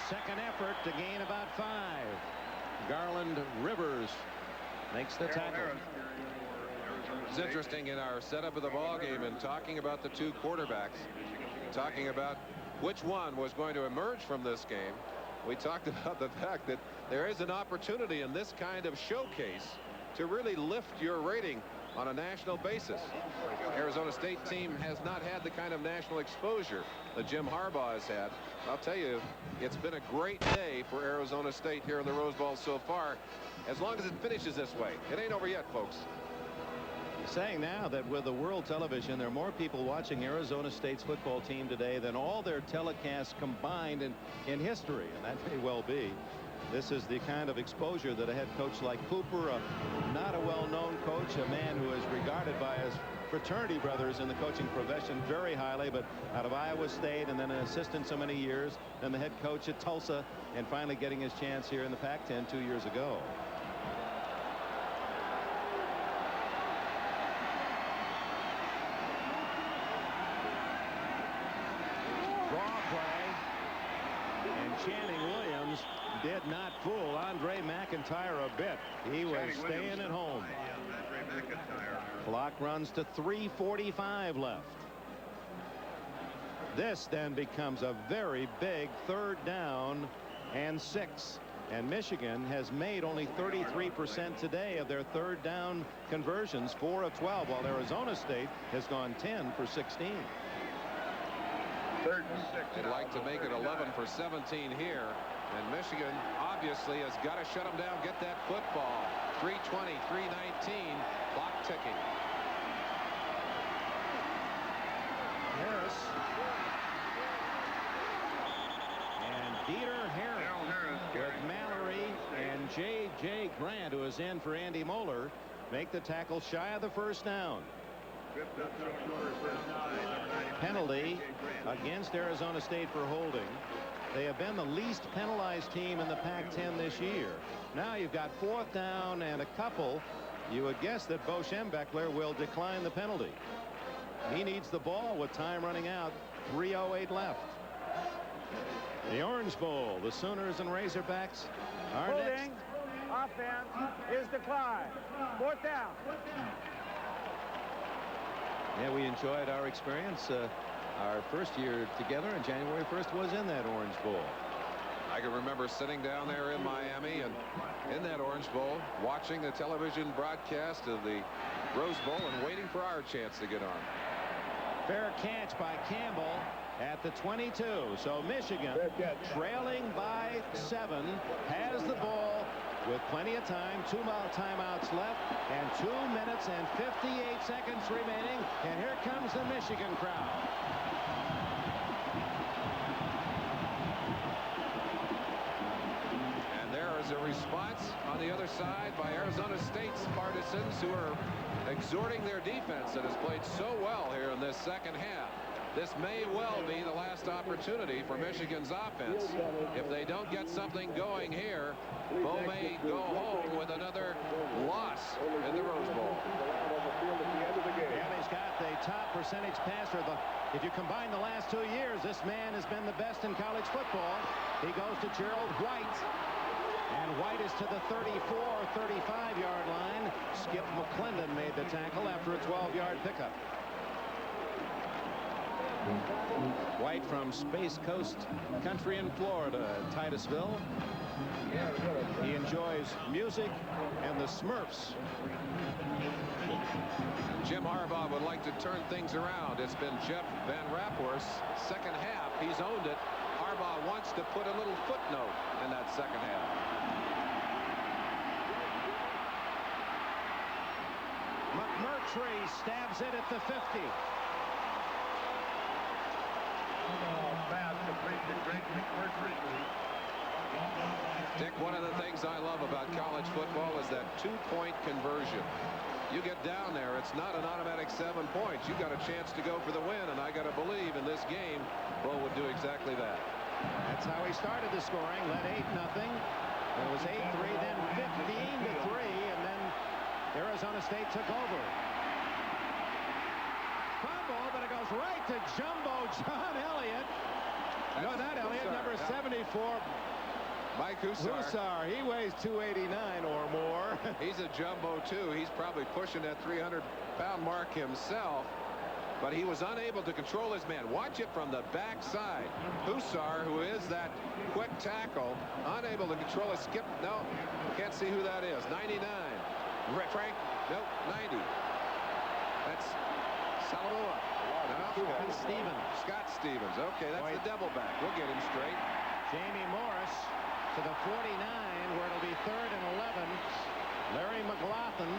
Second effort to gain about 5. Garland Rivers makes the tackle. It's interesting in our setup of the ball game and talking about the 2 quarterbacks, talking about which one was going to emerge from this game. We talked about the fact that there is an opportunity in this kind of showcase to really lift your rating on a national basis. Arizona State team has not had the kind of national exposure that Jim Harbaugh has had. I'll tell you, it's been a great day for Arizona State here in the Rose Bowl so far, as long as it finishes this way. It ain't over yet, folks. Saying now that with the world television, there are more people watching Arizona State's football team today than all their telecasts combined in history, and that may well be. This is the kind of exposure that a head coach like Cooper, not a well-known coach, a man who is regarded by his fraternity brothers in the coaching profession very highly, but out of Iowa State, and then an assistant so many years, and the head coach at Tulsa, and finally getting his chance here in the Pac-10 2 years ago. Channing Williams did not fool Andre McIntyre a bit. He was staying at home. Clock runs to 3:45 left. This then becomes a very big 3rd down and 6. And Michigan has made only 33% today of their third down conversions, 4 of 12, while Arizona State has gone 10 for 16. They'd like to make it 11 for 17 here. And Michigan obviously has got to shut them down, get that football. 3:20, 3:19, clock ticking. Harris. And Dieter Harris with Mallory and J.J. Grant, who is in for Andy Moeller, make the tackle shy of the first down. Penalty against Arizona State for holding. They have been the least penalized team in the Pac-10 this year. Now you've got 4th down and a couple. You would guess that Bo Schembechler will decline the penalty. He needs the ball with time running out. 3:08 left. The Orange Bowl, the Sooners and Razorbacks are Holding. next. Offense is declined. 4th down. Yeah, we enjoyed our experience. Our first year together, and January 1st was in that Orange Bowl. I can remember sitting down there in Miami and in that Orange Bowl watching the television broadcast of the Rose Bowl and waiting for our chance to get on. Fair catch by Campbell at the 22. So Michigan, trailing by 7, has the ball with plenty of time. 2 timeouts left and 2 minutes and 58 seconds remaining. And here comes the Michigan crowd. And there is a response on the other side by Arizona State's partisans, who are exhorting their defense that has played so well here in this second half. This may well be the last opportunity for Michigan's offense. If they don't get something going here, Bo may go home with another loss in the Rose Bowl. Yeah, he's got the top percentage passer. If you combine the last 2 years, this man has been the best in college football. He goes to Gerald White. And White is to the 34-35-yard line. Skip McClendon made the tackle after a 12-yard pickup. White from Space Coast Country in Florida, Titusville. He enjoys music and the Smurfs. Jim Harbaugh would like to turn things around. It's been Jeff Van Raaphorst's second half. He's owned it. Harbaugh wants to put a little footnote in that second half. McMurtry stabs it at the 50. Dick, one of the things I love about college football is that 2-point conversion. You get down there, it's not an automatic 7 points. You got a chance to go for the win, and I got to believe in this game, Bo would do exactly that. That's how he started the scoring. Led 8-0. It was 8-3, then 15-3, and then Arizona State took over. Fumble, but it goes right to Jumbo John Elliott. No, not Elliott, number 74. Mike Hussar. He weighs 289 or more. He's a jumbo, too. He's probably pushing that 300-pound mark himself. But he was unable to control his man. Watch it from the backside. Hussar, who is that quick tackle, unable to control his skip. No, can't see who that is. 99. Frank, nope, 90. That's Salamua. No, Scott Stevens. Okay, that's the devil back. We'll get him straight. Jamie Morris to the 49, where it'll be 3rd and 11. Larry McLaughlin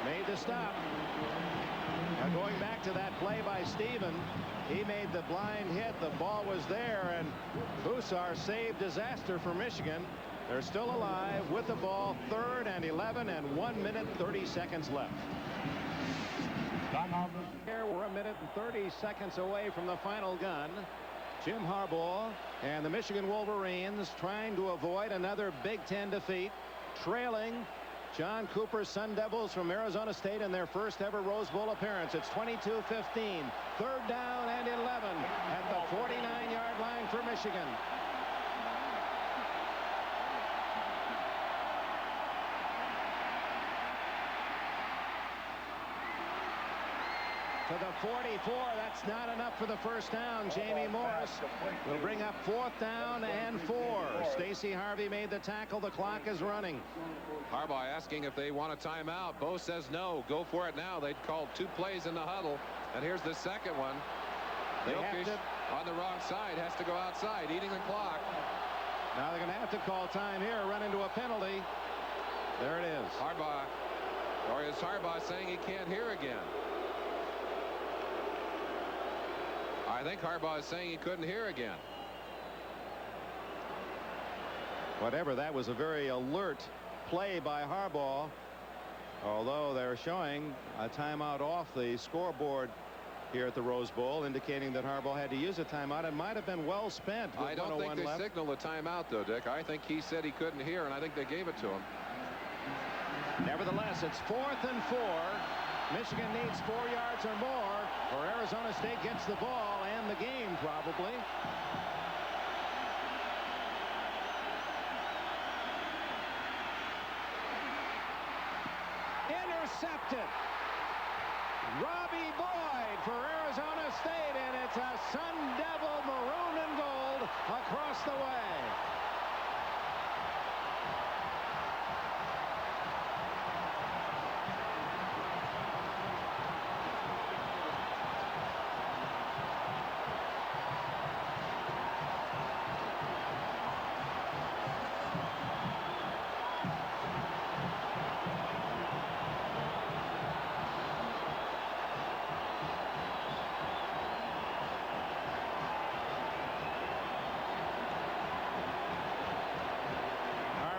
made the stop. Now going back to that play by Steven, he made the blind hit. The ball was there, and Hussar saved disaster for Michigan. They're still alive with the ball. 3rd and 11 and 1 minute 30 seconds left. Here we're 1 minute and 30 seconds away from the final gun. Jim Harbaugh and the Michigan Wolverines trying to avoid another Big Ten defeat, trailing John Cooper's Sun Devils from Arizona State in their first ever Rose Bowl appearance. It's 22-15, 3rd down and 11 at the 49-yard line for Michigan. to the 44. That's not enough for the first down. Jamie Morris will bring up 4th down and 4. Stacey Harvey made the tackle. The clock is running. Harbaugh asking if they want a timeout. Bo says no. Go for it now. They'd called 2 plays in the huddle. And here's the second one. Jokic on the wrong side has to go outside, eating the clock. Now they're going to have to call time here, run into a penalty. There it is. Harbaugh, or is Harbaugh saying he can't hear again? I think Harbaugh is saying he couldn't hear again. Whatever, that was a very alert play by Harbaugh. Although they're showing a timeout off the scoreboard here at the Rose Bowl, indicating that Harbaugh had to use a timeout. It might have been well spent. I don't think they signaled a timeout, though, Dick. I think he said he couldn't hear, and I think they gave it to him. Nevertheless, it's 4th and 4. Michigan needs 4 yards or more, or Arizona State gets the ball and the game, probably. Intercepted. Robbie Boyd for Arizona State, and it's a Sun Devil maroon and gold across the way.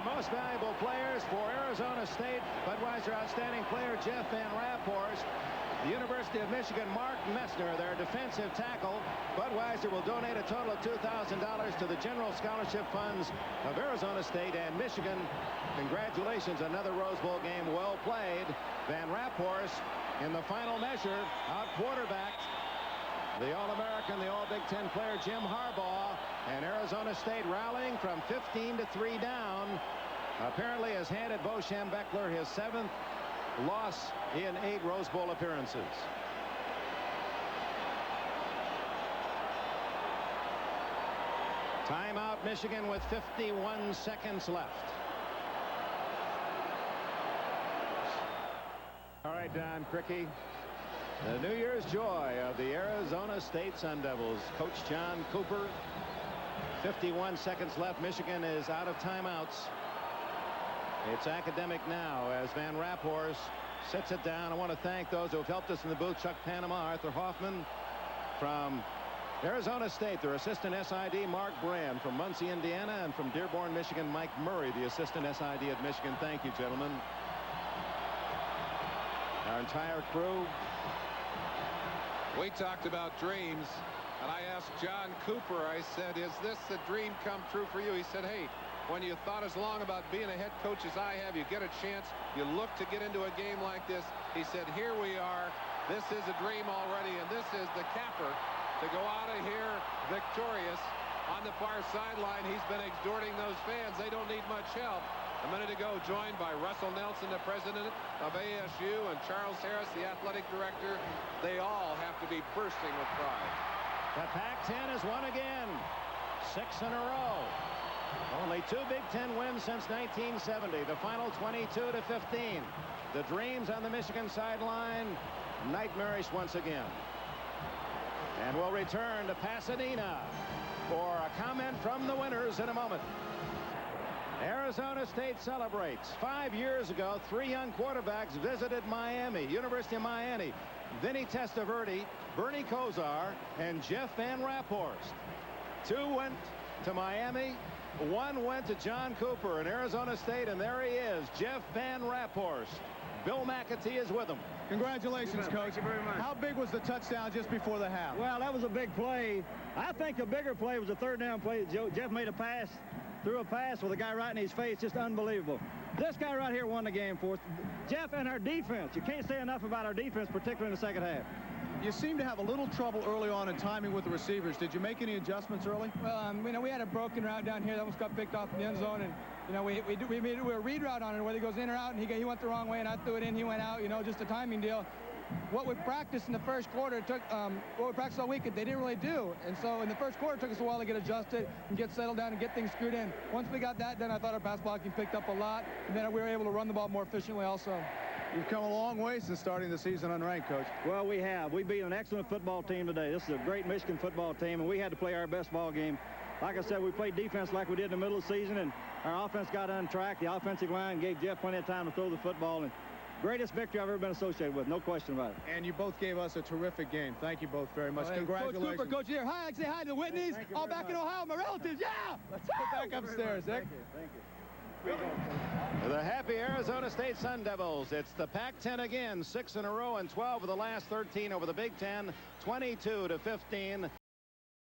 Most valuable players for Arizona State. Budweiser outstanding player Jeff Van Raaphorst. The University of Michigan Mark Messner, their defensive tackle. Budweiser will donate a total of $2,000 to the general scholarship funds of Arizona State and Michigan. Congratulations, another Rose Bowl game well played. Van Raaphorst in the final measure out quarterbacked the All-American, the All-Big Ten player Jim Harbaugh, and Arizona State rallying from 15 to 3 down. Apparently has handed Bo Schembechler his 7th loss in 8 Rose Bowl appearances. Timeout Michigan with 51 seconds left. All right, Don Criqui. The New Year's joy of the Arizona State Sun Devils. Coach John Cooper. 51 seconds left. Michigan is out of timeouts. It's academic now as Van Raaphorst sits it down. I want to thank those who have helped us in the booth. Chuck Panama, Arthur Hoffman from Arizona State, their assistant SID Mark Brand from Muncie, Indiana, and from Dearborn, Michigan, Mike Murray, the assistant SID at Michigan. Thank you, gentlemen. Our entire crew. We talked about dreams, and I asked John Cooper, I said, is this a dream come true for you? He said, hey, when you thought as long about being a head coach as I have, you get a chance, you look to get into a game like this. He said, here we are. This is a dream already, and this is the capper to go out of here victorious. On the far sideline, he's been exhorting those fans. They don't need much help. A minute ago, joined by Russell Nelson, the president of ASU, and Charles Harris, the athletic director. They all have to be bursting with pride. The Pac-10 has won again. 6 in a row. Only 2 Big Ten wins since 1970. The final 22 to 15. The dreams on the Michigan sideline, nightmarish once again. And we'll return to Pasadena for a comment from the winners in a moment. Arizona State celebrates. 5 years ago, 3 young quarterbacks visited Miami, University of Miami. Vinny Testaverde, Bernie Kosar, and Jeff Van Raaphorst. 2 went to Miami. 1 went to John Cooper in Arizona State, and there he is, Jeff Van Raaphorst. Bill McAtee is with him. Congratulations, Coach. Thank you very much. How big was the touchdown just before the half? Well, that was a big play. I think the bigger play was a 3rd down play. Jeff made a pass, threw a pass with a guy right in his face. Just unbelievable. This guy right here won the game for us. Jeff and our defense. You can't say enough about our defense, particularly in the second half. You seem to have a little trouble early on in timing with the receivers. Did you make any adjustments early? Well, we had a broken route down here that almost got picked off in the end zone, and we made a read route on it, whether he goes in or out, and he went the wrong way, and I threw it in, he went out, just a timing deal. what we practiced in the first quarter took, what we practiced all week, they didn't really do. And so in the first quarter, it took us a while to get adjusted and get settled down and get things screwed in. Once we got that done, I thought our pass blocking picked up a lot, and then we were able to run the ball more efficiently also. You've come a long way since starting the season unranked, Coach. Well, we have. We beat an excellent football team today. This is a great Michigan football team, and we had to play our best ball game. Like I said, we played defense like we did in the middle of the season, and our offense got on track. The offensive line gave Jeff plenty of time to throw the football, and greatest victory I've ever been associated with, no question about it. And you both gave us a terrific game. Thank you both very much. Congratulations. Coach Cooper, Coach here. Hi, I say hi to the Whitneys. All back in Ohio, my relatives. Yeah! Let's go back upstairs, Nick. Thank you. The happy Arizona State Sun Devils. It's the Pac-10 again, 6 in a row and 12 of the last 13 over the Big Ten, 22-15.